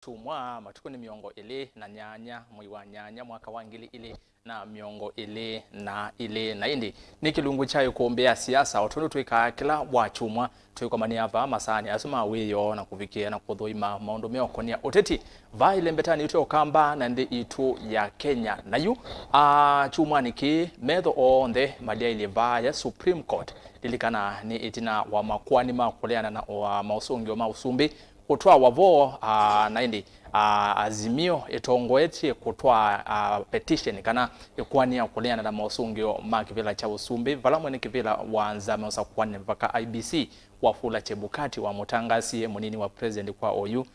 tumwa matuko ni miongo ile na nyanya mwezi wa nyanya mwaka wa ngili ile na miongo ile na indi ni kilungu chayo kuombea siasa otondo twika kila wachumwa twiko maniava masani asuma wiyo na kuvikia na kudhoima maondo meoko ni UTETI va ile mbetani yuto kamba na ndi itu ya Kenya na yu chumwa niki medho onde malia ile va ya Supreme Court lilikana ni itina wa MAKUENI Kuleana na wa Mausungio Usumbi kutwa wavo na indi azimio etongoeti kutwa petition kana Ikoani ya Kuleana na Mausungio makivila cha Usumbi valamwe ni kivila wanza meusa kuwane mpaka IBC wafula chebukati wa mutangasi munini wa president kwa OU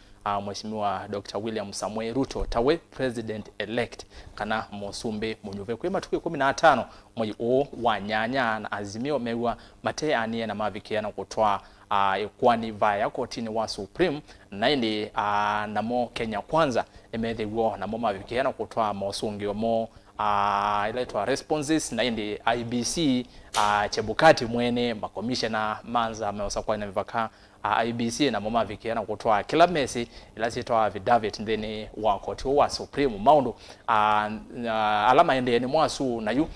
Mheshimiwa Dr. William Samuel Ruto tawe president elect kana Usumbi MUNYUVE kwa matuko 15 mwezi wa nyanya na azimio mewa mate anie na mavikiana kutwa Ikoani vaya kotini wa Supreme na indi namo Kenya kwanza emedhiwo namo mavikiana kutwa Mausungio mo ilaitwa responses na indi IBC chebukati mwene makomishena manza ameusa kwa na vivaka IBC na mama vikiana kutwa kila mesi ilasitoa vidavit ndeni wa koti wa Supreme maundu alama ende ni mwasu na yu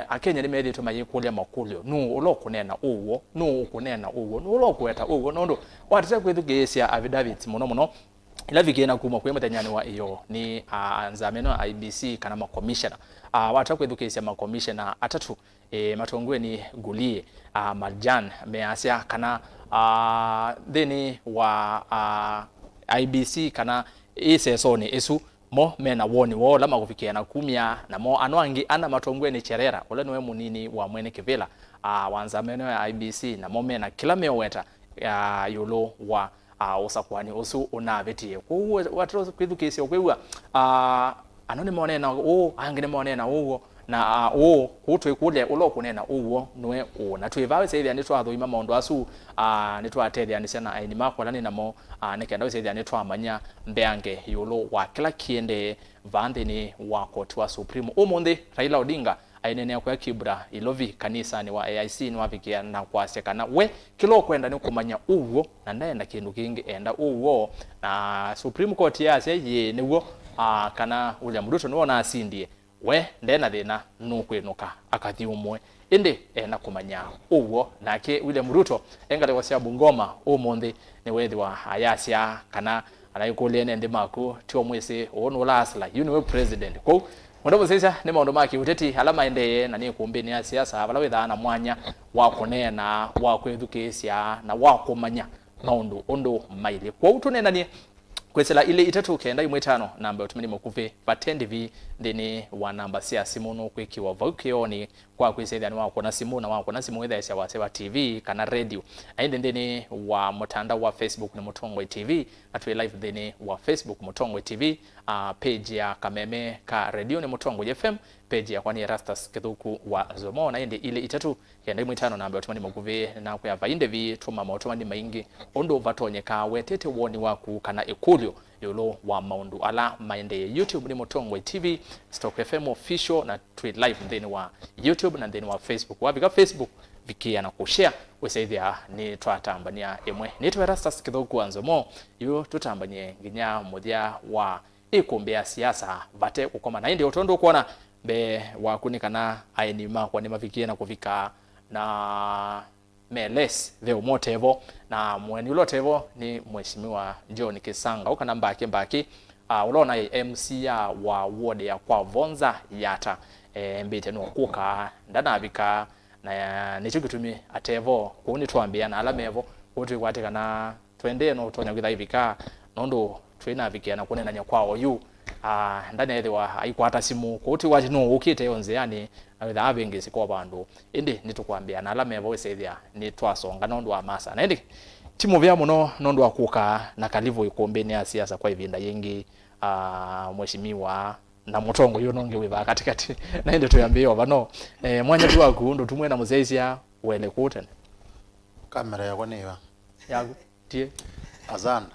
akenya ni medi tumayikulia makulio nu ulokunena uwo nu ukunena uwo nu ulokueta uwo nondo watata kwethugesia avidavit muno ila vigena kuma kwa mtanyani wa iyo ni nzameno IBC kana makomishena watata kwethugesia makomishena atatu matongwe ni gulie Marjan measia kana deni wa IBC kana isesoni esu mo mena woni wo lama kufikia na kumia na mo anwangi ana matongwe ni cherera ole noe munini wa mwene kivila wanza meno ya IBC na mo mena kila meweta yulo wa usakwani usu unavetie kwa watu kwithukisi okwewa anone monena angine monena na kutwe kule ulokunena uwo nwe na twivawe seithia ni twathuima maundu asu ni twatethia ni sena AENI makwalani namo nikenda seithia ni twamanya mbeange yulo wa kila kiende vandeni wa koti wa Supreme umundi Raila Odinga ainene kwa kibra ilovi kanisa ni wa AIC ni wafikia na kwasekana we kilo kwenda ni kumanya uwo na ndaenda kindu kingi enda uwo na Supreme Court ya ye niwo kana William Ruto no na asindie we ndena thina nukwinuka akathi umwe indi na kumanya uwo nake William Ruto engale wasia Bungoma umundi ni wethi wa ayasia kana anayikulene ndi maku tio mwese ono lasla you president ko mundo sasa ni maondo maki UTETI alama endeye na ni kumbeni ya siasa balawetha na mwanya wa kunena wa kwethukesia na wa kumanya maondo ondo maile kwa utunena ni kwesela ile itatu kenda imwe tano namba utumini mukuve batendi vi ndeni wa namba sia simu no kwikiwa Ikoani kwa kwesela ni wako na simu na wako na simu wetha sia waseba TV kana radio ainde ndeni wa mutandao wa Facebook ni Mutongwe TV atwe live ndeni wa Facebook Mutongwe TV page ya kameme ka radio ni Mutongwe FM page ya kwani Rastas Kithuku wa Zomo na inde ile itatu kenda imwe tano namba utumini mukuve na kwa vainde vi tuma mautumani maingi ondo vatonyeka wetete woni waku kana ekulio yolo wa maundu ala maende YouTube ni Mutongwe TV Stock FM official na tweet live ndeni wa YouTube na ndeni wa Facebook wabika Facebook vikia na kushare wesaithia ni twatambania emwe nitwe Rastas Kithuku Anzomo yo tutambanye nginya muthia wa Ikumbi ya siasa vate kukoma na indi otondo kuona be wakunikana AENI MAKUENI mavikia na kufika na meles the motevo na mweni ulotevo ni Mheshimiwa John Kisanga ukana mbaki ulona MC ya wa ward ya kwa Vonza yata mbite no kuka ndanabika na nichukitumi atevo kuni twambia na alamevo kuti kwatika na twende no tonya kwitha ivika nondo twina vikia na kunena nya kwao yu ndani ethiwa aikwata simu kuti wati no ukite yonze yani awitha abengesi kwa bandu indi nitukwambia na alamevo wesethia ni twasonga nondo wa masa na indi timu vya muno nondo akuka na kalivo ikombeni ya siasa kwa ivinda yengi Mheshimiwa na mutongo yo nonge wiva katikati na indi tuyambio bano mwanya tu akundo tumwe na muzeisia wele kutene kamera yako niwa yagu tie azana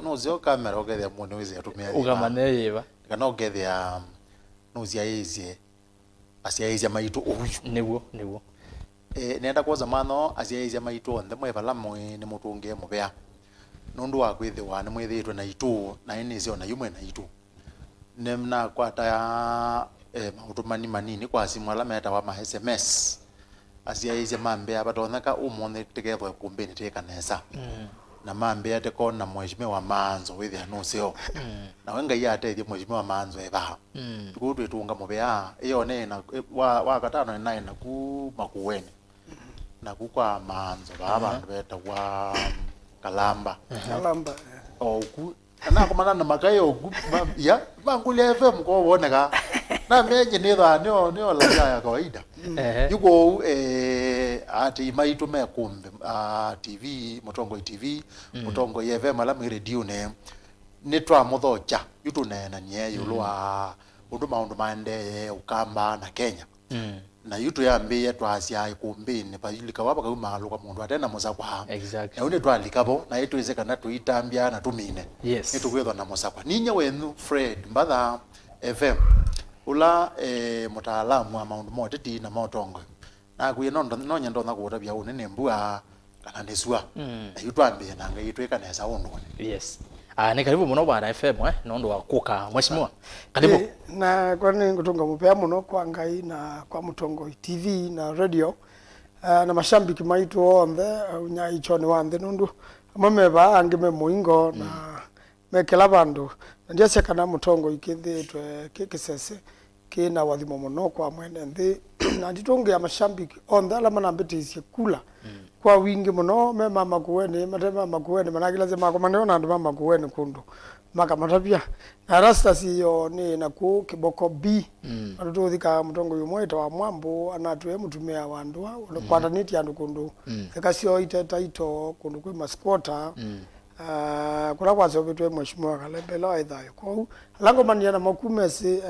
nozio kamera ogethia mune wizi atumia ugamaneyeva kana ogethia nozia ezie asia ezie maitu uyu niwo nenda kwoza mano asia ezie maitu onde mwe bala mwe ni mutunge mubea nundu wa kwithiwa ni mwithitwe na itu na ini zio na yumwe na itu nemna kwata ya mautumani manini kwa simu ala meta wa ma SMS asia ize mambe abatoneka umone tegethwe kumbini tekanesa na mambe ateko na mheshimiwa MAANZO withi anusio na wenga yate mheshimiwa MAANZO eba tukutwe tunga mubea iyo ne na wa katano na ku MAKUENI na ku kwa MAANZO baba beta wa Kalamba ku ana komana na makayo ya bangule FM ko boneka na meje nitha nio la ya kawaida yuko ati maitu me kumbe TV Mutongo TV Mutongo FM ala mi radio ne twa muthocha yutu na nye yulwa undu maundu mande ukamba na Kenya na yutu yambe twasia Ikumbi ne payulika wapa ka malu kwa mundu atena musakwa exactly na une twalikabo na yetu izeka na tuitambia na tumine yes yetu kwetho na musakwa ninya wenu Fred MBATHA FM ula mutaalamu wa maundu moteti na Mutongo na kuye no nyendo na kuota bya unene mbua kana nesua na yutwambie na ngai tweka nesa undu yes ni karibu muno bwana FM nondo wa kuka mheshimiwa karibu na kwani ngutunga mupea muno kwa ngai na kwa Mutongo TV na radio na mashambiki maitu onthe unya ichone wanthe nundu amameba angime muingo na mekela bandu ndia sekana Mutongo ikithitwe kikisese kina wathimo muno kwa mwene nthi na nditunge ya mashambiki onthe ala manambitisie kula kwa wingi muno me MAKUENI matema MAKUENI managila ze makomane na ndo MAKUENI kundu makamatapia na rasta siyo ni na ku kiboko B atuto thika Mutongo yumweta wa mwambo anatwe mutumia wandua kwata niti andu kundu ekasio iteta ito kundu kwi masquota kula kwazo bitwe mheshimiwa Kalembela idhayo kwa lango mania na makumesi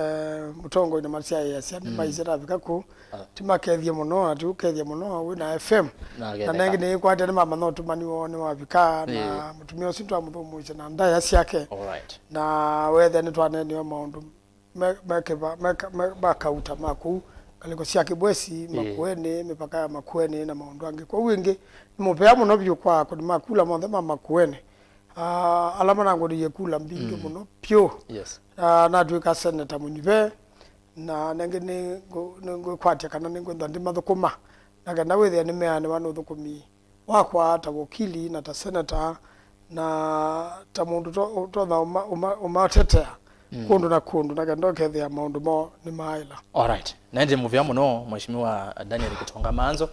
Mutongo ina masia ya siani maizera bikaku timakethie muno atu kethie muno wina FM na nengi ni kwate ni mama no tumani wone wabika na mutumia usintu amuthumu na ndaya siake alright na wethe ni twane ni maundu makauta maku kaliko siake bwesi MAKUENI mipaka ya MAKUENI na maundu ange kwa wingi ni mupea muno byo kwa kudi makula monthe MAKUENI alama nango ni yekula mbingi muno pyo yes na tuika SENETA MUNYUVE na nange ni kwatia kana ningo ndi mathukuma naga na wethe ni meane wano thukumi wakwa ta wakili na ta SENETA na ta mundu to na umatetea kundu na kundu naga ndokethia maundu mo ni maila alright nende muvya muno mheshimiwa Daniel Kitonga MAANZO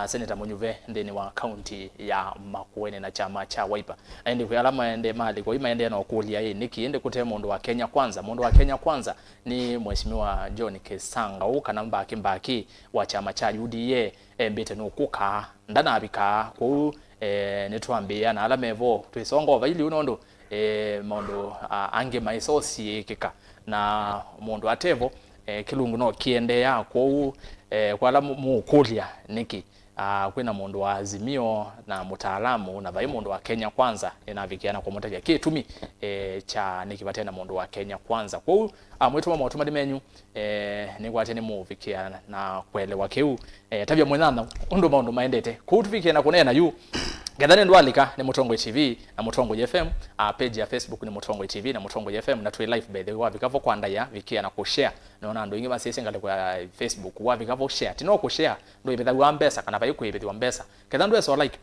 SENETA MUNYUVE ndeni wa county ya MAKUENI na chama cha Wiper ende kwa alama ende mali kwa ima ende na okulia niki ende kute mundu wa Kenya kwanza ni mheshimiwa John Kesanga ukana mbaki wa chama cha UDA mbete no kuka ndana abika kwa netwambia na alama evo twisongo ili unondo mondo ange maisosi kika na mundu atevo kilungu no kiendea kwa la mukulia niki kwina mundu wa Azimio na mutaalamu na vai mundu wa Kenya kwanza inavikiana kwa mutaja kitumi cha nikibatena mundu wa Kenya kwanza kwa mwetu wa motuma dimenyu ni kwatene muvikiana na kuelewa keu tabia mwenana ndo maundu maendete kutuvikiana kunena yu Gadane ndwalika ni Mutongo TV na Mutongo FM page ya Facebook ni Mutongo TV na Mutongo FM na twi live by the way vikavo kwanda ya vikia na kushare naona ndo ingi basese ngale kwa Facebook wa vikavo share tino kushare ndo ibetha wa mbesa kana bayi ku ibetha wa mbesa kedha ndo so like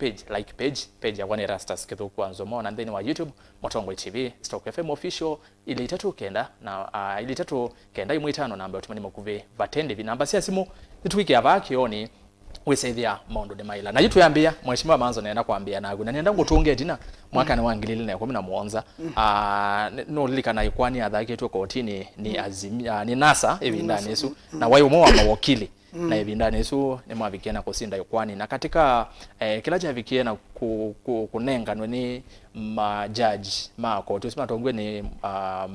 page ya one rastas ketho kwanzo mo na then wa YouTube Mutongo TV Stock FM official ile itatu kenda na ile itatu kenda imwitano namba utumani makuve vatende vinamba sia simu nitwike avaki oni wesethia maundu de maila na yitu yambia mheshimiwa MAANZO naenda kuambia nagu na nenda ngutunge tina mwaka ni wangilile na 17 no likana Ikoani athake tu kotini ni Azimia ni NASA evinda nesu na wayo mo wa mawakili na evinda nesu ni mwavikiana kusinda Ikoani na katika kila javikiana kunenga ni majaji mako tusema tongwe ni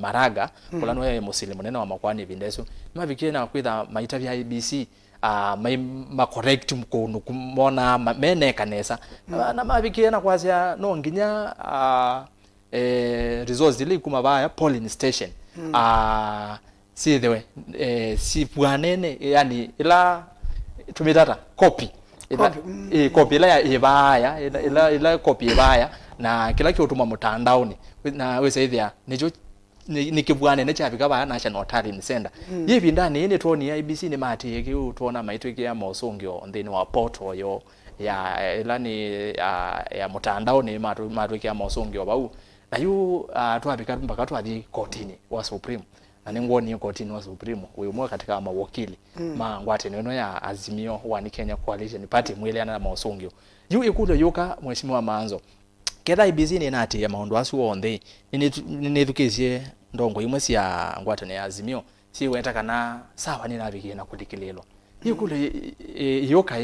Maraga kulano ya muslimu nena wa makwani evindesu mwavikiana kwitha maita vya IBC ma correct mkono kumona mene kanesa na mavikiana kwazia no nginya resource dili kumabaya polling station si the way si puanene yani ila tumitata copy copy ila ibaya ila copy ibaya na kila kiotuma mutandaoni na wese nicho nikibwane nechavika ba National Talent Center yevi ndani ine tuoni ya IBC ni mati yeki tuona maitwiki ya Mausungio ndini wa portal yo ya ilani ya mutandaoni matwiki ya Mausungio bau na yu tuabika mpaka tuathi kotini wa Supreme na ningoni kotini wa Supreme uyu mwa katika mawakili ngwate neno ya Azimio One Kenya Coalition Party mweleana na Mausungio yu ikulo yuka mheshimiwa MAANZO ketha IBC ni nati ya maundu asu onthe ni thukicie ndongo imwe cia ngwate ya Azimio si weta kana sawa ni nabikie na kulikilelo ikule yoka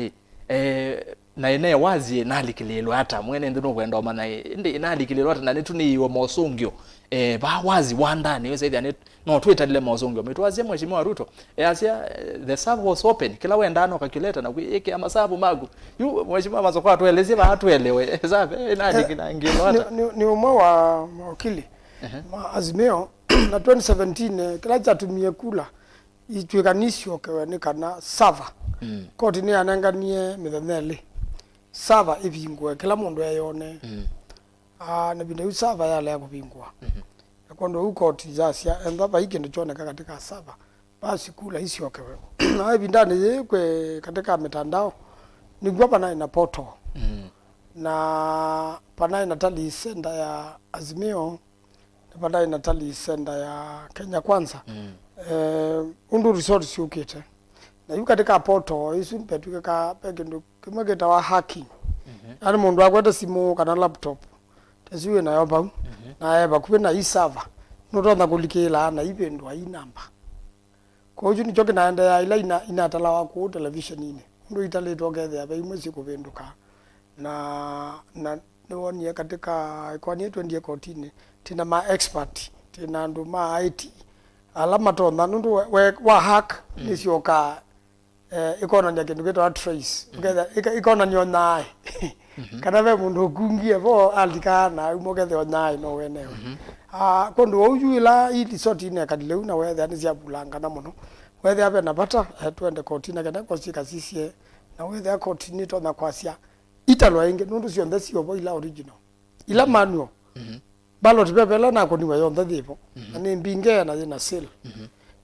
na ene wazi nalikilelo hata mwene ndino kwenda mana ndi nalikilelo hata na netu ni wa Mausungio ba wazi wandani wese ithia no twetalile Mausungio mitwazie mheshimiwa Ruto asia the serve was open kila wenda no calculator na kuike amasabu magu yu mheshimiwa MAANZO kwa tueleze ba tuelewe sabe nalikina ngilo hata ni umwe wa mawakili Azimio na 2017 kila chatumie kula itwekanisio kewe kana sava koti ni ananganie mitheneli sava ivingwe kila mundu ayone na binde usava yale ya kupingwa yakondo ukoti jasia enda baike ndichoneka katika sava basi kula isio kewe na bindane kwe katika mitandao ni gwapa na portal na pana na tali senda ya Azimio baadaye natali senda ya Kenya Kwanza undu resource ukite na yu katika portal isu mpetuke ka pekendo kimageta wa hacking ani mundu akwete simu kana laptop teziwe na yoba na eba kupena i server notonda kulikela na ibendu ai number ko ju ni joke naenda ya ila inatala wa ku television ine ndu itale together ya imwe sikubenduka na niwonie katika Ikoani yetu ndiye kotini tina ma expert tina ndu ma IT alama tonda ndu wa hack nisioka ikona njake ndugeto trace together ikona nyona kana ve mundu kungie bo alikana umogethe onai no wenewe kondo uyuila ili soti ine kadile una wethe ani cia bulanga na muno wethe abe napata twende kotini kana kosika sisie na wethe kotini tonda kwasia italwa inge nundu cionthe cio ila original ila manual ballot paper na koniwa yonthe thipo ani mbinge na sale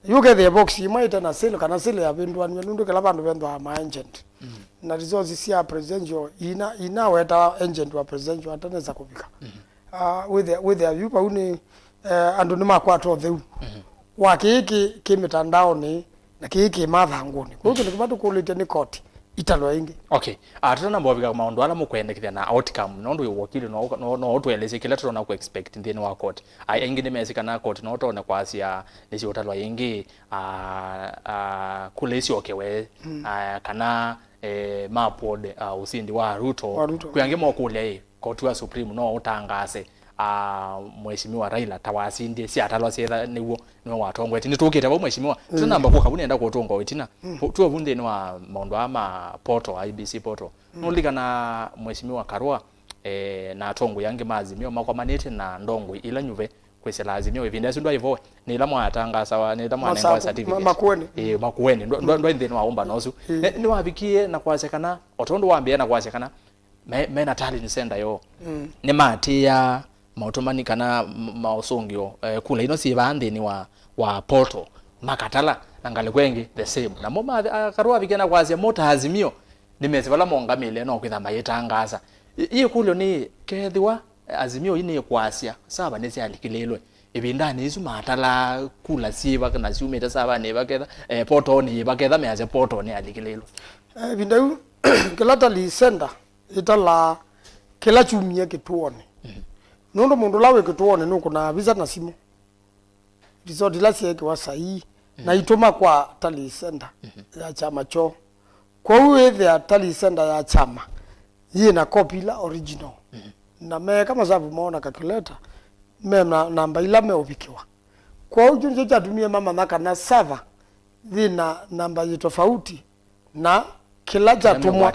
yuke the box imaita na sale kana sale ya bendwanwe nundu kala bandu bendwa ma agent na resources cia presidential ina weta agent wa presidential ataneza kubika with the view pa uni andu ni makwatwa theu wa kiki kimitandao ni na kiki mathanguni kwa hiyo nikibatu kulite ni court italwa ingi okay atana mbobika maundu ala mukwendekithia na outcome nondu yo wakili no otweleze kila turona ku expect ndeni wa court ingi ni mesika na court no tone kwasia nisi utalwa ingi kulesi okewe kana mapod usindi wa Ruto kuyange mokule court wa Supreme no utangase mheshimiwa Raila tawasindi si atalwa setha niwo no watongweti nitukite bo mheshimiwa tunamba ko kabunenda ko tongo wetina tuwa bunde ni wa maundu ama portal IBC portal nolika na mheshimiwa Karua na tongo yange Maazimio makomanete na ndongo ila nyuve kwesela Azimio evinda sindwa hivyo ni la mwatanga sawa ni la mwanenga certificate MAKUENI MAKUENI ndo ndeni waomba nosu ni wabikie na kwasekana otondo waambia na kwasekana mena talent center yo ni mati ya mautomani kana Mausungio kula ino si bandeni wa portal makatala nangale kwengi the same na moma Karua bigena kwasia mota Azimio nimezi bala mongamile no kwitha mayetangasa iyi kulo ni kethiwa Azimio ine kwasia saba nezi alikilelwe ibindani isu matala kula siba kana siumeta saba ne baketha portal ni baketha meaze portal ni alikilelwe bindu kila tali senda itala kila chumie kituone nondo mundu lawe kituone nuko na visa na simu resort la sieke wa sahi na itoma kwa tali senda ya chama cho kwa uwethe ya tali senda ya chama yeye na copy la original na me kama sababu maona calculator me na namba ila me obikiwa kwa ujunje cha tumia mama naka na server zina namba tofauti na kila jatumwa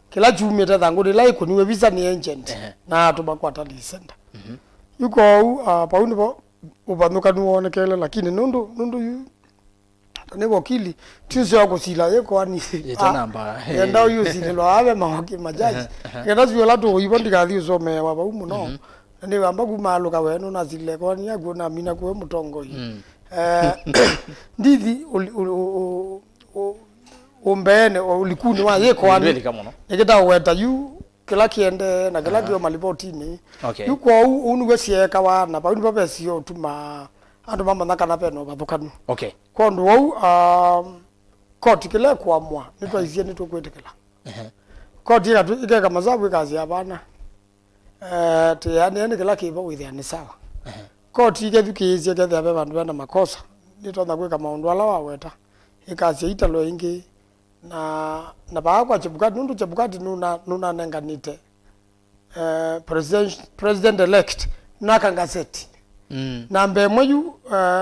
kila jumie tadhanguni la iko niwe visa ni agent na atuba kwa tali center yuko paundi bo ubanuka nuone kele lakini nundu yu tane wakili tuzo kusila Ikoani Yeta namba enda uyusile lo abe mawaki majaji kenda sio la to yibondi kathi usome wa umu no ni wamba kumalo ka wenu na zile Ikoani yago na mina kuwe mutongo hii ndithi umbene ulikuni wa Ikoani nikita weta yu kila kiende na kila kio malipoti ni yuko unuwe sieka wana pa unipa pesio tuma andu mama nakana peno babukanu kondo wau koti kile kuamua nitwa izie nitwa kwetekela koti ikeka mazabu ikazi abana te yani kila kiba withia ni sawa koti ikethukiizie kethe abe bandu bana makosa nitwa nakweka maundu ala waweta ikazi italo ingi na baakwa chebukati nundu chebukati nuna nenganite president elect nakangazeti nambe mweyu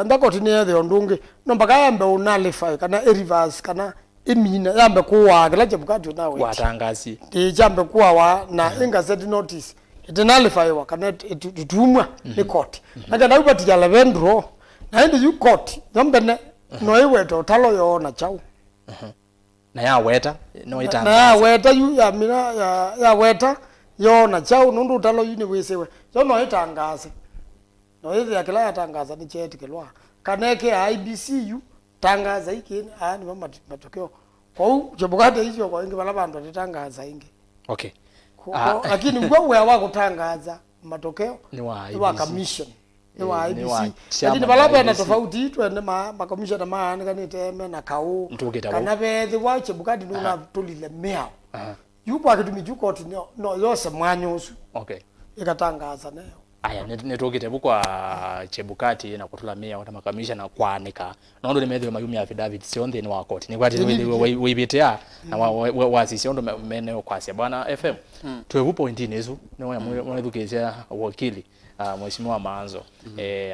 ndakoti niethe ondungi nombaka yambe unalify kana reverse kana imina yambe kuwa kila chebukati unawe watangasi jambe kuwa na ingazeti notice itinalify wa kana itumwa ni court nakenda ubati ya levendro na indi yu court nombene noiweto talo yona chau na ya weta no itanga na ya weta yu ya mina ya weta yona chau nundu talo yu ni wesewe so no itangaze no hizi ya kila yatangaza ni cheti kelwa kaneke IBC yu tangaza iki ni mama matokeo kwa hiyo chobukate hizo kwa ingi bala bantu titangaza ingi lakini ngwe wako tangaza matokeo ni wa commission ni wa IBC lakini balaba na tofauti twende ma commission maana kaniteme na kau kana bethe wache bukadi nuna tulile mea yupo akitumi jukoti no yose mwanyosu ikatangaza nayo aya netokite bukwa chebukati na kutula mea wata makamisha na kwanika nondo nimedhe mayumi affidavit sionde ni wa court ni kwati wibitea na wasisi ondo meneo kwasi bwana FM twebu point nezu no mwadukezea wakili mheshimiwa MAANZO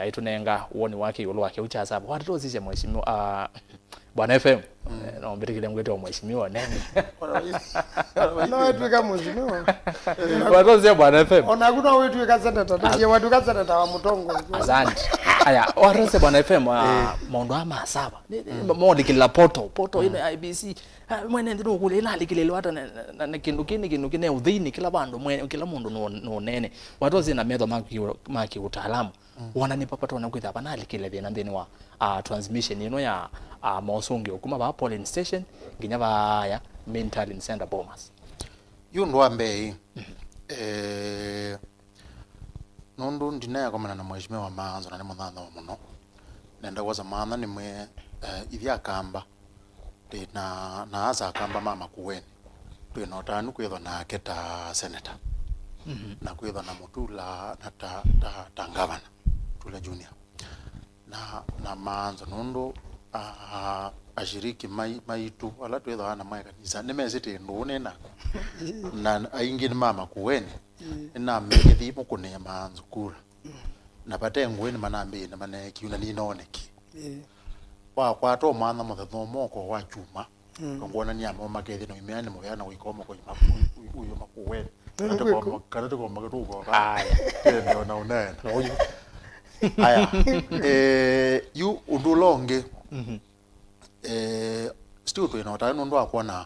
aitunenga uoni wake yolo wake uchaza watozije mheshimiwa bwana FM no mbirikile ngweto mheshimiwa nene no wetu kama mheshimiwa watozije bwana FM ona kuna wetu ka seneta ndiye watu ka seneta wa mutongo asante aya watozije bwana FM mondo ama saba mondi kila poto ine IBC mwene ndino kulela likilelo hata na kindu kine udhini kila bandu mwene kila mundu no nene watozi na metho maki utaalamu wananipa pato wanakwitha bana likile bena ndeni wa transmission ino ya Mausungio kuma ba polling station nginya ba ya mental center bomas yundu ambe nundu ndinaya komana na mheshimiwa MAANZO na ni muthana wa muno nenda waza maana ni mwe ithia kamba na asa kamba mama kuweni twino tanu kwitho na keta seneta na kwitho na mutula na ta ngavana tula junior na MAANZO nundu ashiriki maitu wala twitho ana mai kanisa nimezite ndune na aingi ni mama kuweni na megethi mukune MAANZO kura na pate ngweni manambe na maneki una ninoneki kwa to mana muthatho moko wa chuma ngona ni amo magethi no imiani mo yana wikomo ko uyo makuwe kana to magatugo aya na unene aya yu undulonge still to ino ta ndo akona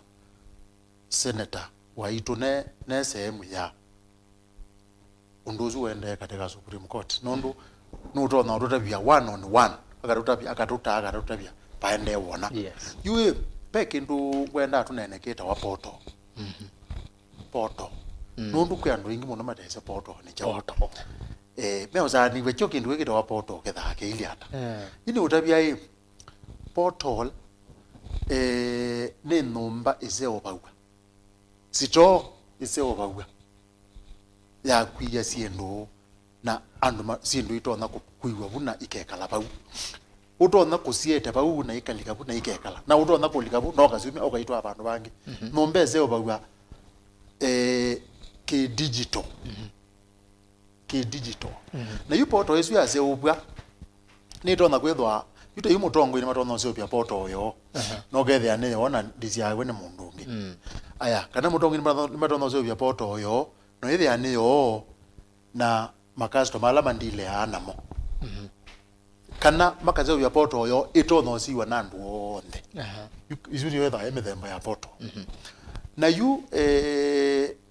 senator wa itune ne sehemu ya unduzu wende katika Supreme Court nondo nuto na utabia 1 on 1 akatutabia paende wona yue peke ndu kwenda tuneneketa wa poto poto nundu kyandu ingi muno matese poto ni chawoto meoza ni wecho kindu wekita wa poto kethake iliata ini utabia portal ne numba iseo bagwa sito iseo bagwa ya kwiya siendo na andu siendo itona kuiwa buna ikekala bau utona kusieta bau na ikalika buna ikekala na utona kulika bu no kazumi okaitwa abantu bangi nombeze obagwa ke digital na yupo to esu ya zeubwa ni tona kwethwa yuto yumotongo ni matona sio pya poto yo no gethe ane ona ndisiawe ne mundu ungi aya kana mutongo ni matona sio pya poto yo no ethe ane yo na makasto malama ndile anamo kana makazo ya poto yo ito no siwa nandu izu ni wetha emethemba ya poto na yu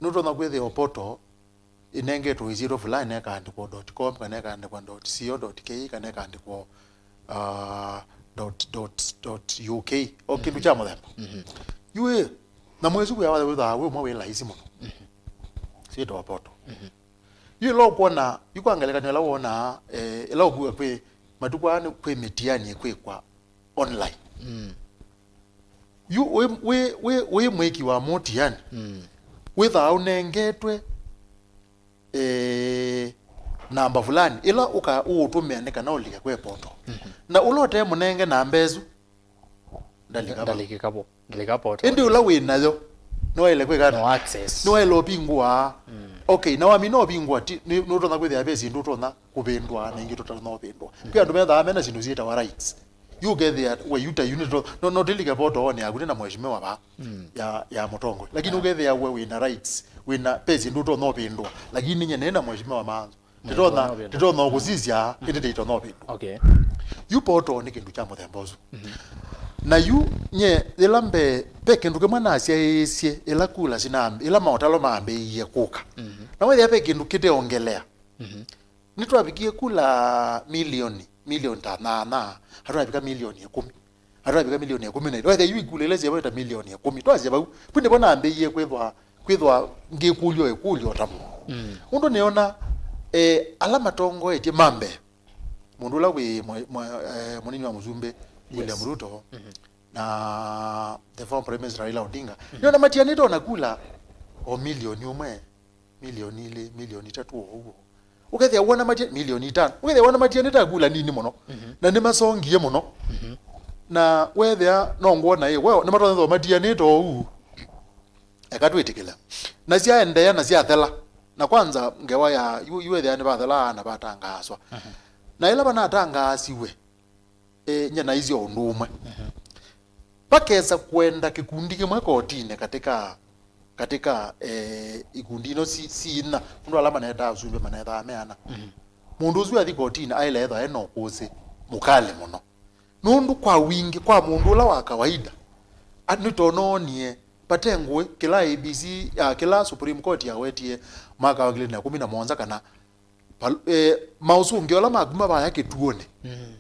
nuto na kwethe poto inengetwo iziro fulani ekaandikwo .com kana ekaandikwa .co.ke kana ekaandikwa .uk o kindu kya muthemba yu na mwezi kwa wale wetha we mwe rahisi muno sito poto yu lo kuona yu kwangelekana la wona ela okuwa kwe matukwana kwe metiani kwe kwa online yu we mweki wa motiani witha unengetwe namba fulani ila uka utumia nika na ulika kwe poto na ulote munenge namba ezu dalika poto indi ula winayo no ile kwe kana no access no ile opingwa okay na wami no opingwa nuto na kwethe abesi nduto na kubendwa na ingito tana opendwa kwa ndo metha amena sindu zita wa rights you get there where you unit no delika poto one akune na mheshimiwa ba ya mutongo lakini you get there where we na rights wina pezi nduto no opendwa lakini nye nena mheshimiwa MAANZO titona okuzizya indito no opendwa okay you poto ni kindu cha muthembozo na yu nye ilambe peke nduke mwana asia esie ila kula sinambe ila maotalo mambe iye kuka na wewe peke ndukite ongelea nitwabikie kula milioni tanana hatwabika milioni 10 hatwabika milioni 10 na wewe yu ikuleleze yabata milioni 10 twaze ba punde bona ambe iye kwethwa ngikulyo ekulyo tamu undo neona alama tongo eti mambe mundu la we munini wa Muzumbe William Ruto na the former Prime Minister Raila Odinga ndio na matianito nakula o milioni umwe milioni ile milioni 3 huo ukethia wona matianito milioni 5 ukethia wona matianito akula nini muno na ni masongie muno na wethia no ngona ye wewe ni matonzo matianito huu ekatwetikila na sia endea na sia thela na kwanza ngewa ya wethia ni bathela na batangaswa na ila bana tangasiwe nyana hizo ndumwe pakeza kwenda kikundi kimwe kotine katika ikundi no sina ndo alama na eta Usumbi manetha ameana mundu uzu athi kotine ailetha eno kuse mukale muno nundu kwa wingi kwa mundu la wa kawaida anitononie patengwe kila ABC kila Supreme Court ya wetie mwaka wa 2017 kana Mausungio la maguma ba yake tuone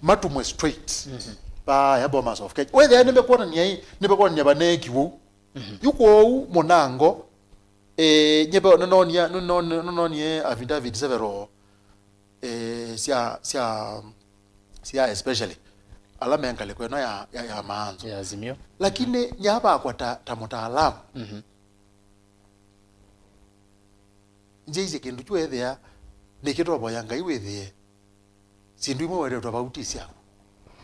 matumwe straight ba ya bomas of cake whether nimekuona nimekuona nyabaneki wo yuko monango nyebe nononia affidavit severo sia especially alama yankale kweno ya MAANZO ya Azimio lakini nyaba kwa ta mutaalamu njeje kindu chwethea nikitwa boyanga iwethie sindu imwe were twabautisia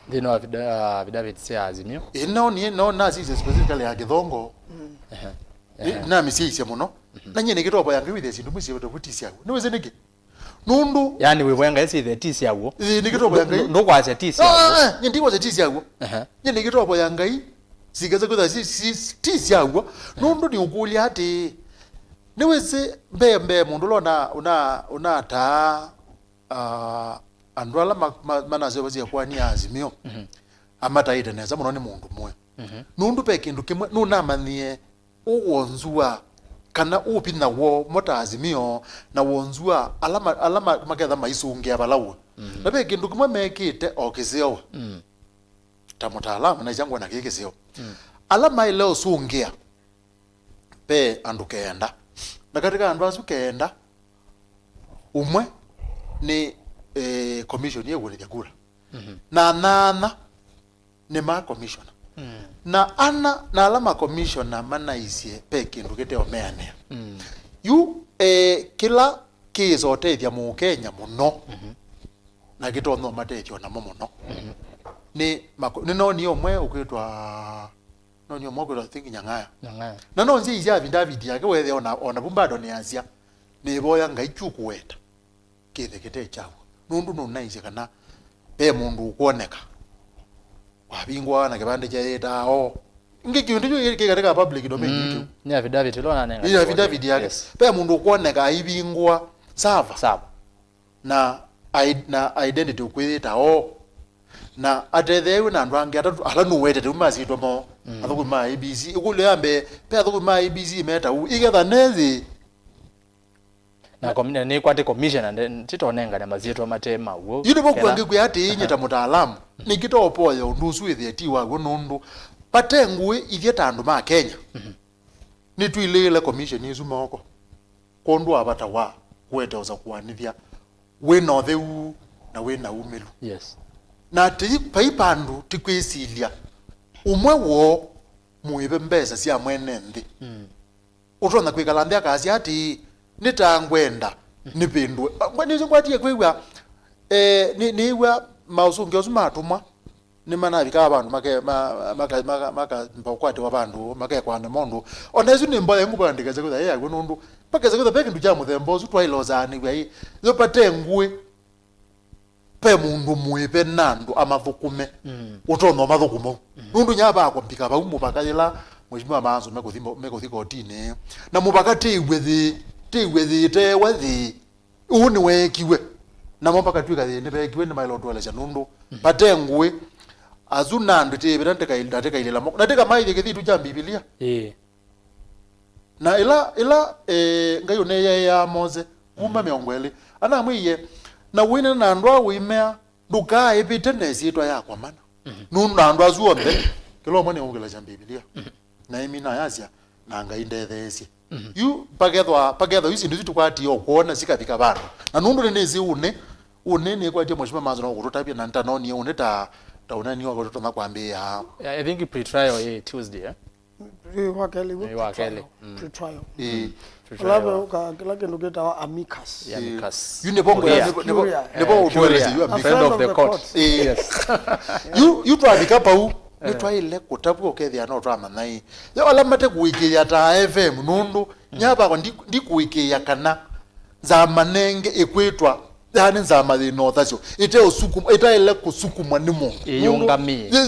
ndino affidavit sia Azimio no na sisi specifically ya Githongo na misiise muno na nyene nikitwa boyanga iwethie sindu imwe sia twabautisia niweze niki nundu yani wibwenga isi the tisi yawo nikitwa boyanga ndo kwacha tisi yawo nyindi kwacha tisi yawo nyene nikitwa boyanga sigaza kutha tisi yawo nundu ni ukuli ati niweze mbembe mundu lona una ta andwala manaze wazi Ikoani Azimio amataita neza muno ni mundu mwe nundu pe kindu kimwe nuna manie uwonzua kana upi na wo mota Azimio na wonzua alama maketha maisungia balawo na pe kindu kimwe mekite okizeo ta mutaalamu na jangwa na kikizeo alama ile osungia pe andukenda na katika andu asu kenda umwe ni commission ye gure kura na nana ni ma commissioner na ana na alama commissioner manaisie peke ndukete omeane yu kila kizote thia mu Kenya muno na gitono matethio na muno ni no ni omwe ukitwa no ni omwe ukitwa thingi nyangaya na no nzi izia David yake wethe ona bumbado ni azia ni boya ngaichuku weta kithe kite chawo nundu nunaize kana pe mundu kuoneka wabingwa na kibande cha etao ngiki ndiyo yake katika public domain ni affidavit lona nenga ni affidavit yake pe mundu kuoneka aibingwa sava na identity kwita na atethewe na andu angi atatu ala nuwete te umazitwa mo athuku ma ABC ikule ambe pe athuku ma ABC meta u igetha nethi na komina ni kwate commission titonenga na mazitwa matema uo yune bokwange kwe ati inyeta mutaalamu nikitopoya undusu itheti wa nundu patengwe ithie tandu ma Kenya ni tuilele commission izu moko kondu abata wa kweta uza kuanithia wina otheu na wina umelu yes na ti paipandu tikwisilia umwe wo muibe mbesa cia mwene nthi utona kwikala nthi akazi ati nitangwenda nipindwe ngwani ngwatie kwigwa niwa Mausungio zumatuma ni manabika abantu maka mbakwate wabantu make kwana mondo onezu nimboya ngubandikaze kutha yeye nundu pakeze kutha peke ndu cha muthembo zu twailozani bwa yi zo patengwe pe mundu muipe nandu amathukume utono mathukumo nundu nyaba akwambika ba umupakayila mheshimiwa MAANZO mekothi kotini na mupakati igwethi te wathi uni wekiwe na mopaka twika thini bekiwe ni mailotwelesha nundu patengwe azunandu tibira ndekailila moko nateka maithe kithitu cha Biblia na ila ngayo ne ya Mose kuma miongweli ana mwiye na wina na ndwa wimea nduka epite nesitwa yakwa mana nundu andu azuombe kilo mone ongela cha Biblia na imina yazia na ngaindethesi yu pagethwa isi ndizitu kwati yo kuona sikafika bantu na nundu nezi une ni kwati mheshimiwa MAANZO na kutotapia na ntanoni une taunani wako totoma kwambia I think pre-trial Tuesday wakele pre-trial Lava kila kindu kita amicus. Amicus. You nebo utweleze you a friend of the court. Yes. You try bikapa u ni try ile kutabu okethia no drama nai. Yo alamate kuikia ta FM nundu nyaba ndi kuikia kana za manenge ekwetwa yani za mathino thacio ite usuku ite ile kusukuma nimo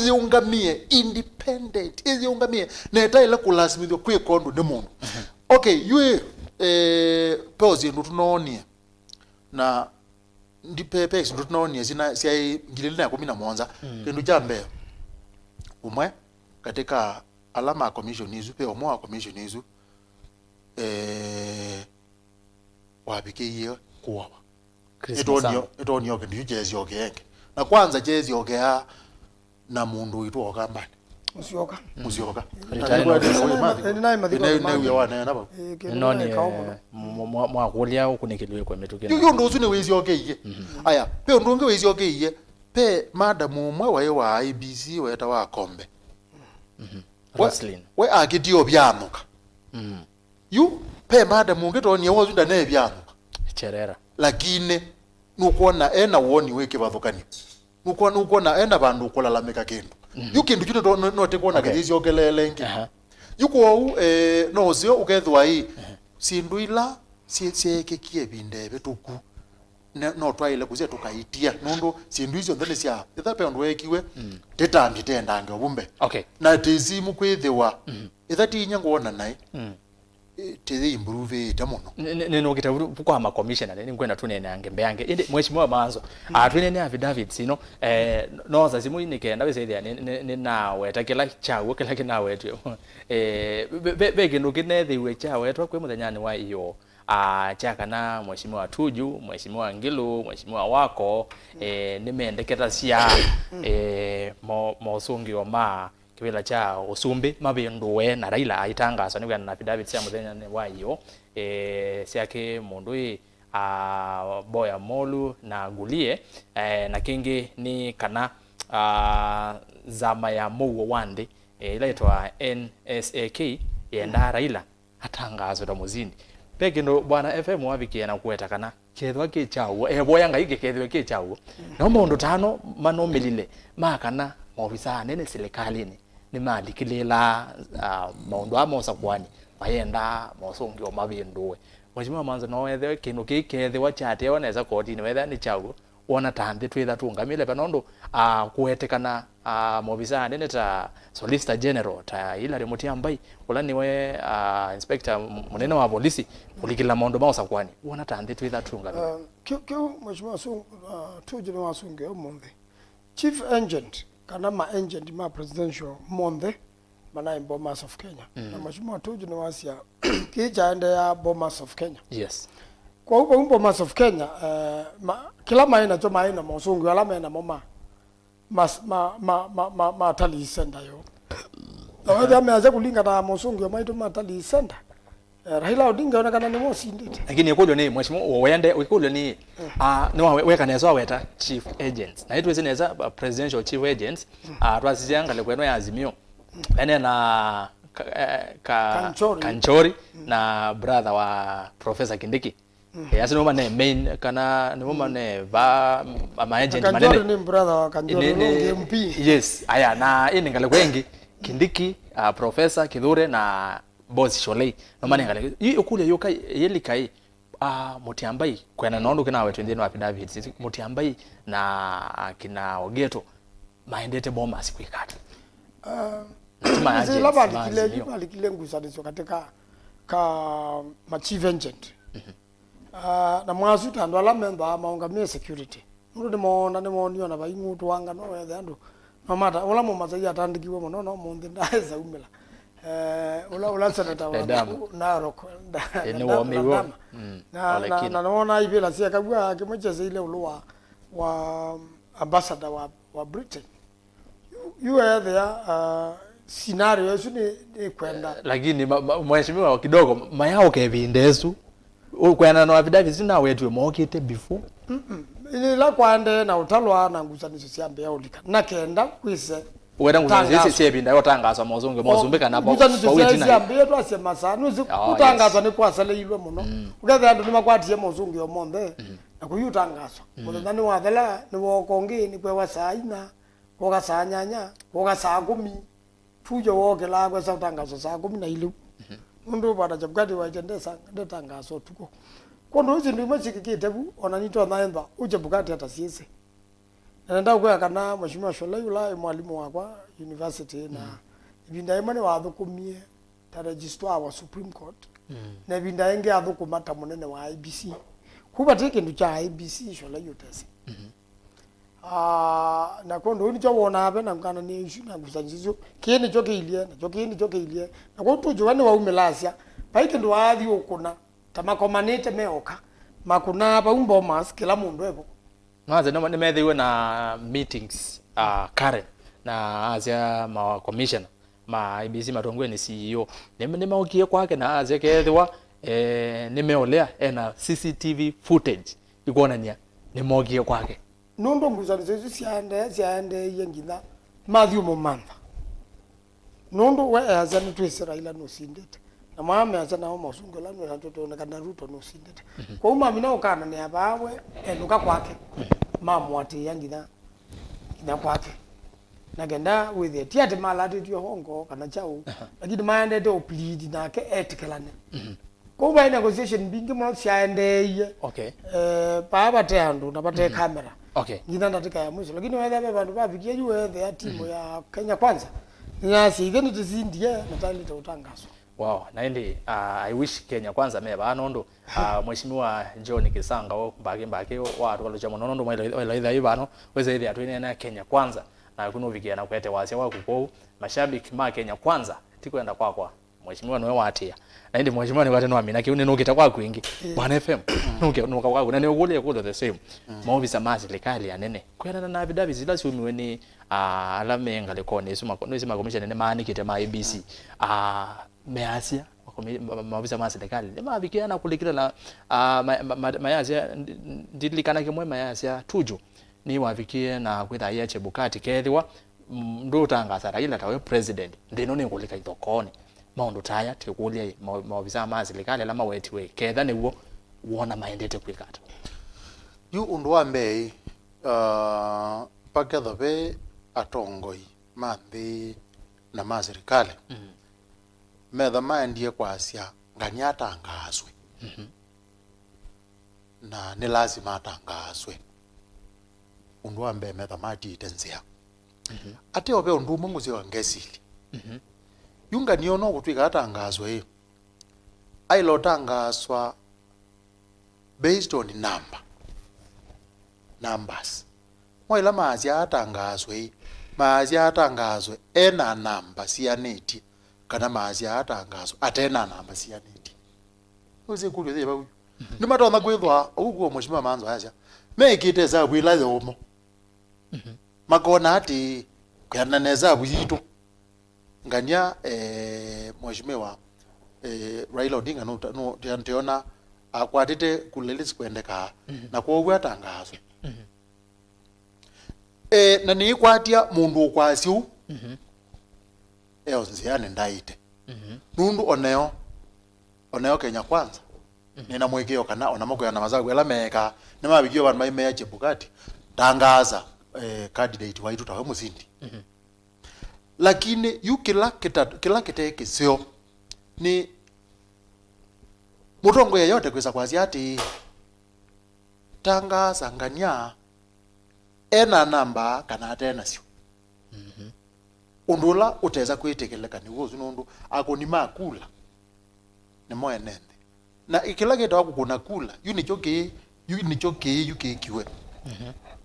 yungamie independent yungamie na ite ile kulasmithio kwi kondu nimo. Okay, you pause ndu tunonie na ndi pepex ndu tunonie sina sia ngilile na 11 kindu jambe umwe katika alama ya commission hizo pe omwa commission hizo wabikie kuwa etonio kindu jezi ogenge na kwanza jezi ogea na mundu itu ogambani Usioka. Noni mwakulia ukunikiliwe kwa metu kena. Yuyo ndozu ne wezi okeye. Aya, pe ndonge wezi okeye. Pe madamu mwe wa ABC weta wa kombe. Wrestling. We agidio byanuka. Yu pe madamu ngeto ni wozu nda ne byanuka. Cherera. Lakini nukuona ena woni weke bathukani. Nukuona ena bandu ukolalamika kindu. Yukindu kino no tekona kithi okelele ngi yuko no zio ukethwa yi sinduila siekekie binde betuku no twaile kuze tukaitia nundu sindu icio nthene cia itha pe ndu ekiwe tetambi tendange obumbe na tizimu kwithwa itha tinya ngona nai tithi improve tamuno nino kitabu kwa ma commissioner ni ngwenda tunene angembe yange indi mheshimiwa MAANZO atwinene affidavit sino no za simu ni kenda besethia ni nawe takela chawo kila kinawe tu bege ndo kinethiwe chawo twa kwe muthanyani wa iyo chaka na mheshimiwa Tuju mheshimiwa Ngilu mheshimiwa wako nimendeketa cia Mausungio ma kibila cha Usumbi mabinduwe na Raila aitangazo ni na affidavit cia muthenya wa iyo siake mundu boya molu na gulie na kingi ni kana zama ya muwo wande ilaitwa NSAK yenda Raila atangazo da muzini peke ndo bwana FM wabikia na kueta kana kethwa ke chawo boya ngaike kethwa ke chawo no mundu tano manomelile makana maofisa nene serikalini ni maalikilela maundu amosa kwani mayenda Mausungio mabinduwe mheshimiwa MAANZO no ethe kinu kikethe wa chate oneza kotini wetha ni chawo wona tande twitha tungamile panondo kuetekana maofisa nene ta Solicitor General ta Hilary Mutyambai ula niwe inspector munene wa polisi kulikila maundu maosa kwani wona tande twitha tungamile kyo mheshimiwa Tuju ni Mausungio mumbe chief agent kana ma agent ma presidential monde mana Bomas of Kenya na mheshimiwa Tuju ni wasia kicha ende ya Bomas of Kenya. Yes. Kwa huko Bomas of Kenya kila maina cho maina Mausungio ala maina mama matali senda yo. Wao ameanza kulinga na Mausungio maito matali senda. Raila Odinga onekana ni mosindite. Lakini ikulo ni mheshimiwa wende ikulo ni no weka nezo weta chief agents. Na itu zineza presidential chief agents twasizanga lekweno ya Azimio. Ene na Kanchori na brother wa Professor Kindiki. Yasi noma ne main kana noma ne ba ma agent manene. Kanchori ni brother wa Kanchori longi MP. Yes, aya na ini ngale kwengi Kindiki, Professor Kidhure na boss Sholei. Noma ne ngale. Yi okule yoka yeli kai Mutiambai kwena nondo kina wetu ndeni wapi David. Mutiambai na kina Ogeto maendete bomba sikwikata. Labda kile ngusadiso katika ma chief agent. Na mwasu tando ala memba maungamia security. Nuru ni moona ba ingutu wanga no wethe andu. No mata ola mo mazai atandikiwe mono no munthi ndaeza umela. Ola seneta wa Narok. Ni wa miwo. Na naona ibela sia kabwa kimwecheze ile ulwa wa ambassador wa Britain. You are there scenario yesu ni kwenda lakini mheshimiwa kidogo mayao kevindesu kwenda no affidavit sina wetu mokite before ile la kwande na utalwa na ngusaniso siambe ya ulika na kenda kwise wenda ngusaniso siyebinda yotangazwa Mozumbi kana bo ngusaniso siambe to asema sana utangazwa ni kwasale ilwe muno ukathe andu ni makwatiye Mozungu yo monde na kuyutangazwa muthani wathela ni wokongi ni kwe wasaina woga saa nyanya woga saa 10 fujo woge la kwa tangazo saa 10 na ilu mundu bada jabgadi wa jendesa ndetangazo tuko kondo hizi ndio machikikite bu onanito naenda uje bugati hata siese nenda kwa kana mheshimiwa Sholei ula mwalimu wakwa university na ibinda imane wa thukumie ta registrar wa Supreme Court na ibinda enge athukumata munene wa IBC kuba teke ndu cha IBC Sholei utese na kondo ni cho wona abe na ngana ni issue na gusanjizo kini choke ilie na ko tuju wani wa umelasia baike ndo athi ukuna tamakomanite meoka makuna ba Bomas kila mundu ebo maze no methiwe na meetings Karen na azia ma commissioner ma IBC matongwe ni CEO nimaukie kwake na azia kethwa nimeolea na CCTV footage ikonania nimaukie kwake nondo nguzanizo siande yengina Matthew Momantha nondo we azani twese Raila no sindete na mama azana ho Mausungio la no toto na kana Ruto no sindete kwa umami na ukana ne abawe enuka kwake mamu ati yangina ina kwake nagenda with it yate malati tyo hongo kana chao lakini maende to plead na ke etikelane ko ba negotiation bingi mo siande ye okay pa bate andu na bate camera okay ngina ndatika ya mwisho lakini wewe bantu bafikia juu wewe ya timu ya Kenya Kwanza nyasi igeni tuzindie natali tautangazo wow naindi I wish Kenya Kwanza meba nondo mheshimiwa John Kisanga wo mbake watu kalocha monondo mwela idha ibano weze idha twine na Kenya Kwanza na kuno vikia na kwete wase wa kuko mashabiki ma Kenya Kwanza tikwenda kwa mheshimiwa nowe watia naindi mheshimiwa ni wateno amina kiune nokita kwa kwingi Bwana FM nuka kwa nani ukule kulo the same maofisa ma serikali anene kwenda na affidavit zila siumiwe ni alame ngale kone suma commission ne maani kite ma ABC measia maofisa ma serikali ne mabikia na kulikira na mayasia ndilikana kimwe mayasia tuju ni wafikie na kwitha yache bukati kethwa ndo tangaza Raila tawe president ndino ni kulika ithokone maundu taya tikulia maofisa ma serikali ala mawetiwe ketha niwo wona maendete kwikata yu undu wa mbei paketho be atongoi manthi na ma serikali metha maendie kwasia ngania atangazwe na ni lazima atangazwe undu wa mbei metha matitenzia ate obe undu munguzi wa ngesili yunga niyo no gutwika atangazwe ailo tangazwa based on numbers moila maazi atangazwe ena namba sianeti kana maazi atangazwe atena namba sianeti uze kulyo theba uyu ni matonda kwithwa uguo mheshimiwa MAANZO acha mekite za bwila yomo makona ati kyananeza bwitu ngania mheshimiwa Raila Odinga no tiona akwatite kulelisi kwendeka na kwa atangazo na ni kwatia mundu ukwasiu nziane ndaite nundu oneo Kenya kwanza nina mwekeo kana ona moko na mazagu ela meka na mabigio bantu maimea chebukati tangaza candidate waitu tawe musindi lakini yu kila kiteke sio ni mutongo yeyote kwisa kwazi ati tangaza ngania ena namba kana atena sio undula uteza kwitekeleka ni wozu nundu akoni makula ni moya nende na ikila geta kukuna kula yu nichoke kiwe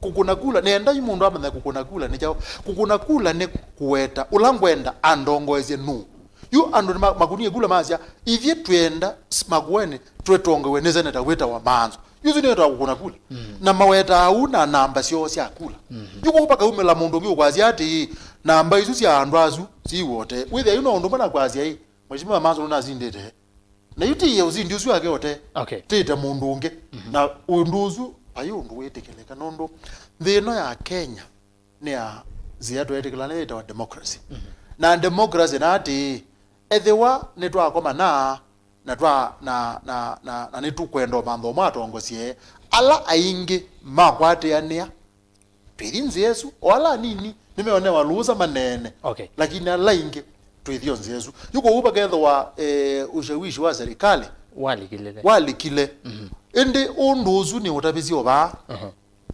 kukuna kula nenda yumundu amanya kukuna kula ni chao kukuna kula ni kuweta ulangwenda andongoeze nu yu andu makunie kula mazia ivye twenda MAKUENI twetongewe ne SENETA weta wa MAANZO yuzu ni weta kukuna kula na maweta hauna namba sio sia kula yuko upaka umela mundu ngi kwazi ati namba izu sia andu azu si wote withe yuno ndo mbona kwazi ai mheshimiwa MAANZO nuna zindete na yuti ya uzindi usu yake wote tete mundu unge na unduzu payundu wetekeleka nondo thino ya Kenya ni ya ziatu wetekelana ita wa democracy na democracy na ati ethewa netwa koma na twa na nitu kwendo mando matongosie ala aingi makwate yania pirinzi Yesu wala nini nimeone waluza manene lakini ala ingi twithio Yesu yuko uba getho wa ushawishi wa serikali walikile ende unduzu ni utabizio ba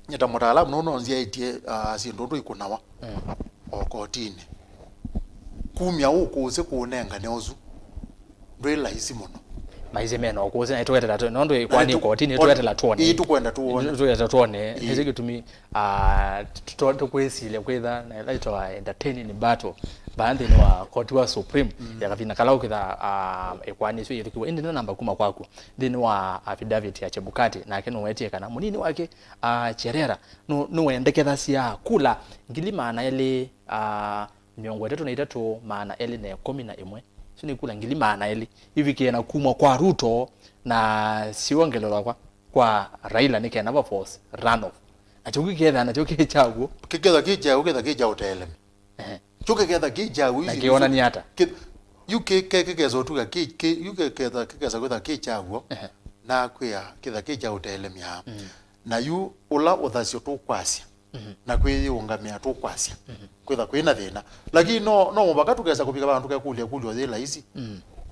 nyata mutaalamu nono nzia itie sindondo ikunawa okotini kumya ukuze kuonenga neozu ndwela isi muno maize meno ukuze na itwetela to nondo Ikoani okotini itwetela tuone itukwenda tuone itwetela tuone heze gitumi tukwesile kwetha na laito wa entertaining battle baadhi ni wa court wa supreme yakavina kalau kitha Ikoani sio yirikiwa indi na namba kuma kwako then wa affidavit ya Chebukati na keno wetie kana munini wake cherera no wendeketha sia kula ngilima na ile miongo yetu na itatu maana ele na 11 sini kula ngilima na ele hivi kiena kumwa kwa Ruto na siwongelelwa kwa Raila ni kana va force runoff achukiketha na chukichagu kiketha kija utele chukiketha kija wizi kiona ni hata kezo tuka kekeza kwetha kichaguo na kwia kitha kija utele mya na yu ula uthasio tukwasia na kwiyungamia tukwasia kwetha kwina thina lakini no mubaka tukesa kupika bantu kekulia thila hizi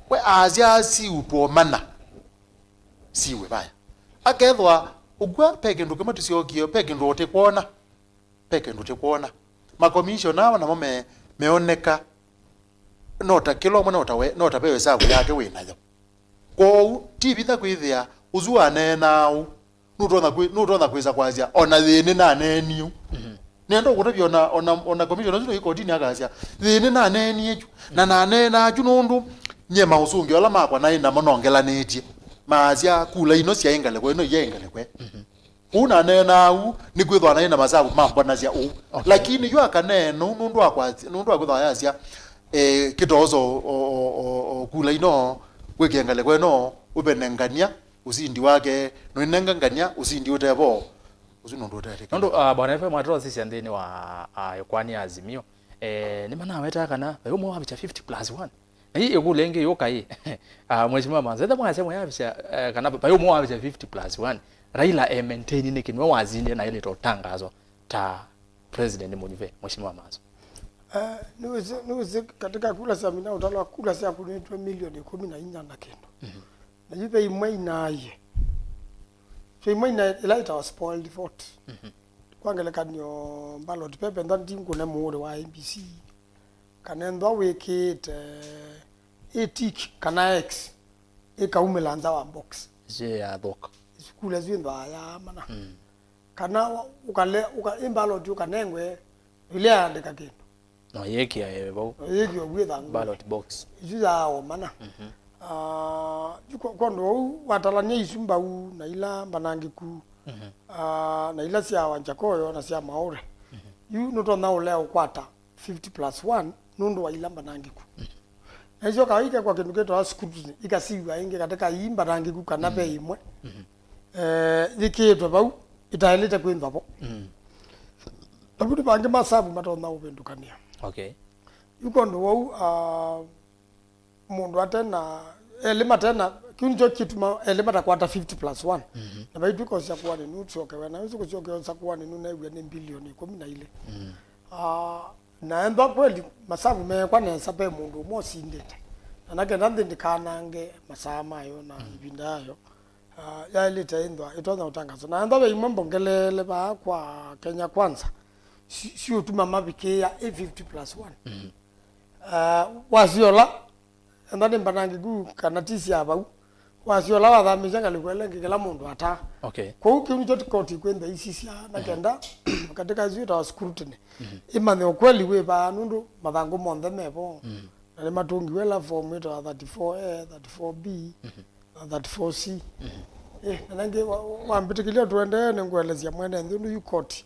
we azia si utwomana siwe baya akethwa ugwa peke ndu kama tusiokio peke ndu otekuona makomishona na mome meoneka nota kilo mwana nota pewe sabu yake winayo ko TV tha kwithia uzua nena nutona kwisa kwazia ona thini na neniu nendo kutabia ona commission zino iko dini akasia thini na neni eju na nena ju nundu nye Mausungio ala makwa na ina monongelanetie mazia kula ino sia ingale kwe no yengale kwe una nena u ni kwithwa na ina masabu mambo na sia u lakini yu akaneno nundu akwithwa yasia kitozo kula ino wekengale kwe no ubenengania usindi wake no inengangania usindi utebo uzinundu utete nondo bwana FM atro sisi andeni wa Ikoani azimio ni mana weta kana yomo wabicha 50+1 na hii ekulenge yokai mheshimiwa MAANZO nda mwa sema yabicha kana yomo wabicha 50+1 Raila maintain ni kinwa wazinde na ile totangazo ta president MUNYUVE mheshimiwa MAANZO niweze katika kula samina utala kula sia kunetwa milioni 14 na kendo na yupe imwe inaye so imwe ina ilaita was spoiled vote kwangele kanyo ballot paper ndanti ngune muure wa MBC kanendo wekete etik kana x ekaumelanza wa box je ya boka kula zinda ya mana kana imbalo tu kanengwe ile andika kindu no yeki ya bau yeki ogwetha ballot box ijuza o mana kondo watalania isumba u na ila mbanangiku na ila sia wanjakoyo na sia maore yu noto na ole ukwata 50+1 nundu wa ila mbanangiku na hizo kawaida kwa kindu keto scrutiny ikasiwa inge katika hii mbanangiku kana pe imwe yiketwa bau itaeleta kwenda bo tabuti bange masabu matona ubendukania okay yuko ndo wau mundu atena elima tena kinjo kituma elima takwata 50+1 na baitu ko sia kuwa ni nutsoke wena wizo kuchoke sia kuwa ni nuna iwe ni bilioni 12 na endo kweli masabu me kwa ne sabe mundu mo sindete anake ndande ndikanange masama yo na ibindayo ya ilita indwa itona utangazo na endo be imambo ngelele ba kwa Kenya Kwanza si utuma mabike ya 50+1 wasiola ndani mbanangi gu kanatisi aba wasiola wathamisha ngalikwele ngikela mundu ata okay kwa hiyo kinyo tikoti kwenda isisia na kenda katika zio ta scrutiny imane okweli we ba nundu mathangu monthe mebo na matungi wela form ito 34A 34B 34C nange wambitikilia tuende ngwelezia mwene ndu yukoti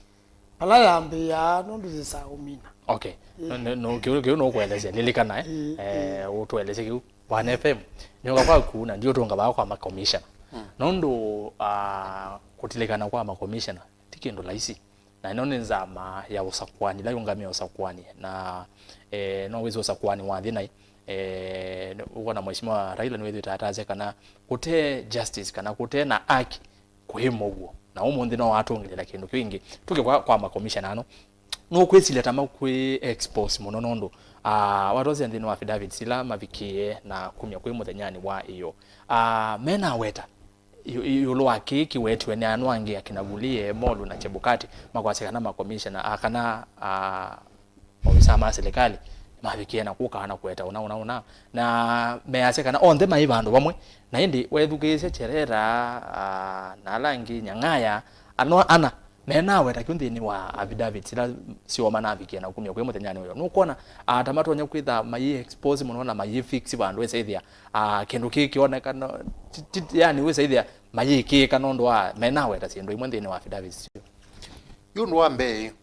ala yambe ya nundu zisa umina okay no kiyo no kuelezea lilikana utueleze kiu wa FM nyoka kwa kuna ndio tonga ba kwa commissioner nondo kutilikana kwa commissioner tikindo laisi na inone nzama ya usakwani la yungamia usakwani na no wezo usakwani wa thina uko na mheshimiwa Raila ni wezo tataze kana kute justice kana kute na haki kuhimo huo na umundi no watongelela kindu kingi tuke kwa commissioner ano no kwesile tama kwe expose mononondo watozi ndino affidavit sila mavikie na kumya kwe muthanyani wa iyo mena weta yulo akiki wetu ene anwangi akinagulie molu na chebukati makwase kana makomishana akana ofisa ma serikali mavikie na kuka hana kweta una na mease kana onde maibandu bamwe na indi wethukise cherera na langi nyangaya ana mena weta kyundini wa affidavit sila sio manavikie na kumya kwe muthanyani uyo nukona tamatonya kwitha mai expose munona mai fix bandu wese ithia kindu kikionekana yani wese ithia mai kikanondo wa mena weta sindu imwe ndini wa affidavit sio yundu wambe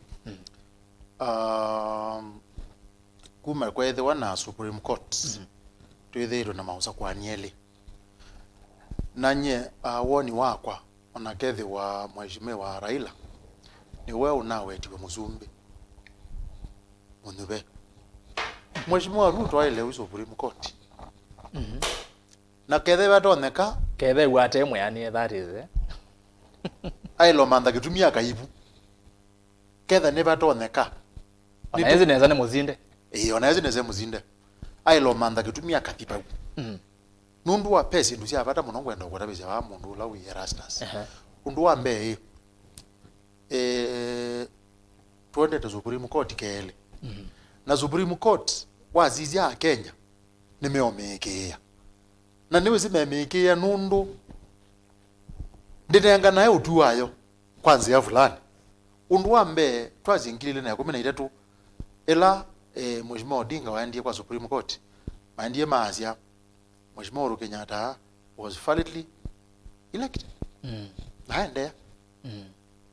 kuma kwethe wana Supreme Court twithirwo na mausa kwa nieli nanye woni wakwa ona kethe wa mheshimiwa wa Raila ni wewe unawetiwe Usumbi MUNYUVE mheshimiwa Ruto aile Supreme Court na kethe batoneka kethe wate mwe yani that is ailo manda kitumia kaibu kethe ne batoneka onezi neza ne muzinde onezi neze muzinde ailo manda kitumia katiba nundu wa pesi ndu cia bata muno ngwenda kutabisha wa mundu la wi Erastus undu wa mbe tuende ta Supreme Court kele na Supreme Court wazizia Kenya nimeomekea na niwe zimemekea nundu nditenga naye utuayo kwanza ya fulani undu wa mbe twazingilile na 13 ela mheshimiwa Odinga waendie kwa Supreme Court maendie maazia mheshimiwa Uhuru Kenyatta was validly elected naende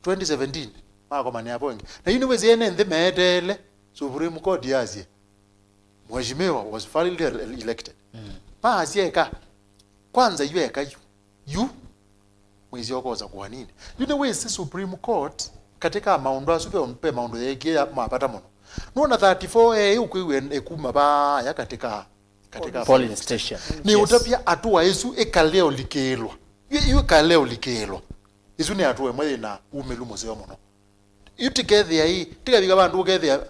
2017 mako mani aponge na yini wezi ene ndhe meetele Supreme Court yazie mheshimiwa was validly elected maazieka kwanza yueka yu mwezi okoza kwa nini yune wezi Supreme Court katika maundu asupe onpe maundu yekia mapata mono nuna 34A ukwiwe ekuma ba ya katika polling station ni utapia atua yesu ekaleo likelwa yu kaleo likelwa isu ni atua mwe na umelumo sio mono yutikethia hii tikabiga bandu ukethia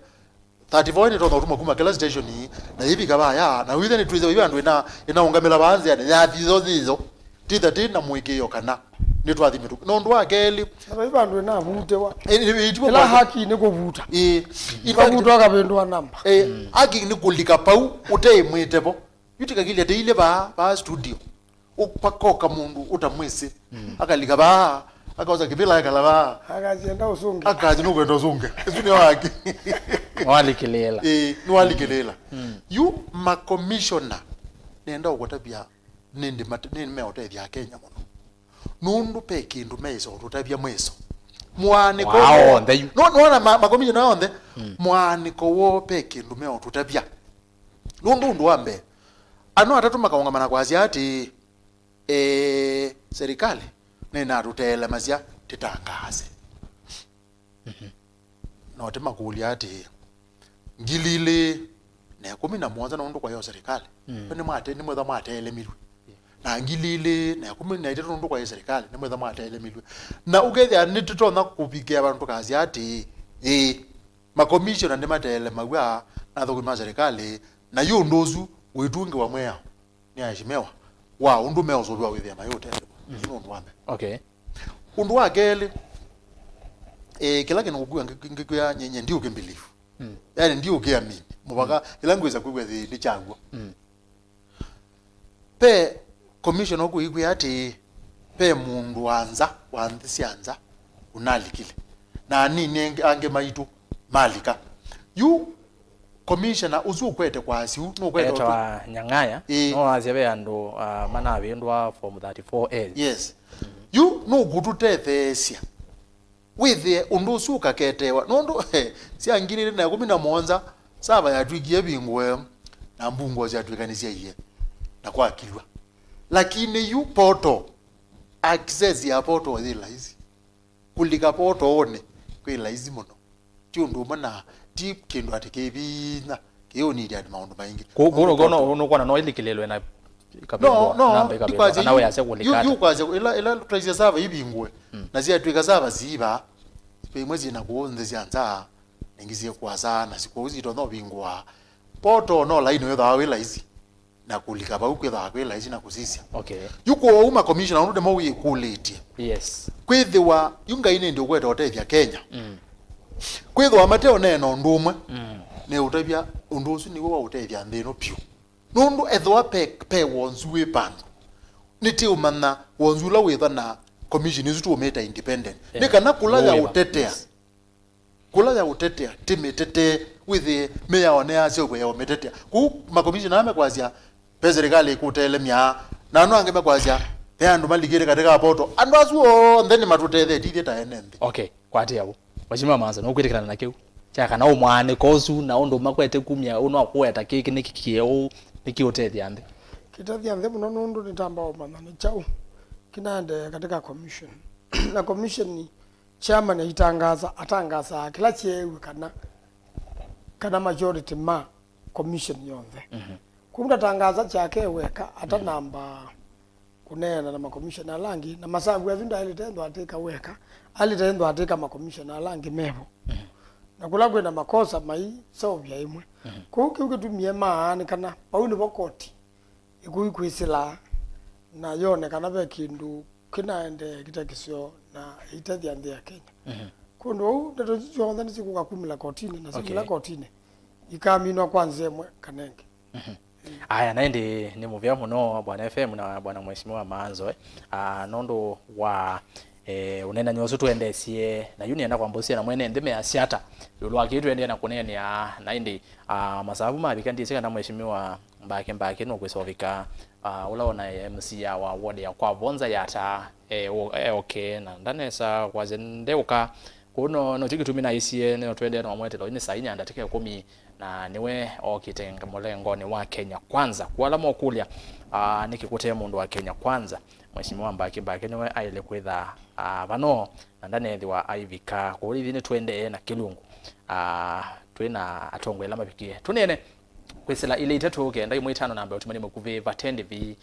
34 ni tono kuma kila station hii na hivi kaba ya na withe ni tuize bandu ina ungamela banzi ya thizo titha tina muikio kana ni twathimitu no ndu akeli na bandu na vutewa ila haki ni kuvuta ibavuta akapendwa namba haki ni kulika pau uteimwitepo yutikagile teile ba studio upakoka mundu utamwisi akalika ba akauza kivila kalava akazienda Usungi akazi nukwenda Usungi isuni wake walikilela ni walikilela yu ma commissioner nenda ukotabia nindi meotethi ya Kenya muno nundu pe kindu meiso tutabia mweso mwaniko no ma commissioner onde mwaniko wo pe kindu meo tutabia nundu wambe ano atatu makaongamana kwa ati serikali nena tutela mazia titangaze no tema kulia ati ngilile na 11 na undu kwa hiyo serikali ni mwate ni mwetha mwatele milwe na ngilile na 13 undu kwa hiyo serikali ni mwetha mwatele milwe na ugethe ni tutona kupigia abantu kazi ati ma commissioner ndi matele magwa na thukuma serikali na yo ndozu witunge wa mwea ni ajimewa wa undu meozo bwa withia mayote undu wambe okay undu wa gele kila kinu kugua ngikuya nyenye ndio kembilifu yani ndio kiamini mubaka ilangweza kugwa thi chagwa pe commission oku igwe ati pe mundu wanza sianza unalikile na nini ange maitu malika you commissioner uzukwete kwasi nukwete etwa nyangaya no azebe ando mana abendwa form 34A yes you no gututethesia with undu suka ketewa nondo siangirire na 11 saba yatwigie bingwe na mbungo zatwikanisia iye na kwa kilwa lakini you poto access ya poto withila hizi kulika poto one kwila hizi muno tiundu mana deep kindu atikebina kiyo ni dia maundu maingi gono unokwana no ilikilelwe na because nawe yase kulikata because ila trace sava ibingwe na zia twika sava ziba pe mwezi na kuonze zianza ningizie kwaza na sikuzi to no bingwa poto no line yo dawe laizi na kulika ba ukwetha kwela hizi na kusisia okay yuko uma commissioner unude mo wikuliti yes kwithwa yunga ine ndio kweta otethia Kenya kwithwa mateo neno ndumwe ne utabia undu usu ni wa utethia ndino piu nundu ethwa pe wonzuwe pandu niti umana wonzula witha na commission isu tu umeta independent nikana kula ya utetea timetete with meya one ase ogwe ya umetetea ku ma commission ame kwazia serikali ikutelemia na no angeme kwazia yandu maligire katika poto andu asuo then matutethe tithie ta enembe okay kwati yabo wachima manza no kwitikana na kiu chaka na umwane kozu na undu makwete kumya uno akweta kiki nikikieo nikiotethia ande kitathia ande muno nundu nitamba umana ni chau kinaende katika commission na commission ni chairman atangaza kila chewe kana majority ma commission yonthe kumda tangaza chake weka ata namba kunena na ma commissioner langi na masabu yavinda alitendo atika weka alitendo atika ma commissioner langi mevo na kulagwe na makosa mai sovya imwe kuki ukitumie maani kana pauni bokoti ikuikwisila na yone kana be kindu kinaende kitakisio na itethia nthi ya Kenya kundu ndeto ciothe ni cikuga kumila kotini na cikila kotini ikaminwa kwanza emwe kanenge aya naende ni muvya muno bwana FM na bwana mheshimiwa MAANZO nondo wa unena nyoso tuendesie na yuni enda kwambosia na mwene ndime ya siata yulwa kitu ende na kunene ya naindi masababu mabikandi sika na mheshimiwa mbake no kwesovika ulaona MC ya wa ward ya kwa bonza yata okay na ndanesa kwazendeuka kuno no tikitumina isie no twende na mwetelo ni sainya ndatike 10 na niwe okitenga molengoni wa Kenya kwanza kwala mokulia nikikute mundu wa Kenya kwanza mheshimiwa mbake niwe aile kwitha bano na ndane thiwa aivika kuri thini twende na kilungu twina atongwela mabikie tunene kwesela ile itatu kenda imwe 5 namba utumani mukuve vatende vi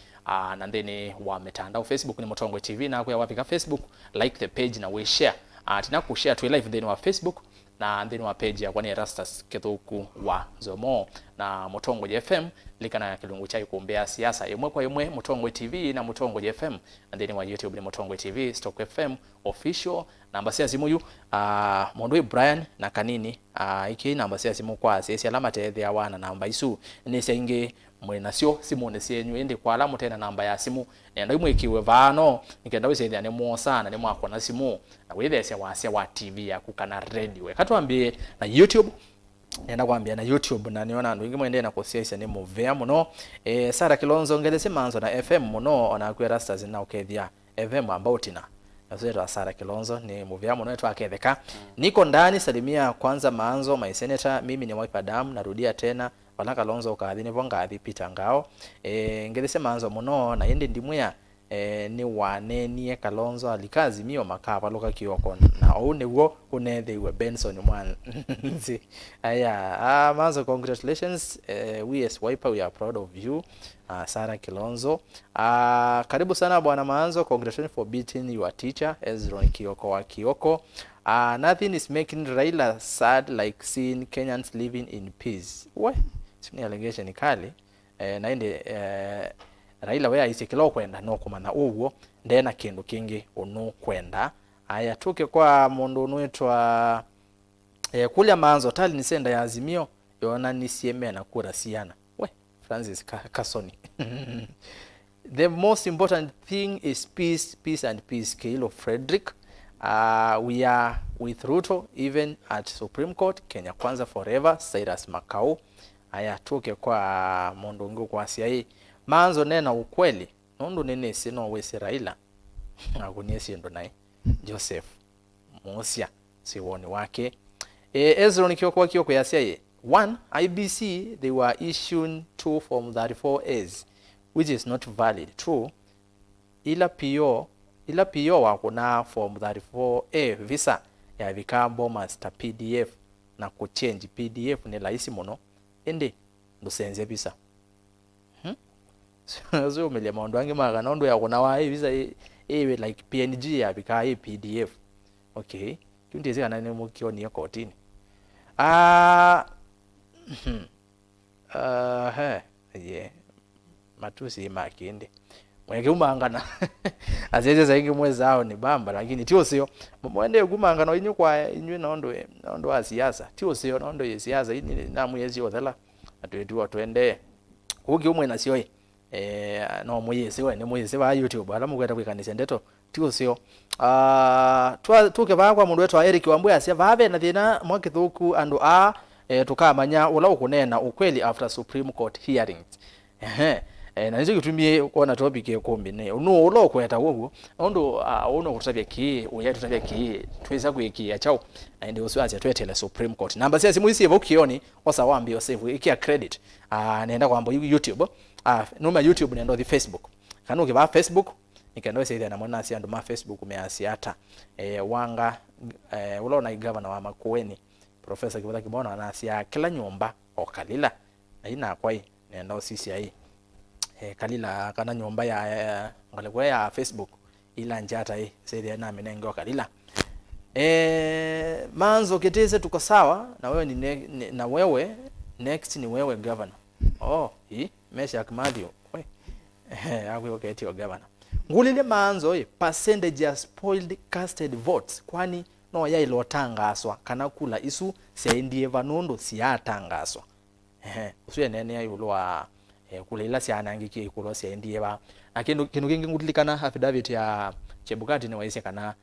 na ndene wa mitandao Facebook ni Mutongwe TV na kwa wapika Facebook like the page na we share tina ku share tu live ndene wa Facebook na ndene wa page ya kwani Rastas Kethuku wa Zomo na Mutongwe FM likana kilungu cha ikumbea siasa imwe kwa imwe Mutongwe TV na Mutongwe FM and then wa YouTube ni Mutongwe TV Stock FM official namba cia simu yu Mondwe Brian na kanini iki namba cia simu kwa cia alama tethia wana namba isu ni cia ingi mwe nacio simu ne cienyu indi kwa alamu tena namba ya simu nenda imwe ikiwe vano nikenda wisethia ne muosana ne mwako na simu na withesya wasia wa TV yaku kana radio katwambie na YouTube nenda kwambia na YouTube na niona andu ingi mwende na kusiaisa ni muvea muno Sara Kilonzo ngelese MAANZO na FM muno ona kwera stars na ukethia FM ambao tina nazo Sara Kilonzo ni muvea muno etu aketheka niko ndani salimia kwanza MAANZO my SENETA mimi ni wipe Adam narudia tena wala Kalonzo ukathini vongathi Peter Ngao ngelese MAANZO muno na indi ndimwea ni wanenie Kalonzo alikazi mio makava loka kioko na onewo unethiwe Benson Mwanzi aya MAANZO congratulations we as Wiper we are proud of you Sara Kilonzo karibu sana bwana MAANZO congratulations for beating your teacher Ezron Kioko wa Kioko nothing is making Raila sad like seeing Kenyans living in peace what sini allegation kali na inde Raila we aisikilo kwenda no kumana uwo ndena kindu kingi unu kwenda aya tuke kwa mundu nwetwa kulia MAANZO tali ni senda ya Azimio yona nisieme na kura siana we Francis Kasoni the most important thing is peace and peace Kilo Frederick we are with Ruto even at Supreme Court Kenya kwanza forever Cyrus Makau aya tuke kwa mundu ngu kwa siai MAANZO nena ukweli nundu nene sino wese Raila aguniesi ndo nae Joseph Musia siwoni wake Ezron Kioko yasia ye 1 IBC they were issued 2 form 34As which is not valid true ila PO wako na form 34A visa ya vikambo master PDF na kuchange PDF ni laisi muno ende ndusenze visa so mele mondo ange maga nondo ya kuna wa visa ewe like PNG ya bika PDF okay tundize kana ne mukioni ya kotini yeah matusi makinde mweke umangana azeze zaingi mwezao ni bamba lakini tio sio mwende kumangana inyu kwa inyu nondo wa siasa tio sio nondo ya siasa ini na mwezi othela atwetu twende uki umwe na sio no mwezi we ni mwezi wa YouTube ala mugweta kwikanisa ndeto tio sio tuke bakwa mundu wetu Eric Wambwe asia vave na thina mwakithuku andu tukamanya ula ukunena ukweli after Supreme Court hearings na nizo kitumie kuona topic ya Ikumbi ne uno ulo kweta wogo ondo uno kutabia ki uyetu tabia ki tweza kuikia chao and also acha twetele Supreme Court namba sia simu isi bokioni osa wambi osave ikia credit naenda kwamba YouTube noma YouTube nendo the Facebook kanu kiba Facebook nikendo ise na mwana sia ndo ma Facebook measiata wanga ulo na governor wa MAKUENI Professor Kibata Kibona anasia kila nyumba okalila ina kwai nendo sisi ai kalila kana nyumba ya ngalekwa ya Facebook ila njata sasa na menengo kalila MAANZO keteze tuko sawa na wewe ni na wewe next ni wewe governor hii mesha Madio we ako ketio governor ngulile MAANZO percentage ya spoiled casted votes kwani no ya ilotangaswa kana kula isu siendie vanondo siyatangaswa usuye nene ya yulwa kulela siana ngiki ikulo siendie ba lakini kindu kingi ngudilikana affidavit ya Chebukati ni waise kana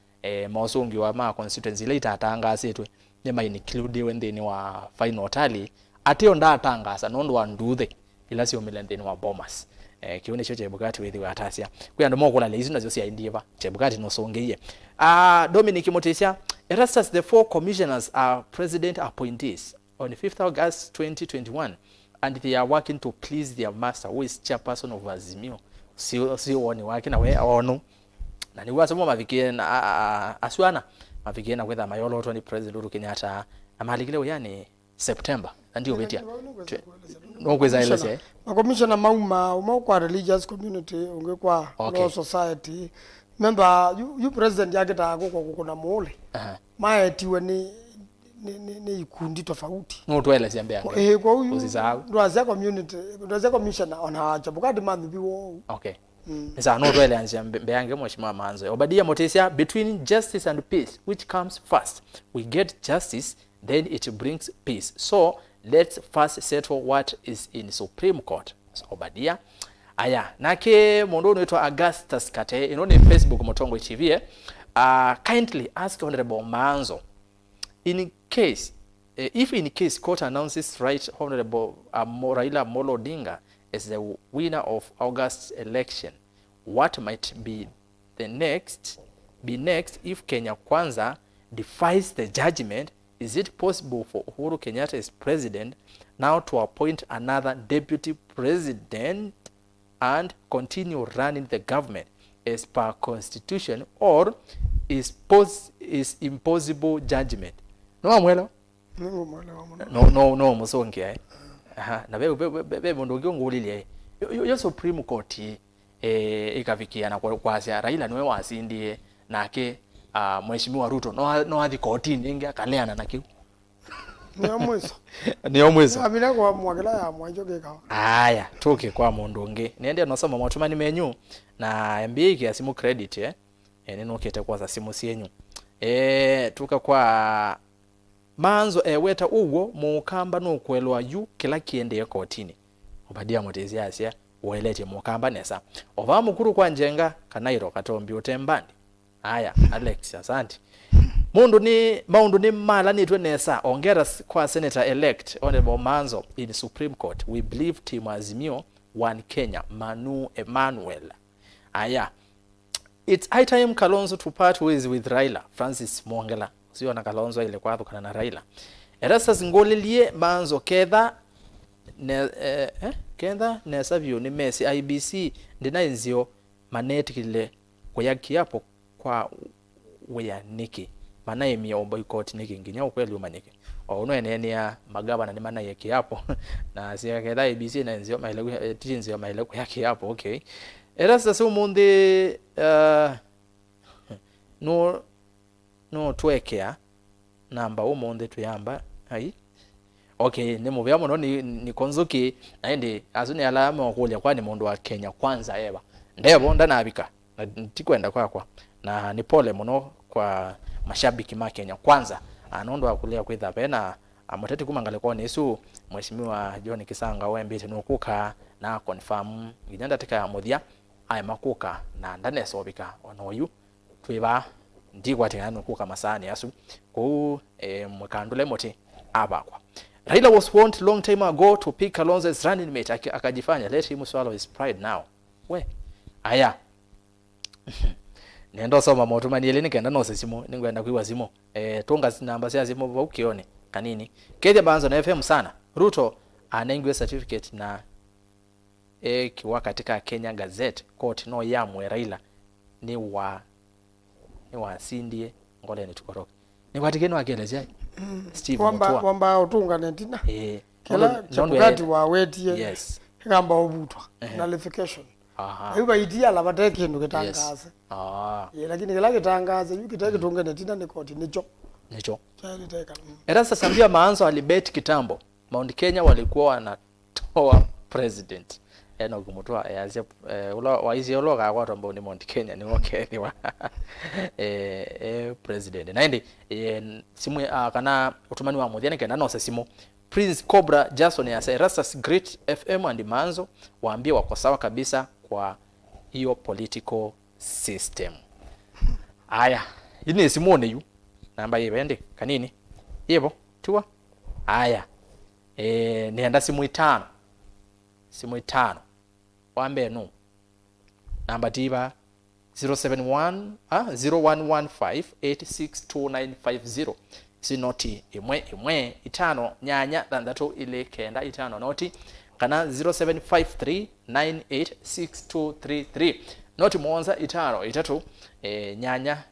Mausungio wa ma constituency later atangasa etwe nema include wendeni wa final tally atio ndatangasa nondo wa nduthe ila sio milendeni wa Bomas kione cho Chebukati wethi wa atasia kwa ndo mokula lezu nazo siendie ba Chebukati no songeye Dominic Motisia Erastus the 4 commissioners are president appointees on 5th August 2021 and they are working to please their master who is chairperson of Azimio si woni wake na we ono na ni wasemo mavikie na aswana mavikie na kwetha mayolo to ni president Uhuru Kenyatta amalikile yani September ndio betia no kweza ile commissioner mauma kwa religious community ungekwa law society member you president yake ta kuna mole maetiwe ni ikundi tofauti no twele siambe yange kwa huyu usisahau ndwaza community ndwaza commission ona acha bukati manzi biwo okay Nisa no twele ansiambe yange mheshimiwa MAANZO Obadia Mutisia between justice and peace which comes first we get justice then it brings peace so let's first settle what is in Supreme Court so Obadia aya nake mundu unaitwa Augustus Kate inone Facebook Mutongo TV kindly ask Honorable MAANZO in case if in case court announces right Honorable Raila Amolo Odinga as the winner of August election what might be next if Kenya Kwanza defies the judgment is it possible for Uhuru Kenyatta as president now to appoint another deputy president and continue running the government as per constitution or is impossible judgment no amwelo no musonge aha na bebe mundu ngongulile yo Supreme Court ikafikiana kwa Raila niwe wasindie nake mheshimiwa Ruto no athi kotini ingi akaleana na kiu ni omweso amina kwa mwagala ya mwanjoke kawa aya toke kwa mundu ngi niende no soma matumani menyu na mbiki ya simu credit nino kete kwa za simu sienyu tuka kwa MAANZO weta ugo mukamba no kwelwa yu kila kiende kotini Obadia Mutisia asia welete mukamba nesa ova mukuru kwa njenga kanairo katombi utembandi aya Alex asante maundu ni mala nitwe nesa ongera kwa senator elect Honorable MAANZO in Supreme Court we believe team Azimio one Kenya Manu Emmanuel aya it's high time Kalonzo to part ways with Raila Francis Mongela sio na Kalonzo ile kwa thukana na Raila erasa ngolilie MAANZO kedha nesa vyo ni Messi IBC ndinainzio manetikile kuyaki hapo kwa weya niki mana yemi boycott niki nginya ukweli umanyike ono enene ya magabana ni mana yake hapo na sia kedha IBC na nzio maile tinzio maile yake hapo okay erasa so munde no twekea namba umonde tuyamba ai okay ni muvya muno ni konzuki naende azuni alama okulya kwani mundu wa Kenya Kwanza eba ndebo ndanabika ntikwenda kwakwa na ni pole muno kwa mashabiki ma Kenya Kwanza anondo akulia kwitha pena amuteti kumangale kwa nesu mheshimiwa John Kisanga wembite nukuka na confirm ginyanda tika muthia ai makuka na ndanesobika onoyu twiba ndigwa tika nukuka masani asu ku mwakandule moti abakwa Raila was warned long time ago to pick Kalonzo as running mate akajifanya let him swallow his pride now we aya nendo soma moto maniele nikenda no sesimo ningwenda kwiwa zimo tonga namba sia zimo baukione kanini kede banzo na FM sana Ruto anengwe certificate na kiwa katika Kenya Gazette court no yamwe Raila ni wa sindie ngole ni tukoroka ni kwatikeni wakelezea Steve wamba utunga netina kila chakati wa wetie yes kamba obutwa nullification ayuba idia la bateke ndo ketangaza lakini kila ketangaza yukitaka tunga netina ni koti nicho chali teka erasa sambia MAANZO alibet kitambo Mount Kenya walikuwa wanatoa president eno kumutoa yaze waizi ologa kwa tombo ni Mount Kenya ni okay wa president naende simu kana utumani wa mudhiane kenda no simu Prince Cobra Jason ya Erastus Great FM and MAANZO waambie wako sawa kabisa kwa hiyo political system aya ini simone yu namba yende kanini yebo tuwa aya nienda simu itano wambe no namba tiba 0115862950 sinoti imwe itano nyanya thandatu ile kenda itano noti kana 0753986233 noti monza itano itatu nyanya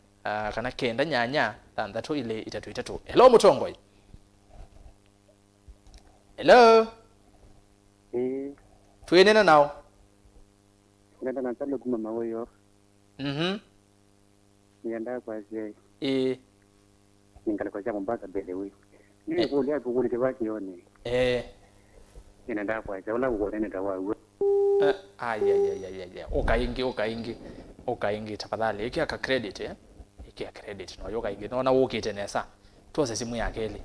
kana kenda nyanya thandatu ile itatu hello Mutongoi hello tuenena nao ngenda natalo kuma mawoyo nienda kwa je ningale kwa jambo mpaka bele wewe Ni kulia kukuli tibaki yoni. Inaenda kwa chaula kukuli nitawa. Okaingi tafadhali iki aka credit iki aka credit no yoka ingi no na wokite nesa tuose simu yake ile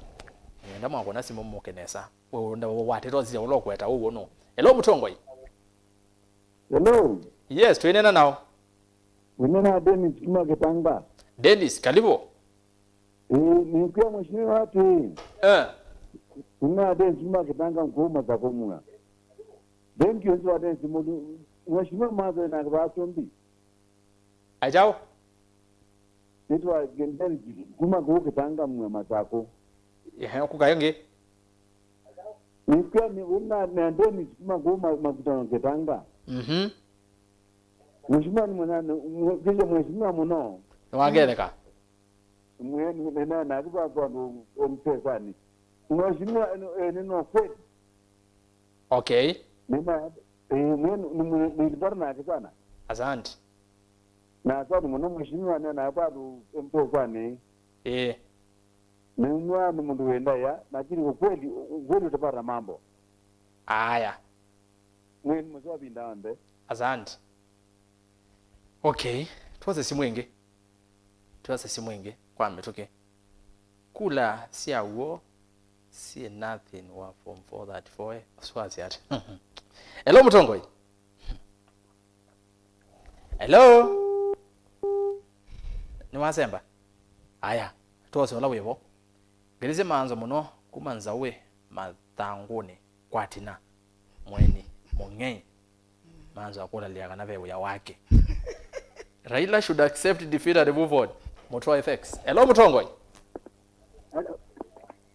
nda mwakona simu mmoke nesa nda wate tozi ulokweta uwo no hello Mutongoi. Hello. Yes, tuenena nao. Unena Dennis kuma Kitanga. Dennis, karibu. Ni kwa mheshimiwa watu. Una Dennis kuma Kitanga ngoma za kumuna. Thank you so Dennis mudu. Mheshimiwa mazo na kwa Usumbi. Ajao. Nitwa Dennis kuma kwa Kitanga mwa mazako. Kukayonge. Ni kwa ni una Dennis kuma kwa makutano Kitanga. Mheshimiwa ni mwanano, mheshimiwa muno. Wagereka. Mwenye na kwa mpesani. Mheshimiwa neno kweli. Okay. Nima nilibarna sana. Asante. Na sababu muno mheshimiwa na kwa mpesani. Ningwa mundu wenda ya, lakini kweli utapata mambo. Aya. Mwenye mzwa bindande. Asante. Okay, tuwaze simu ingi kwa metoke kula siya uo see nothing wa from 434 swazi ati. Hello Mutongoi. Hello ni wasemba aya tuwaze ola webo ngelize maanzo muno kumanza we mathanguni kwatina mweni mungei maanzo akula liaga na vewe ya wake. Raila should accept defeat and move on. Motoa FX. Hello Mutongoi.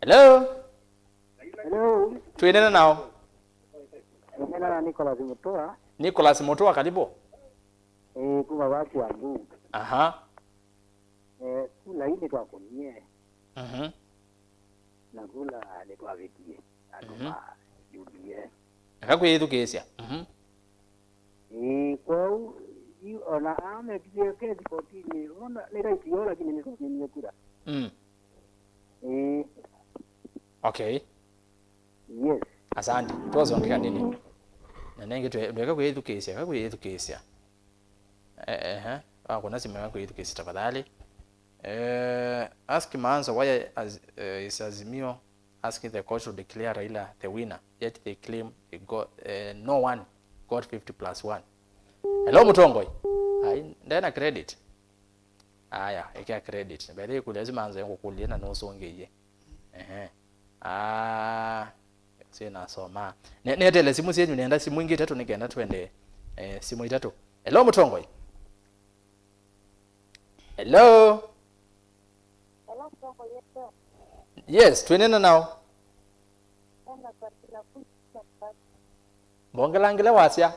Hello. Hello. Tuenena nao. Nina Nicholas Mutoa. Nicholas Mutoa karibu. Kuma watu wangu. Aha. Kula hili kwa kunie. Na kula ni kwa vitie. Aduma UDA. Akakweithu kesia. Kwa ona ame kile kesi kotini ona lera hiyo lakini ni kura. Okay. Yes. Asante. Tuwazongeka nini? Na nenge tuweka kweithu kesia. Kuna simu yako kweithu kesia tafadhali. Ask MAANZO why is Azimio asking the court to declare Raila the winner, yet they claim they got, no one got 50+1. Hello Mutongoi. Ndena credit. Aya, ikia credit. Bale kulezi MAANZO yangu kuliena no songeye. Sina soma. Netele simu yenyu nenda simu ingi tatu nigenda twende simu itatu. Hello Mutongoi. Hello. Yes, tuenena nao. Bongelangile wasya.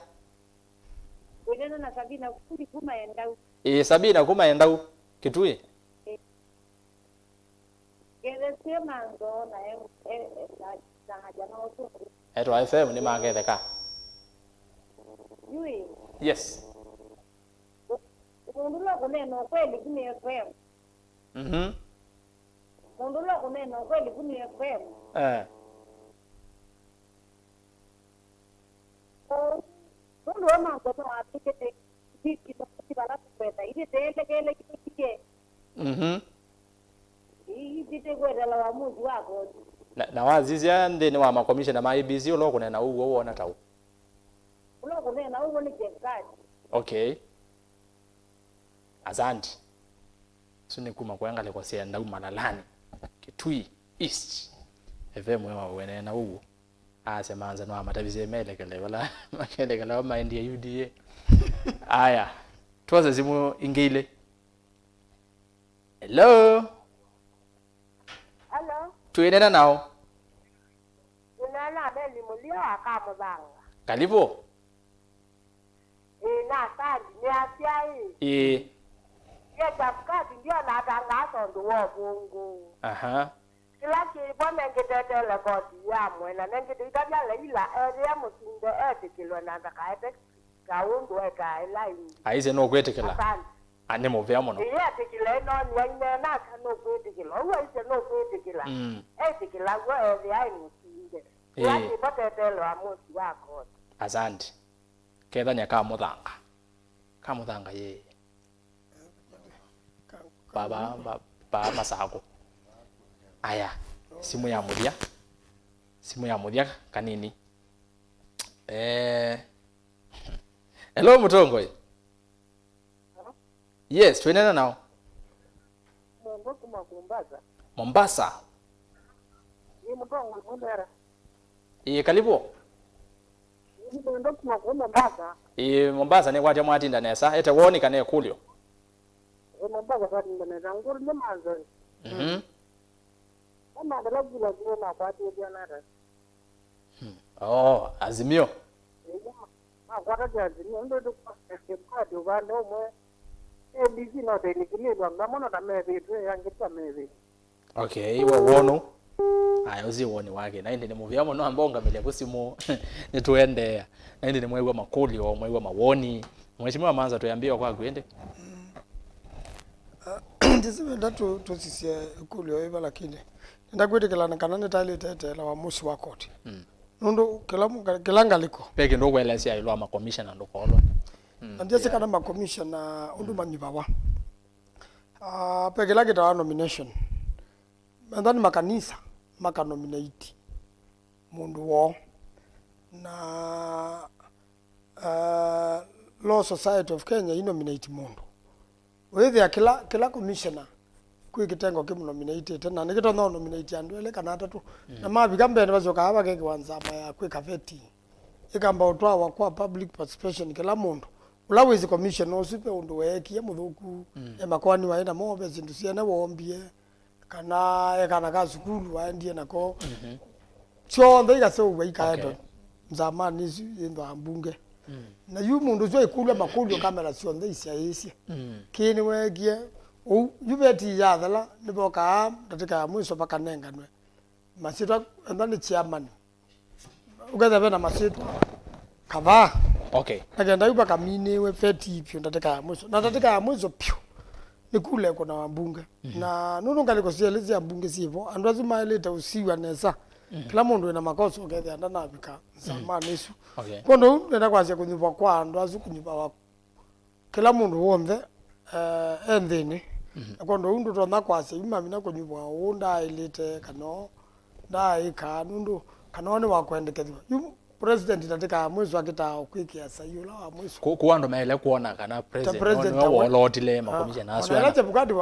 Wenena na Sabina kuli kuma endau. Sabina kuma endau. Kitui. Gere MAANZO na na hajana Usumbi. Eto FM ni magetheka. Yui. Yes. Mundulo kuneno kweli kuni FM. Mundulo kuneno kweli kuni FM. Mundu wa MAANZO to apikete kiti bala kupeta. Ile kele kike. Ite kwenda la wamuzi wako. Na wazizia ndeni wa makomishena ma IBC ulo kunena uwo wona tawu. Ulo kunena uwo ni kekani. Okay. Asante. Suni kuma kwangale kwa sienda umalalani. Kitui East. FM wewa wenena uwo. Ase MAANZO no amatabize melekele wala makelekele wa maindi ya UDA. Aya. Tuwaze simu ingile. Hello. Hello. Tuenena nao. Unana beli mulio akama banga. Karibu. Na sandi ni asiai. Ye tapkati ndio na tangazo nduo Mungu. Kila kibona ngetetele koti ya mwena nengete itabia leila area musinde etikilwa na ndakaete kaundu eka line. Aize no kwetekela. Asante. ane muvea muno iya tikila no nyanya na kano kwetikila uwa ise no kwetikila tikila gwa ya imusinge yaki potetelo amusi wako asante ketha nya ka muthanga ye baba masako aya simu ya muthia kanini hello mutongo yes tuenena nao Mombasa ni mutongo mundera karibu Mombasa ni kwatia mwatinda nesa ete woni kane kulio Mombasa kwatinda nesa nguru ni MAANZO kama ndalagula kuna kwati bwana azimio kwata azimio ndo kwa ndo mwe ABC no tenikilwa ngamono na mebe tu yangita mebe okay iwe wono aya uziwoni wake na indi ni muvia muno ambonga mile kusimu nituendea na indi ni mwewe makulio mwewe mawoni mheshimiwa MAANZO tuyambia kwa gwende ndisibe ndatu tusisia kulio eva lakini ndakwetekelana kana netali tetela wa musi wa koti nundu kilanga liko peke ndo kwelesya ilo ama commissioner ndo kolwa ndiyese kana ma commissioner undu manyibawa peke lake ta nomination ndani makanisa maka nominate mundu wo na Law Society of Kenya nominate mundu wethe kila commissioner kwi kitengo kimu nominate tena nikito no nominate andu ele kana atatu na mabika mbene bazoka aba keke wanzama ya kwi kafeti ikamba utwa wa kwa public participation kila mundu ulawezi commission osipe undu weki muthuku makwani waenda mobe zindu ciana wombie kana ka sukulu waendie nako sio ndaiga so waikaeto zamani izi ndo ambunge na yu mundu zo ikulu makulio kamera sio ndaisia isi kini wegie yubeti yathala niboka ndatika mwiso paka nenganwe masitwa ndani chairman ugaza bena masitwa kava okay agenda yuba kamine we feti pyo ndatika mwiso na ndatika mwiso pyo nikule kuna wambunge na nunu ngaliko sielezi ambunge sivo andwazi maeleta usiwa nesa kila mundu ina makosa ugethe andana abika zamani isu kondo nenda kwasia kunyuba kwa andwazi kunyuba wa kila mundu wonde endini kondo undu tona kwasia imamina kunyuba unda ilite kano dai kanundu kanone wakwendekethwa yu president ndatika mwiso akita okwikia sayula wa mwiso kuando maele kuona kana president wa lotile makomishana aswa na acha bukadi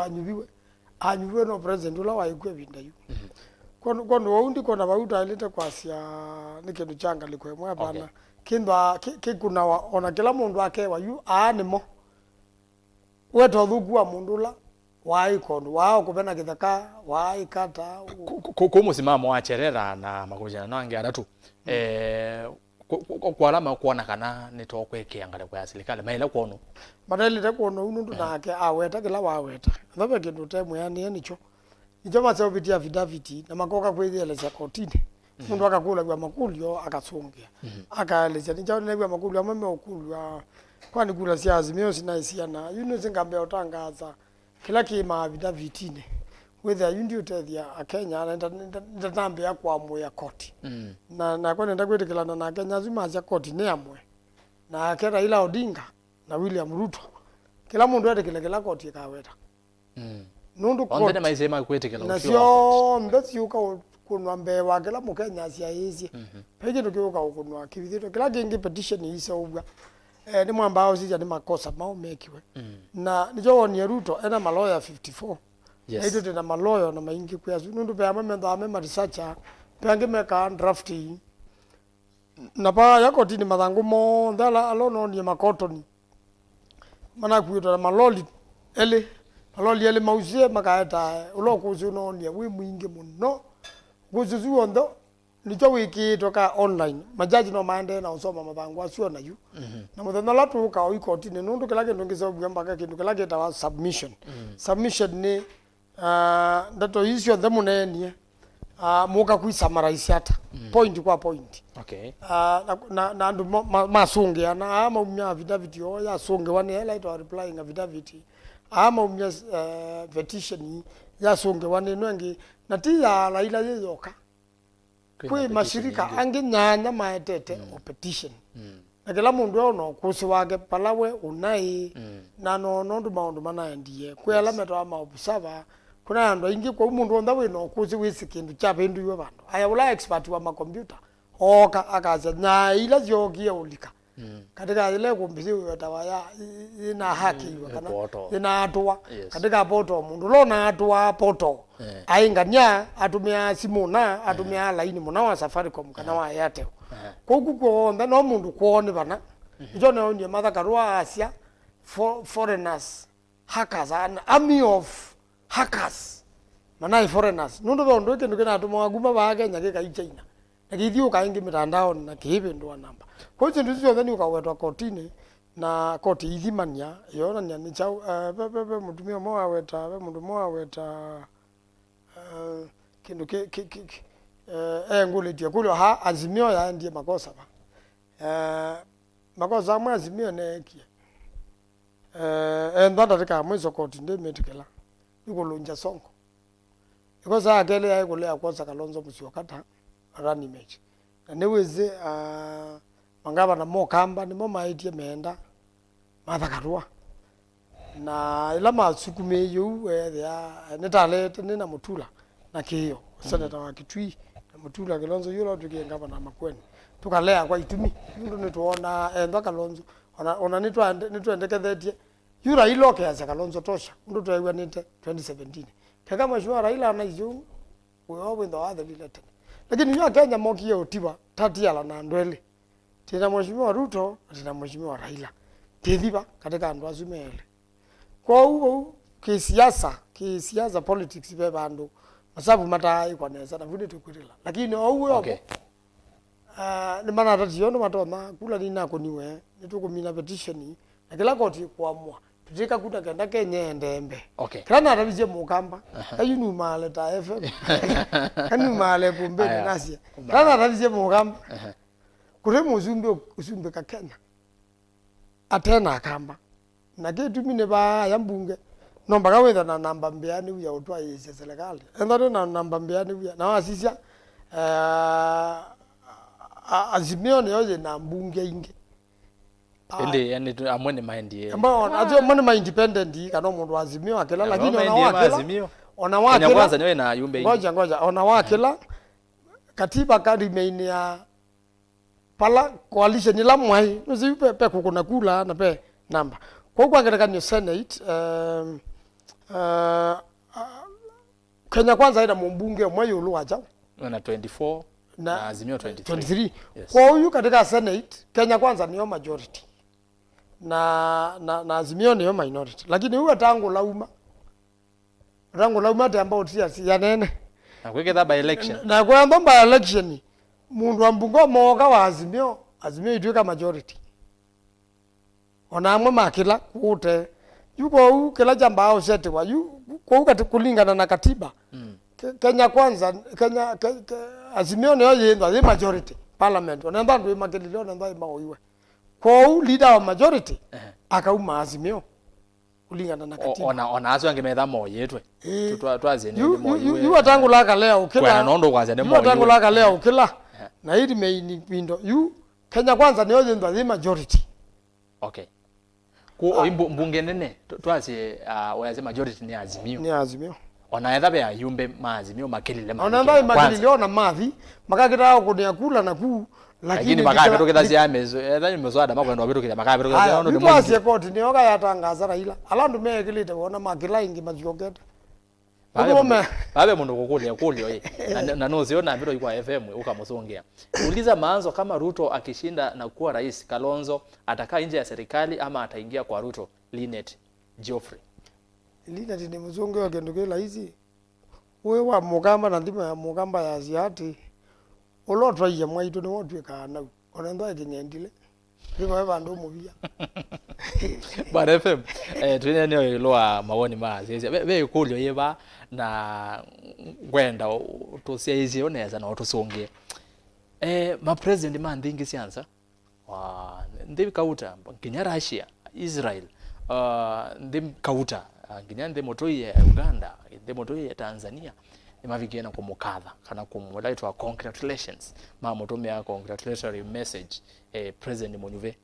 anyubiwe no president ula waikwe binda yu kondo undi kona bauta ilite kwasia nikindu changa likwemwe hapana kindwa kikuna ona kila mundu akewa yu animo weto thuku wa mundula waikondo wao kupena kithaka waikata kumusimamo wacherera na makomishana nange aratu kwa alama kuona kana nitokwekea ngale kwa serikali maila kuono madali kuono unundu nake aweta kila waweta ndabe kindu temu yani nicho nicho basa upitia vidaviti na makoka kweleza kotini mundu akakula kwa makulio akasungia akaeleza nicho negwa makulio ameme okulwa kwani kula siazi mio sinaisiana yuno zingambe otangaza kila kima vidavitine whether you ndio tethia Kenya na ndatambe ya kwa moya koti na kwa nenda kwetekelana na Kenya zima za koti ne amwe na kera ila Odinga na William Ruto kila mundu atekele kila koti kaweta nundu koti ondene maisema kwetekela na sio ndasi uka kunwa mbewa kila mukenya sia hizi pege ndokiuka kunwa kivithito kila kingi petition isa ubwa ni mwambao sija ni makosa mao mekiwe na nijo ni Ruto ena maloya 54 yes. Ito tena maloyo na maingi kwa nundu pe amemendo amema researcher pange meka drafting na pa yako tini mathangu mo ndala alono ni makotoni mana kuita maloli ele mausie makaeta ulokuzu no ni we mwingi muno kuzuzu ondo nicho wiki toka online majaji no maende na usoma mathangu asio na yu na muthana la tuka oikoti ni nundu kila kindu ngizo mpaka kindu kila kita submission submission ni ndato isio themunenie muka kuisummarize ata point kwa point okay na andu masunge na maumya affidavit yo ya sunge one highlight or replying affidavit ama umya petition ya songe wanenu angi na ti ya Raila yoka kwe mashirika angi nyanya maetete o petition na kila mundu ono kusi wake palawe unai na no ndu maundu manaendiye kwe ala meto ama observer kuna ndo ingi kwa mundu onda we no kusi wisi kindu cha bendu yo bandu aya ula expert wa ma computer oka akaza na ila yogia ulika katika ile kumbisi wetawaya ina haki kana ina atwa katika poto mundu lona atwa poto aingania atumia simu na atumia line muna wa Safaricom kana wa Airtel koku ko no mundu kuone bana ijo ne onye matha karua Asia foreigners hackers an army of hackers manai foreigners nundu ndo ke ndukena atuma aguma ba Kenya ke kai China nakithio kaingi mitandao na kibe ndo namba kwa hiyo ndio thani ukawetwa kotini na koti ithimania yona ni chau pepe mutumia moa weta mundu moa weta kindu ngule tie kulo ha azimio ya ndiye makosa ba makosa mwa azimio nekie ndanda tika mwezo koti ndi metikela yukolonja songo ikosa akele ya kulea kosa Kalonzo Musyoka rani mechi na neweze mangaba na mokamba ni mama itie meenda mathakarua na ila masukume yu ya netalete nina mutula na kiyo seneta wa Kitui na mutula Kalonzo yulo tukingaba na MAKUENI tukalea kwa itumi ndu nituona enda Kalonzo ona nitwendekethetie yura iloke ya Kalonzo tosha ndu twaiwa nite 2017 kaka mheshimiwa Raila na izo wewe wendo other related lakini yua Kenya moki otiwa tatiala na ndwele tina mheshimiwa Ruto tina mheshimiwa Raila tethiba katika ndo azumele kwa huo kisiasa politics be bandu masabu matai kwa neza na vile tukurila lakini huo okay. Ni mana tatiyo ndo matoma kula nina koniwe nitukumina petition na kila koti kuamua tutika kuta kenda Kenya ndembe okay. Kana atabize mukamba ayinu male ta FM kanu male kumbe nasia kana atabize mukamba kure Usumbi ka Kenya atena kamba na ketu mine ba yambunge nomba kawenda na namba mbiani uya utwa yese serikali endare na namba mbiani uya na wasisia azimio ne yoje na mbunge inge ende yani amwene maindi ambao ajo mwana independent kana mundu azimio akela lakini ona wakela kwanza niwe na yumbe ngoja ona wakela katiba kadi meinia pala coalition ila mwai nuzipe pe kukuna kula na pe namba kwa kwa katika new Senate Kenya kwanza ina mbunge mmoja uluacha na 24 na azimio 23 yes. Kwa huyu katika Senate Kenya kwanza niyo majority na azimio niyo minority lakini huwa tangu lauma ambao tia ya nene na kweketha by election na kwa by election mundu ambungo moga wa azimio ituika majority onamwe makila kute yuko kila jamba au sete wa kwa kulingana na katiba Kenya kwanza Kenya azimio niyo yendo the majority parliament onaenda ndo makelele onaenda maoiwe kwa leader wa majority akauma azimio kulingana na katiba ona azo angemetha moyetwe twazene moyiwe yu atangu laka leo ukila kwa nondo kwanza ne moyiwe atangu laka leo ukila na hili meini pindo Kenya kwanza niyo yendo the majority okay ku mbunge nene twaze waze majority ni azimio onaetha be ayumbe maazimio makelele onaenda makelele ona mathi makakira kunia kula na ku lakini makabiro kithazi amezo etha nyumezwada makwenda wabirukira makabiro kithazi ono ndimo twase koti nioga yatangaza Raila alandu mekilite wona makila ingi maziogeta babe mundu kukulia ye na noziona mbiro iko FM ukamusongea uliza MAANZO kama Ruto akishinda na kuwa rais Kalonzo atakaa nje ya serikali ama ataingia kwa Ruto Linet Geoffrey Linet ni mzongeo kendo kila hizi wewe wa mugamba na ndima ya mugamba ya ziati olotwa ya mwaitu ni wotwe kana onendo ekinyendile ndimo bandu mubia ba FM twine ne loa mawoni mazi be kulyo yeba na gwenda tusiaizi oneza na otusonge ma president man thingi sianza wa ndibi kauta Kenya Russia Israel ndim kauta nginya ndemotoi ya Uganda ndemotoi ya Tanzania imavikiena kumukatha kana kumulaitwa congratulations mamotomea congratulatory message President MUNYUVE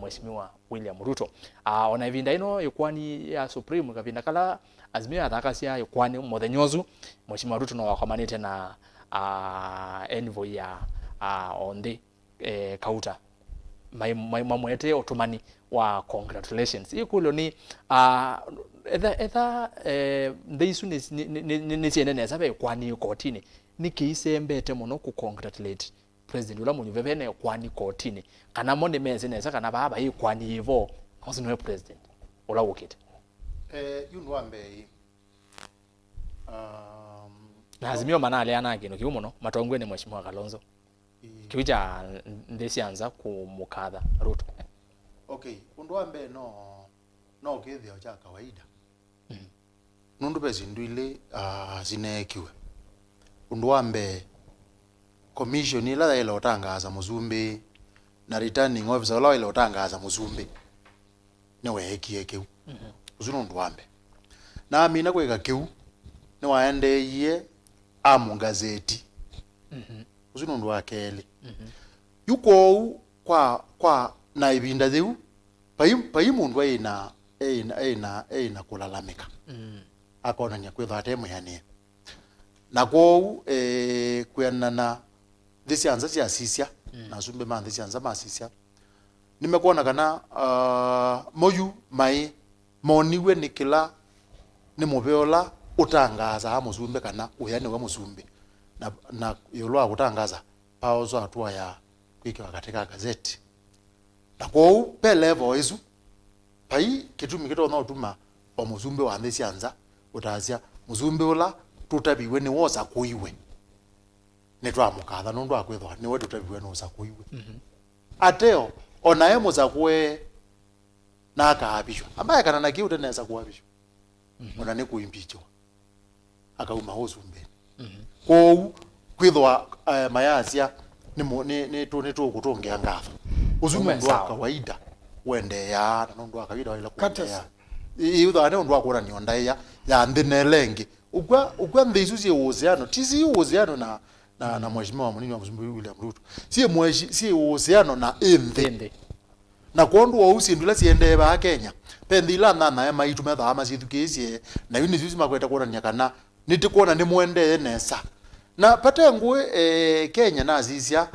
Mheshimiwa William Ruto ona ivinda ino Ikoani ya Supreme kavinda kala azimio athakasia Ikoani muthenyozu Mheshimiwa Ruto no wakamanite na envoy ya onde kauta mamwete otomani wa congratulations ikulo ni etha ndeisu ni cienene sabe Ikoani kotini nikisembete muno ku congratulate President ula MUNYUVE bene Ikoani kotini kana mone meze neza kana baba Ikoani ivo osino president ula wukite yunwambe na azimio manale anage no kiumo no matongwene Mheshimiwa Kalonzo kiwija ndesianza kumukatha Ruto. Okay, undwambe no kithio cha kawaida. Nundu bezindu ile zinekiwe. Undwambe commission ila ile otangaza muzumbi na returning officer la ile otangaza muzumbi newe ekiekeu. Uzuno ndwambe. Na mina kweka kiu ne waende ye amu gazeti. Uzuno ndwakeli. Yuko kwa na ibinda zeu mundu ena kulalamika akona nya kwetha atemo yani na ko kwenana thisi anza cia sisia na sumbe man thisi anza masisia nimekuona kana moyu mai moniwe nikila ni mubeola utangaza musumbe kana uyane wa musumbe na yolwa kutangaza pauzo atua ya kwikwa katika gazeti na kwa pe level isu pai kitumi kito na utuma o muzumbe wa ndesi anza utazia muzumbe ula tutabiwe ni woza kuiwe ne twamukatha nundu akwithwa ni we tutabiwe no za kuiwe ateo onaye muza kwe na akaabishwa ambaye kana na kiu teneza kuabishwa ona ne kuimbicho akauma Usumbi kwa kwithwa mayazia ni tu kutongea ngafa uzume ndo kawaida wende ya na ndo kawaida wala kuendea iyo ndo ndo akora nyonda ya ndinelenge ukwa ndizu zi uziano tizi uziano na Mheshimiwa Munini William Ruto si uziano na ende na kondu wa usindula siende ba Kenya pendila na maitu metha amasithukisi na yuni zizi makweta kuona nyakana nitikuona ni muende nesa na patengwe Kenya na azizia